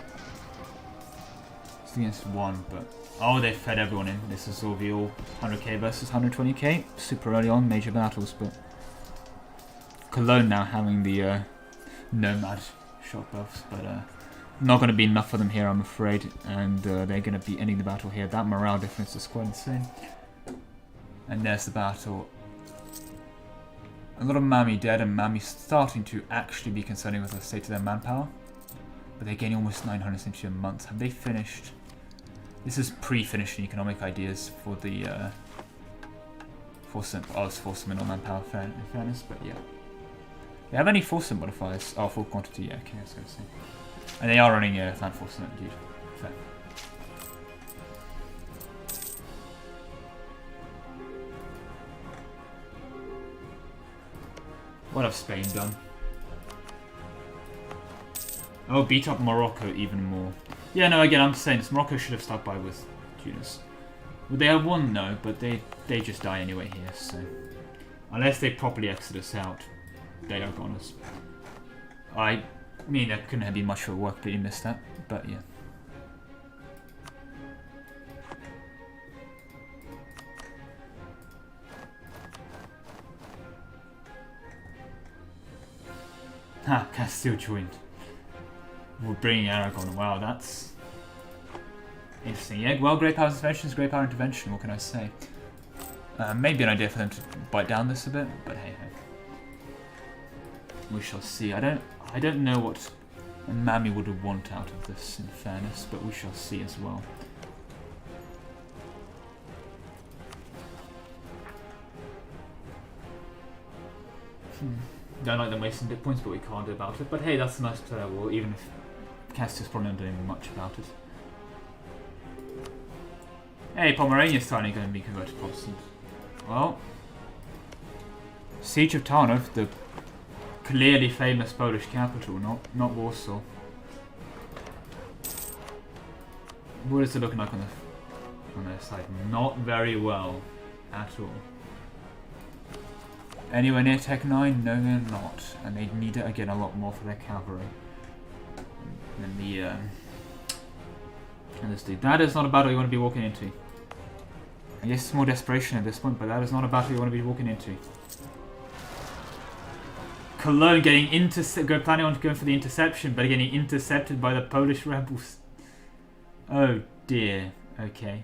It's against 1, but... Oh, they fed everyone in. This is all the all 100k versus 120k. Super early on, major battles, but... Cologne now having the nomad shot buffs, but not going to be enough for them here, I'm afraid, and they're going to be ending the battle here. That morale difference is quite insane. And there's the battle. A lot of Mami dead, and Mami starting to actually be concerning with the state of their manpower. But they're getting almost 900 century a month. Have they finished? This is pre-finishing economic ideas for the force mineral manpower in fairness, but yeah. They have any force modifiers? Oh, full quantity, yeah, okay, I was going to say. And they are running fan force indeed. Fair. What have Spain done? Oh, beat up Morocco even more. Yeah, no, again, I'm saying this. Morocco should have stuck by with Tunis. Would they have won? No, but they just die anyway here, so... Unless they properly exit us out. They are goners. I mean, there couldn't have been much of a work, but you missed that. But yeah. Ha! Castile joined. We're bringing Aragon. Wow, that's interesting. Yeah, well, great power intervention is great power intervention. What can I say? Maybe an idea for them to bite down this a bit, but hey. We shall see. I don't know what Mami would want out of this, in fairness, but we shall see as well. Don't like them wasting hit points, but we can't do about it. But hey, that's a nice player wall, even if Castiel's probably not doing much about it. Hey, Pomerania's finally going to be converted Protestant. Well, Siege of Tarnów, the clearly famous Polish capital, not Warsaw. What is it looking like on their side? Not very well at all. Anywhere near Tech 9? No, they're not. And they need it again a lot more for their cavalry. And the and this dude. That is not a battle you want to be walking into. I guess it's more desperation at this point, but that is not a battle you want to be walking into. Cologne getting planning on going for the interception, but getting intercepted by the Polish rebels. Oh dear. Okay.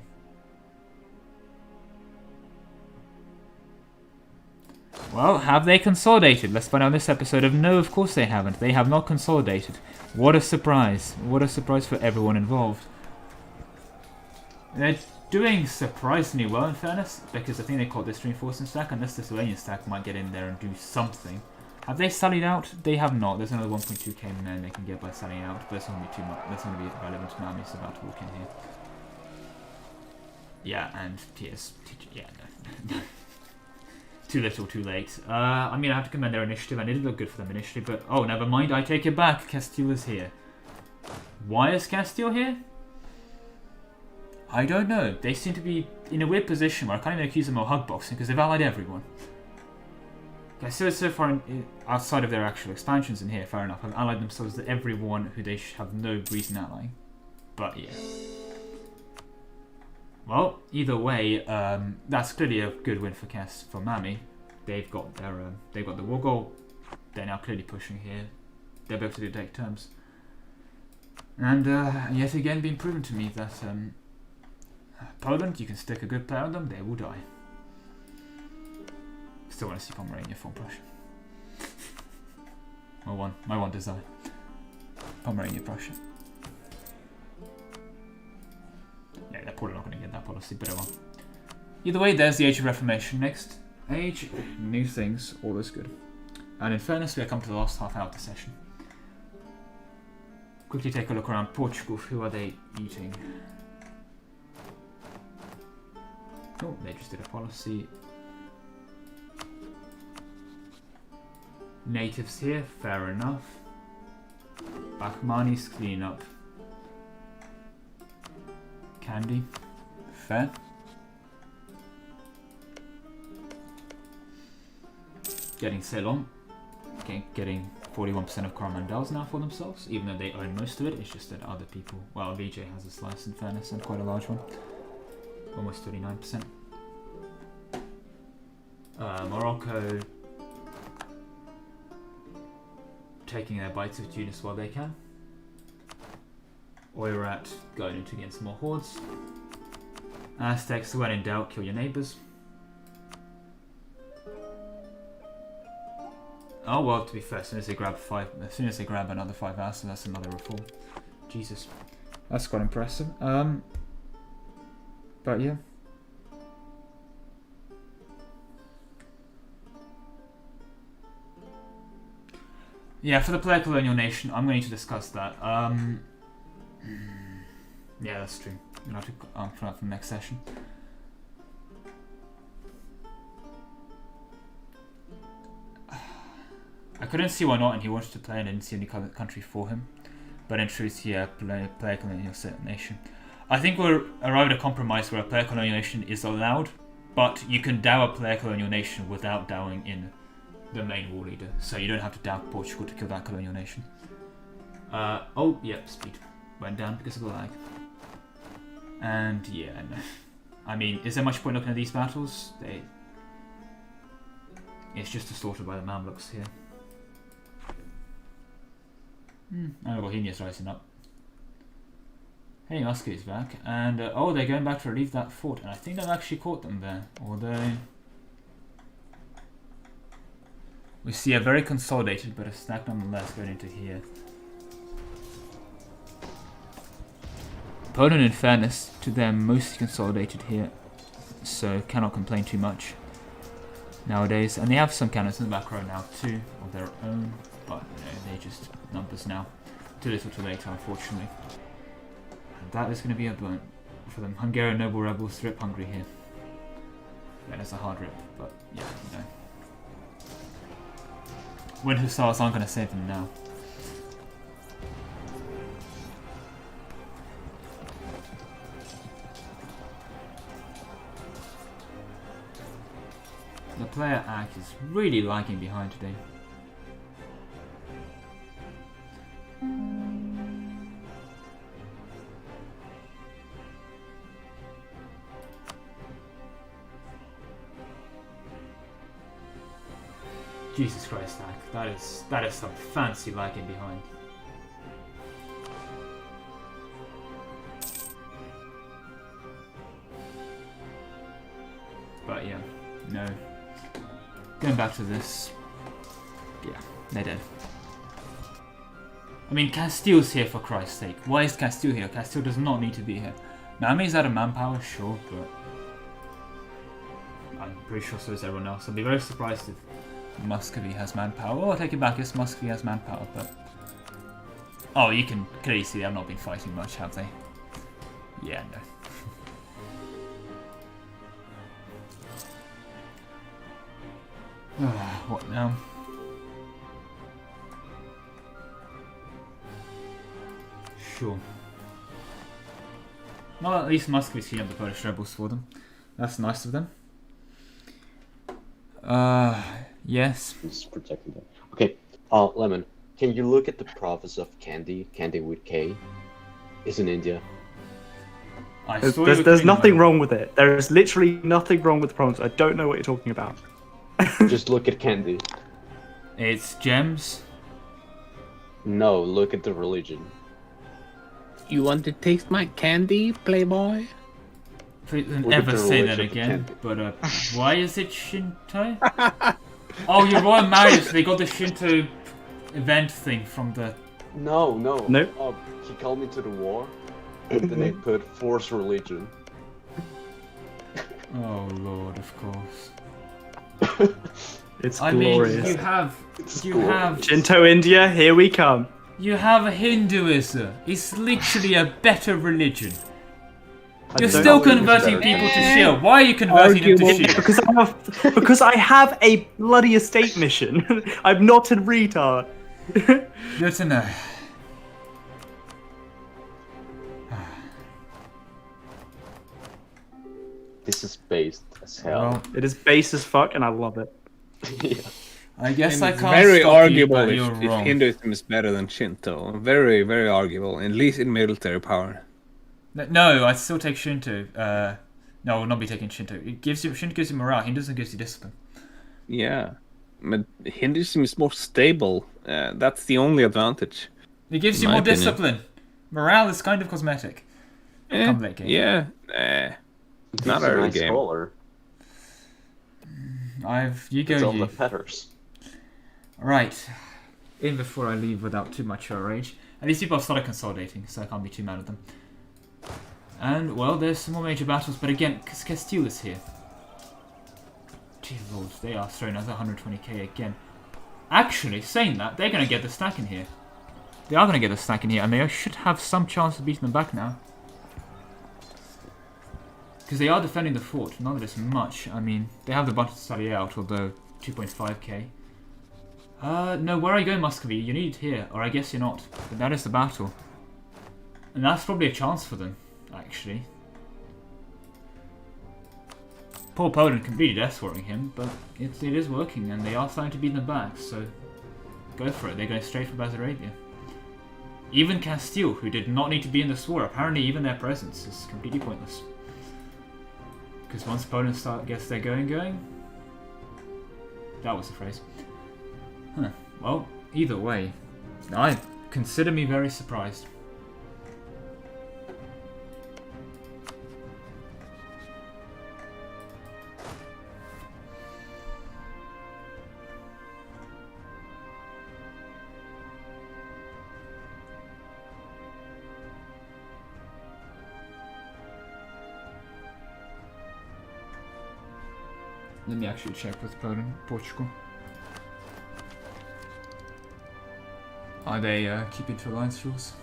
Well, have they consolidated? Let's find out in this episode of no, of course they haven't. They have not consolidated. What a surprise. What a surprise for everyone involved. They're doing surprisingly well, in fairness, because I think they caught this reinforcement stack, unless the Slovenian stack might get in there and do something. Have they sallied out? They have not. There's another 1.2k men they can get by sallying out, but it's not going to be too much. That's going to be relevant to Mami, so about to walk in here. Yeah, and TS. Yeah, no. Too little, too late. I mean, I have to commend their initiative, and it did look good for them initially, but oh, never mind. I take it back. Castile is here. Why is Castile here? I don't know. They seem to be in a weird position where I can't even accuse them of hugboxing because they've allied everyone. So far outside of their actual expansions in here, fair enough, have allied themselves to everyone who they have no reason allying. But yeah. Well, either way, that's clearly a good win for Mami. They've got the war goal. They're now clearly pushing here. They're both to the deck terms. And yet again, being proven to me that Poland, you can stick a good player on them, they will die. Still want to see Pomerania from Prussia. My one desire. Pomerania, Prussia. Yeah, they're probably not going to get that policy, but well. Either way, there's the Age of Reformation next. Age, new things, all is good. And in fairness, we have come to the last half hour of the session. Quickly take a look around Portugal. Who are they eating? Oh, they just did a policy. Natives here, fair enough. Bahmani's clean up. Candy, fair. Getting Ceylon, getting 41% of Coromandels now for themselves, even though they own most of it. It's just that other people, well, VJ has a slice in fairness and quite a large one, almost 39%. Morocco taking their bites of Tunis while they can. Oirat going into against more hordes. Aztecs, when in doubt, kill your neighbours. Oh well, to be fair, as soon as they grab another 5 houses, that's another reform. Jesus, that's quite impressive. But yeah. Yeah, for the player colonial nation, I'm going to discuss that. Yeah, that's true. I'll have to for that for the next session. I couldn't see why not, and he wanted to play and I didn't see any country for him. But in truth, yeah, player colonial nation. I think we're arrived at a compromise where a player colonial nation is allowed, but you can dow a player colonial nation without dowing in the main war leader. So you don't have to dow Portugal to kill that colonial nation. Oh, yep, speed went down because of the lag. And yeah, no. I mean, is there much point looking at these battles? It's just a slaughter by the Mamluks here. Oh, Bohemia's rising up. Hey, Muscovy's back. And, oh, they're going back to relieve that fort. And I think they've actually caught them there. Although... we see a very consolidated, but a stack nonetheless going into here. Poland, in fairness to them, mostly consolidated here. So, cannot complain too much nowadays. And they have some cannons in the back row now too, of their own. But, you know, they're just numbers now. Too little too late, unfortunately. And that is going to be a burn for them. Hungarian noble rebels rip Hungary here. Yeah, that's a hard rip, but yeah, you know. When Hussars aren't going to save them now. The player act is really lagging behind today. Jesus Christ, Ack. That is some fancy lagging behind. But yeah, no. Going back to this. Yeah, they're dead. I mean, Castile's here for Christ's sake. Why is Castile here? Castile does not need to be here. Nami's out of manpower, sure, but I'm pretty sure so is everyone else. I'll be very surprised if Muscovy has manpower. Oh, I take it back, yes, Muscovy has manpower, but... oh, you can clearly see they've not been fighting much, have they? Yeah, no. What now? Sure. Well, at least Muscovy's cleaning up the Polish rebels for them. That's nice of them. Yes. Just protecting them. Okay, Lemon, can you look at the province of Kandy? Kandy with K? It's in India. There's nothing wrong with it. There is literally nothing wrong with the province. I don't know what you're talking about. Just look at Kandy. It's gems? No, look at the religion. You want to taste my candy, playboy? Please don't ever say that again. But why is it Shinto? Oh, your royal marriage. They got the Shinto event thing from the. No. Nope. He called me to the war, and then they put force religion. Oh Lord, of course. It's glorious. glorious. You have Shinto India, here we come. You have Hinduism. It's literally a better religion. You're still converting people to Shia. Why are you converting them to Shia? Because I have a bloody estate mission. I'm not a retard. Good to know. This is based as hell. Well, it is base as fuck, and I love it. Yeah. I guess And I can't very stop arguable you, but if you're wrong. Hinduism is better than Shinto. Very, very arguable, at least in military power. No, I'd still take Shinto. No, I will not be taking Shinto. Shinto gives you morale. Hinduism gives you discipline. Yeah, but Hinduism is more stable. That's the only advantage. It gives in you my more opinion. discipline. Morale is kind of cosmetic. Come late game. Yeah, not a early nice game. color. You go. It's all You. the feathers. Right. In before I leave without too much rage. At least people have started consolidating, so I can't be too mad at them. And, well, there's some more major battles, but again, Castile is here. Dear Lord, they are throwing another 120k again. Actually, saying that, they're going to get the stack in here. They are going to get the stack in here, and they should have some chance of beating them back now. Because they are defending the fort, not that it's much. I mean, they have the bunch to study out, although 2.5k. No, where are you going, Muscovy? You need it here, or I guess you're not. But that is the battle. And that's probably a chance for them, actually. Poor Poland completely death-scoring him, but it is working, and they are starting to beat them back, so go for it. They're going straight for Basarabia. Even Castile, who did not need to be in this war, apparently even their presence is completely pointless. Because once Poland gets their going, that was the phrase. Huh. Well, either way, I consider me very surprised. Let me actually check with Poland, Portugal. Are they keeping to alliance rules?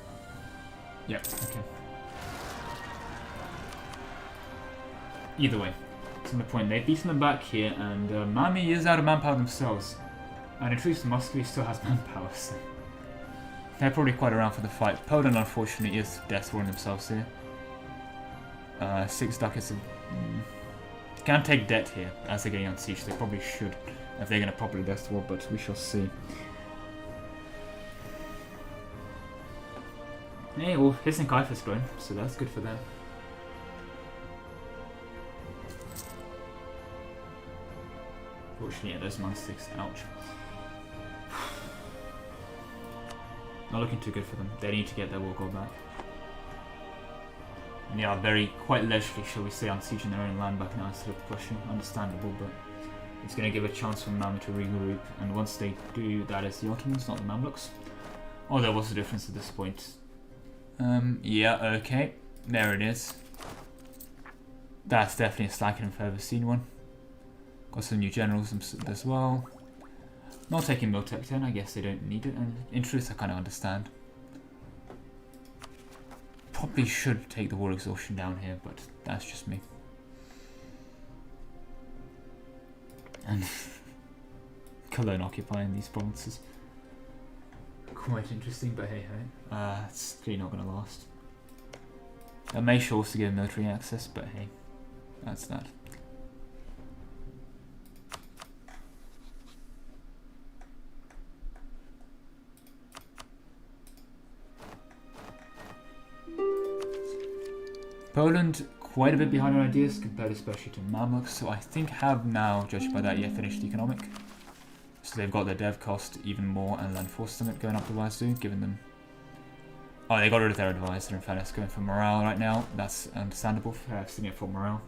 Yep, okay. Either way, it's the point. They've beaten them back here, and Mami is out of manpower themselves. And in truth, Muscovy still has manpower, so they're probably quite around for the fight. Poland, unfortunately, is death-warring themselves here. 6 ducats of... Can take debt here, as they're getting on siege. They probably should, if they're going to properly death war, but we shall see. Hey, well, his Kaifa's grown, so that's good for them. Fortunately, yeah, those monsters, ouch. Not looking too good for them. They need to get their war goal back. And they are quite leisurely, shall we say, on sieging their own land back now instead of pushing. Understandable, but it's going to give a chance for Mami to regroup. And once they do, that is the Ottomans, not the Mamluks. Oh, there was a difference at this point. Yeah, okay. There it is. That's definitely a stacking if I've ever seen one. Got some new generals as well. Not taking Miltech 10, I guess they don't need it. And in truth, I kind of understand. Probably should take the war exhaustion down here, but that's just me. And Cologne occupying these provinces. Quite interesting, but hey, it's clearly not going to last. I may sure also give military access, but hey, that's that. Poland, quite a bit behind on ideas compared especially to Mamluks, so I think have now, judged by that, finished economic. So they've got their dev cost even more and land force limit going up the wazoo, giving them Oh, they got rid of their advisor, in fairness, going for morale right now. That's understandable for sitting it for morale.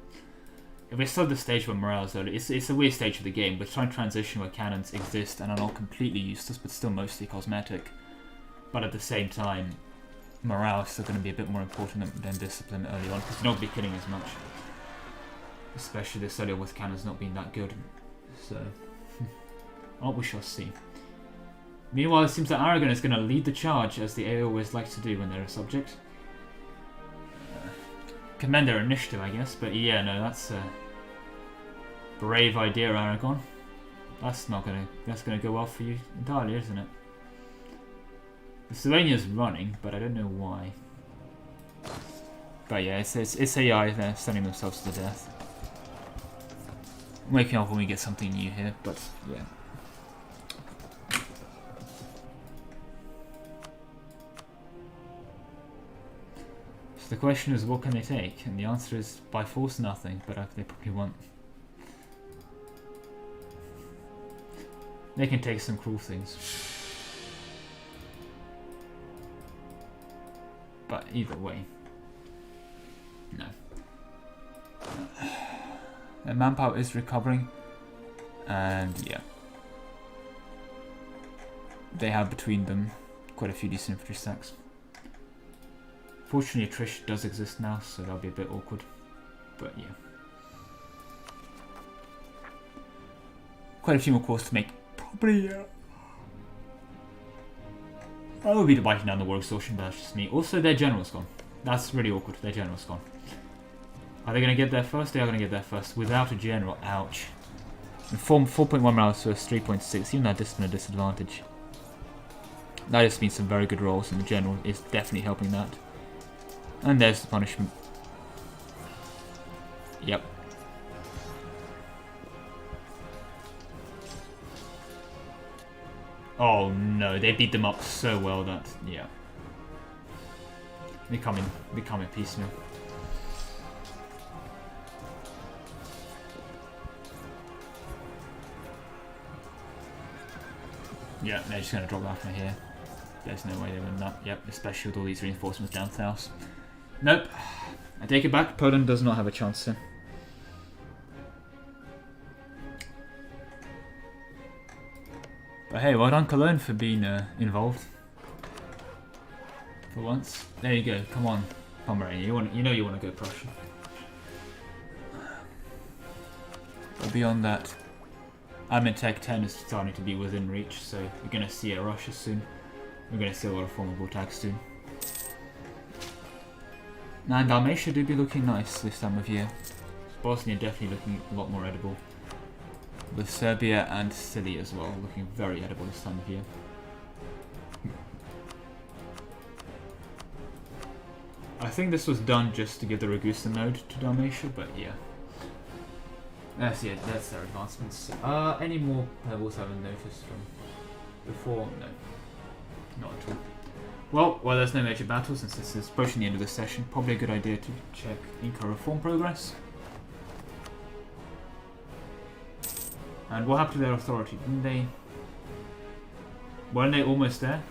If we're still at the stage where morale is early, it's a weird stage of the game. We're trying to transition where cannons exist and are not completely useless, but still mostly cosmetic. But at the same time, morale is still going to be a bit more important than discipline early on, because you're not going to be killing as much. Especially this early with cannons not being that good. So, well, we shall see. Meanwhile, it seems that Aragon is going to lead the charge, as they always like to do when they're a subject. Commend their initiative, I guess, but yeah, no, that's a brave idea, Aragon. That's gonna go well for you entirely, isn't it? The Slovenia's running, but I don't know why. But yeah, it's AI, they're sending themselves to the death. Waking up when we get something new here, but yeah. The question is, what can they take? And the answer is, by force, nothing, but they probably won't. They can take some cruel things. But either way, no. Their manpower is recovering, and yeah. They have between them quite a few decent infantry stacks. Fortunately, attrition does exist now, so that'll be a bit awkward. But yeah. Quite a few more calls to make. Probably, yeah. I will be biting down the war exhaustion, but that's just me. Also, their general's gone. That's really awkward. Their general's gone. Are they going to get there first? They are going to get there first. Without a general, ouch. And 4.1 morale versus 3.6, even that is a disadvantage. That just means some very good rolls, and the general is definitely helping that. And there's the punishment. Yep. Oh no, they beat them up so well that, yeah. They come in piecemeal. Yeah, they're just going to drop that from here. There's no way they win that. Yep, especially with all these reinforcements down south. Nope. I take it back. Poland does not have a chance here. But hey, well done Cologne for being involved. For once. There you go. Come on, Pomerania. You know you want to go Prussian. But beyond that, Tech 10 is starting to be within reach, so we're going to see a Russia soon. We're going to see a lot of formidable attacks soon. And Dalmatia do be looking nice this time of year. Bosnia definitely looking a lot more edible. With Serbia and Sicily as well looking very edible this time of year. I think this was done just to give the Ragusa node to Dalmatia, but yeah. That's it, that's their advancements. Any more levels I haven't noticed from before? No. Not at all. Well, there's no major battles since this is approaching the end of the session. Probably a good idea to check Inca reform progress. And what happened to their authority? Weren't they almost there?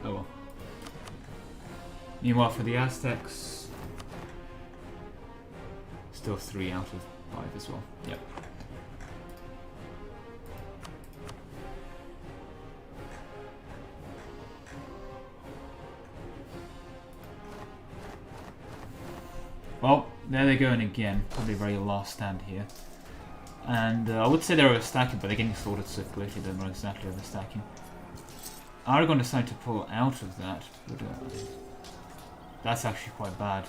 Oh well. Meanwhile, for the Aztecs, still 3 out of 5 as well. Yep. Well, there they're going again. Probably very last stand here. And I would say they're overstacking, but they're getting slaughtered so quickly they're not exactly overstacking. Aragon decided to pull out of that, but that's actually quite bad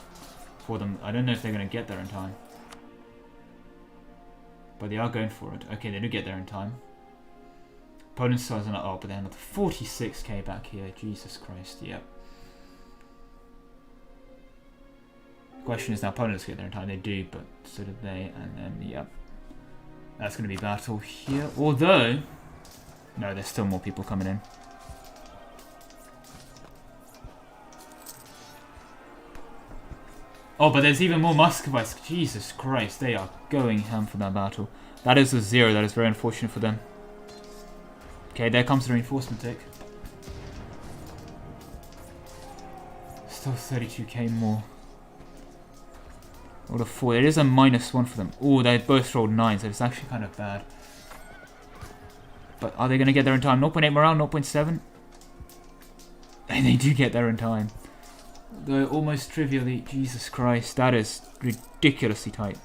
for them. I don't know if they're going to get there in time. But they are going for it. Okay, they do get there in time. Poland's size are not up, but they're another 46k back here. Jesus Christ, yep. Question is now Poland's get there in time. They do, but so did they, and then, yep. That's going to be battle here. Although, no, there's still more people coming in. Oh, but there's even more Muscovites. Jesus Christ, they are going ham for that battle. That is a 0. That is very unfortunate for them. Okay, there comes the reinforcement tick. still 32k more. Rolled a 4. It is a -1 for them. Oh, they both rolled 9, so it's actually kind of bad. But are they going to get there in time? 0.8 morale, 0.7? And they do get there in time. Though almost trivially, Jesus Christ, that is ridiculously tight.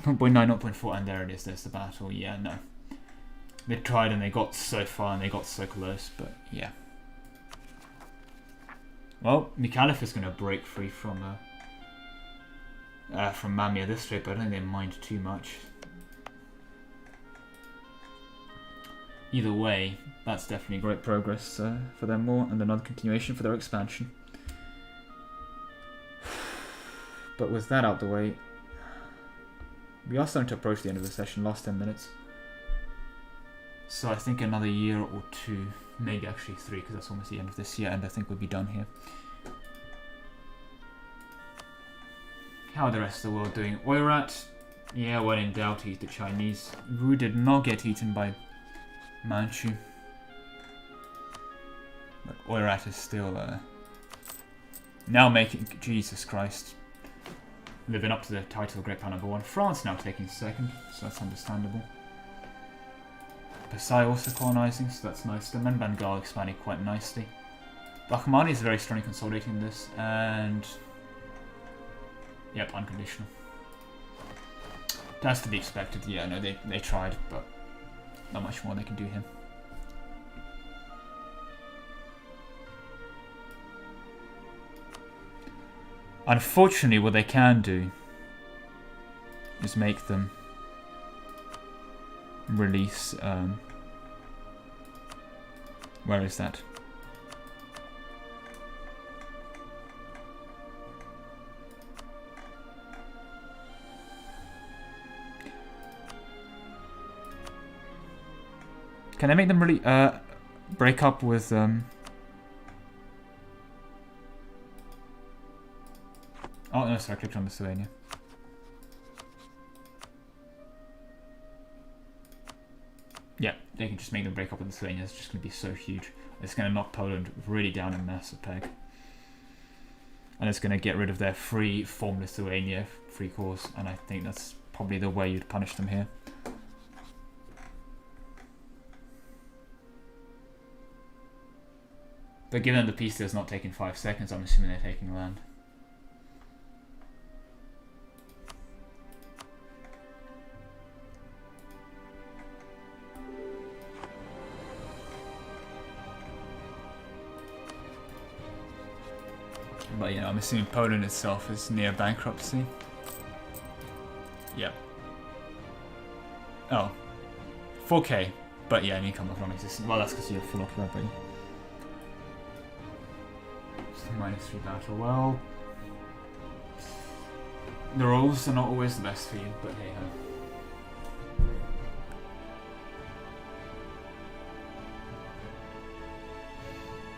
0.9, 0.4, and there it is, there's the battle. Yeah, no. They tried and they got so far and they got so close, but yeah. Well, Mikhailov is going to break free from Mamiya this trip, but I don't think they mind too much. Either way, that's definitely great progress for them more, and another continuation for their expansion. But with that out the way, we are starting to approach the end of the session, last 10 minutes. So I think another year or 2, maybe actually 3, because that's almost the end of this year, and I think we'll be done here. How are the rest of the world doing? Oirat, yeah, when in doubt, he's the Chinese. Wu did not get eaten by Manchu. But Oirat is still now making, Jesus Christ, living up to the title of Great Power #1. France now taking 2nd, so that's understandable. Pasai also colonizing, so that's nice. The Men Bengal expanding quite nicely. Bahmani is very strongly consolidating this, and yep, unconditional. That's to be expected. Yeah, no, they tried, but not much more they can do here. Unfortunately, what they can do is make them release. Where is that? Can they make them really break up with Oh no, sorry, I clicked on Lithuania. Yeah, they can just make them break up with Lithuania. It's just going to be so huge. It's going to knock Poland really down a massive peg. And it's going to get rid of their free form Lithuania free course, and I think that's probably the way you'd punish them here. But given the peace deal's not taking 5 seconds, I'm assuming they're taking land. But yeah, I'm assuming Poland itself is near bankruptcy. Yep. Oh. 4k. But yeah, income of non-existent. Well, that's because you're full occupied, buddy. -3 battle. Well, the rolls are not always the best for you, but hey ho.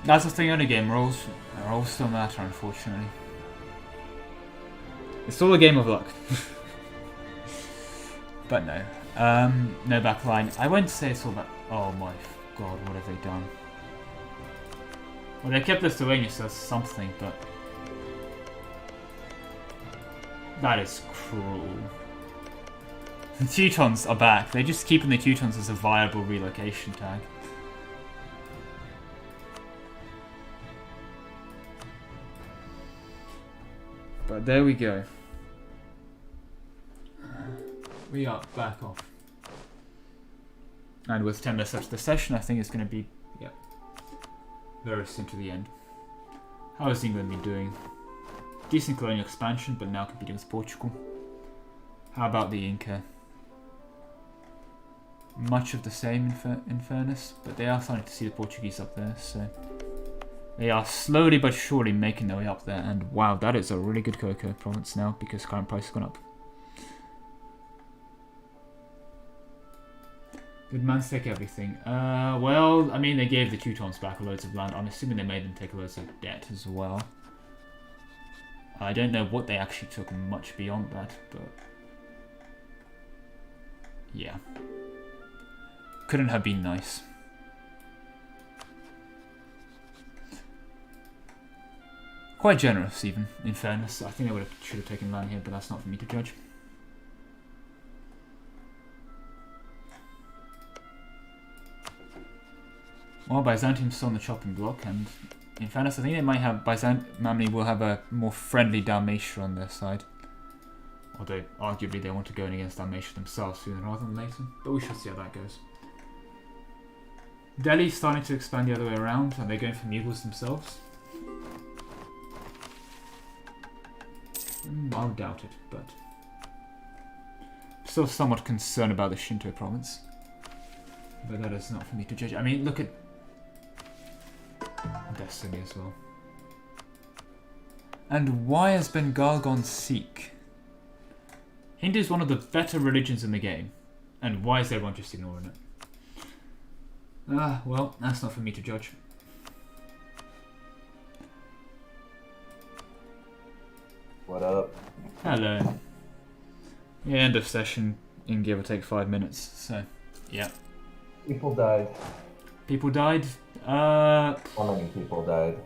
That's the thing on the game. Rolls still matter, unfortunately. It's all a game of luck. But no, no backline. I won't say it's all about. Oh my god, what have they done? Well, they kept Lithuania, so that's something, but that is cruel. The Teutons are back. They're just keeping the Teutons as a viable relocation tag. But there we go. We are back off. And with 10 minutes left of the session, I think it's going to be, yeah, very soon to the end. How is England been doing? Decent colonial expansion, but now competing with Portugal. How about the Inca? Much of the same in fairness, but they are starting to see the Portuguese up there, so they are slowly but surely making their way up there. And wow, that is a really good cocoa province now because current price has gone up. Did Mans take everything? Well, I mean, they gave the Teutons back loads of land. I'm assuming they made them take loads of debt as well. I don't know what they actually took much beyond that, but yeah. Couldn't have been nice. Quite generous, even, in fairness. I think they should have taken land here, but that's not for me to judge. Well, Byzantium's still on the chopping block, and in fairness, I think they might have Mamley will have a more friendly Dalmatia on their side. Although, arguably, they want to go in against Dalmatia themselves sooner rather than later. But we shall see how that goes. Delhi's starting to expand the other way around, and they're going for Mughals themselves. I'll doubt it, but still somewhat concerned about the Shinto province. But that is not for me to judge. I mean, look at Destiny as well. And why has Bengal gone Sikh? Hindu is one of the better religions in the game, and why is everyone just ignoring it? Well, that's not for me to judge. What up? Hello. Yeah, end of session in give or take 5 minutes, so, yeah. People died. People died? How many people died?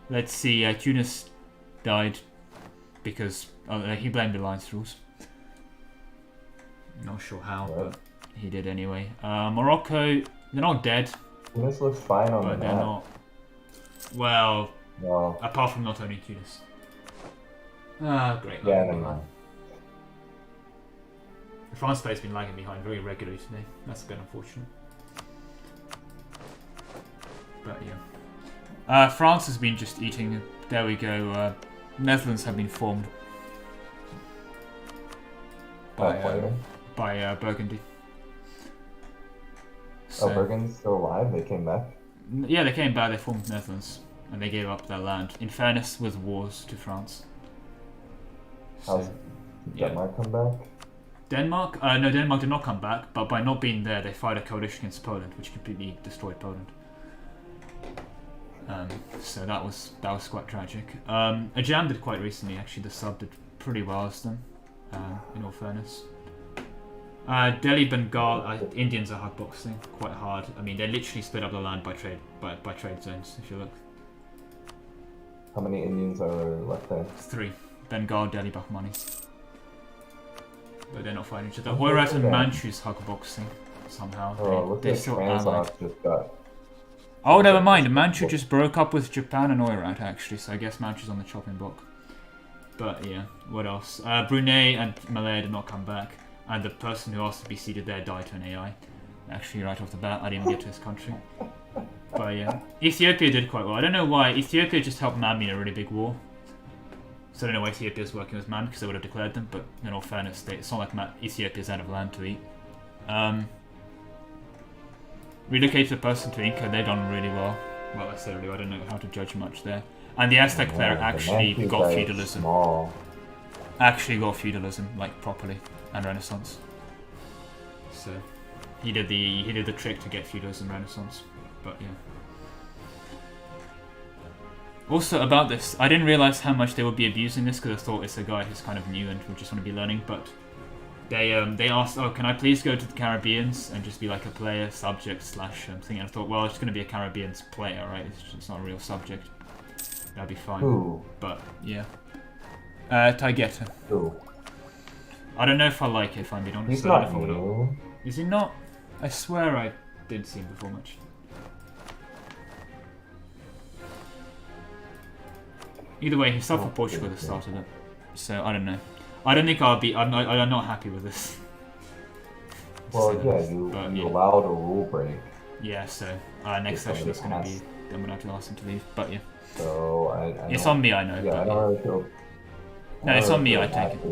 Let's see, Tunis died because he blamed Alliance rules. Not sure how, but he did anyway. Morocco, they're not dead. Tunis looks fine on but the they're map. not. Well, No. apart from not only Tunis. Great. Yeah, never mind. The France player's been lagging behind very regularly today. That's a bit unfortunate. But yeah. France has been just eating. There we go. Netherlands have been formed by Burgundy. So, Burgundy's still alive? They came back? Yeah, they came back. They formed Netherlands, and they gave up their land. In fairness, with wars to France. How's Denmark come back? Denmark? No, Denmark did not come back, but by not being there, they fired a coalition against Poland, which completely destroyed Poland. So that was quite tragic. Ajam did quite recently, actually. The sub did pretty well as them, in all fairness. Delhi, Bengal, Indians are hardboxing quite hard. I mean, they literally split up the land by trade zones, if you look. How many Indians are left there? 3. Bengal, Delhi, Bahmani. But they're not fighting each other. Oirat and Manchu's hugboxing somehow. Oh, They're still allied. Just got... Oh, never mind. Manchu just broke up with Japan and Oirat, actually, so I guess Manchu's on the chopping block. But yeah, what else? Brunei and Malaya did not come back, and the person who asked to be seated there died to an AI. Actually, right off the bat, I didn't even get to his country. But yeah, Ethiopia did quite well. I don't know why. Ethiopia just helped Man in a really big war. So I don't know why Ethiopia's working with Man, because they would have declared them, but in all fairness, it's not like Ethiopia's out of land to eat. Relocated a person to Inca, they've done really well. Well, I say really well, I don't know how to judge much there. And the Aztec player actually got feudalism. Actually got feudalism, like, properly, and Renaissance. So, he did the trick to get feudalism Renaissance, but yeah. Also, about this, I didn't realise how much they would be abusing this, because I thought it's a guy who's kind of new and would just want to be learning, but they asked, oh, can I please go to the Caribbeans and just be like a player, subject, / thing, and I thought, well, it's going to be a Caribbeans player, right? It's not a real subject. That'd be fine. Ooh. But, yeah. Taigeta. Ooh. I don't know if I like it, if I'm being honest. He's not new. Is he not? I swear I did see him before much. Either way, himself for Portugal that started it. So, I don't know. I don't think I'm not happy with this. Well, yeah, you allowed a rule break. Yeah, so next session is going to be, then we'll have to ask him to leave, but yeah. So, it's on me, I know. Yeah, but I don't really feel... No, it's on me, I take it.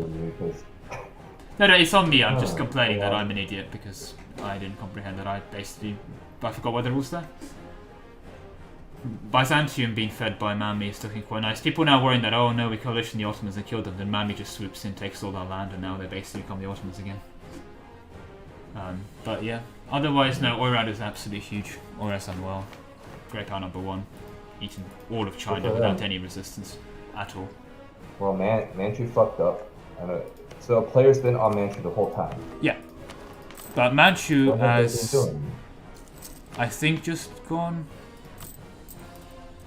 No, it's on me, I'm just complaining that I'm an idiot because I didn't comprehend that I forgot what the rules there. Byzantium being fed by Mami is looking quite nice. People now worrying that, oh no, we coalitioned the Ottomans and killed them, then Mami just swoops in, takes all our land, and now they basically become the Ottomans again. But yeah, otherwise, no, Oirat is absolutely huge. Oirat's done well. Great power #1. Eaten all of China without any resistance at all. Well, Manchu fucked up. So a player's been on Manchu the whole time. Yeah. But Manchu what have they has, been doing? I think, just gone...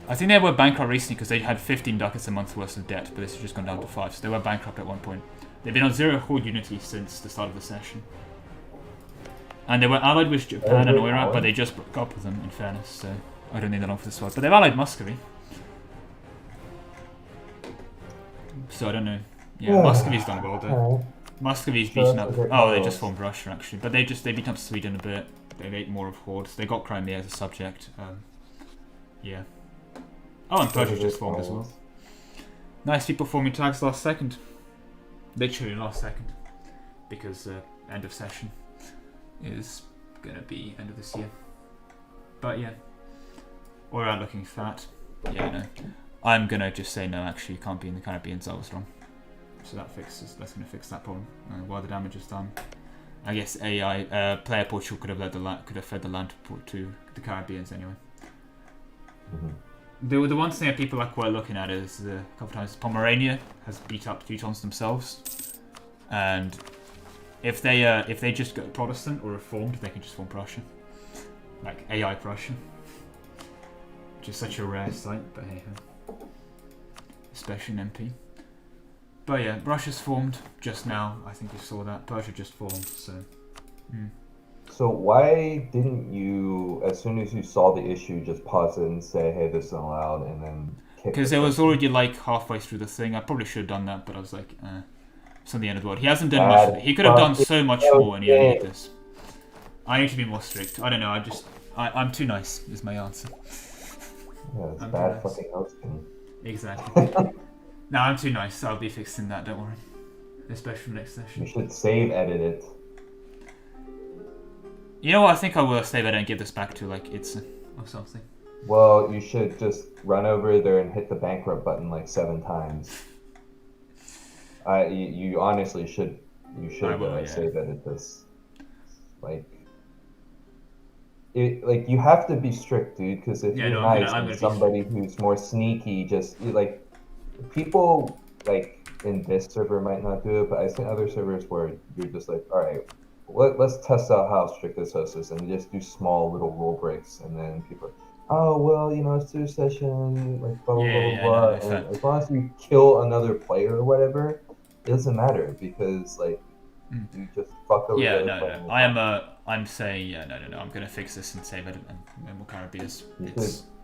I think they were bankrupt recently because they had 15 ducats a month worth of debt, but this has just gone down to 5, so they were bankrupt at one point. They've been on 0 horde unity since the start of the session. And they were allied with Japan and Oira, but they just broke up with them, in fairness, so I don't need that long for this one. But they've allied Muscovy. So I don't know. Yeah, Muscovy's done well though. Muscovy's beaten up. Oh, they just formed Russia actually, but they beat up Sweden a bit. They ate more of hordes. They got Crimea as a subject. Yeah. Oh, and Persia just formed as well. Nice people forming tags last second. Literally last second, because end of session is gonna be end of this year. But yeah, we're out looking fat. Yeah, no. I'm gonna just say no. Actually, you can't be in the Caribbean. So I was wrong. So that's gonna fix that problem. While the damage is done, I guess AI player Portugal could have fed the land to the Caribbeans anyway. The one thing that people were looking at is a couple times Pomerania has beat up Teutons themselves, and if they just go Protestant or Reformed, they can just form Prussia, like AI Prussia, which is such a rare sight. But hey ho, especially in MP. But yeah, Russia's formed just now. I think you saw that. Persia just formed, so. So why didn't you, as soon as you saw the issue, just pause it and say, "Hey, this isn't allowed," and then? Because it was already like halfway through the thing. I probably should have done that, but I was like, it's not the end of the world. He hasn't done much. He could have done so much more, and he did this. I need to be more strict. I don't know. I'm too nice. Is my answer. Yeah, it's bad fucking hosting. Exactly. No, I'm too nice. I'll be fixing that. Don't worry. Especially next session. You should save edit it. You know what? I think I will save it and give this back to like it's or something. Well, you should just run over there and hit the bankrupt button like 7 times. You honestly should. You should save edit this. Like you have to be strict, dude. Because if you're nice and somebody who's more sneaky, just like people like in this server might not do it, but I've seen other servers where you're just like, all right. Let's test out how strict this host is, and just do small little rule breaks, and then people are, oh well, it's through session, like blah blah blah. And as long as you kill another player or whatever, it doesn't matter because like you just fuck over. Yeah, no. I'm saying no. I'm gonna fix this and save it, and we'll carry this.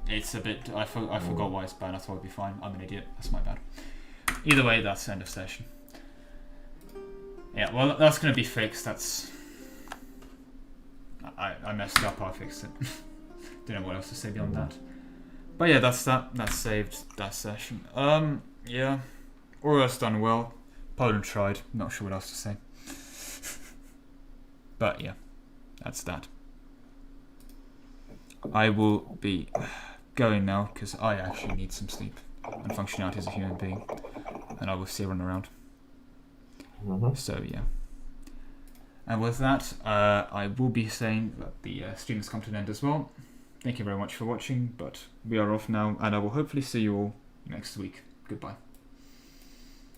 It's a bit. I forgot why it's banned. I thought it'd be fine. I'm an idiot. That's my bad. Either way, that's end of session. Yeah, well, that's going to be fixed. I messed up. I'll fix it. Don't know what else to say beyond that. But yeah, that's that. That's saved that session. Yeah. Aura's done well. Poland tried. Not sure what else to say. But yeah, that's that. I will be going now because I actually need some sleep and functionality as a human being. And I will see everyone around. So yeah, and with that, I will be saying that the stream has come to an end as well. Thank you very much for watching, but we are off now, and I will hopefully see you all next week. Goodbye.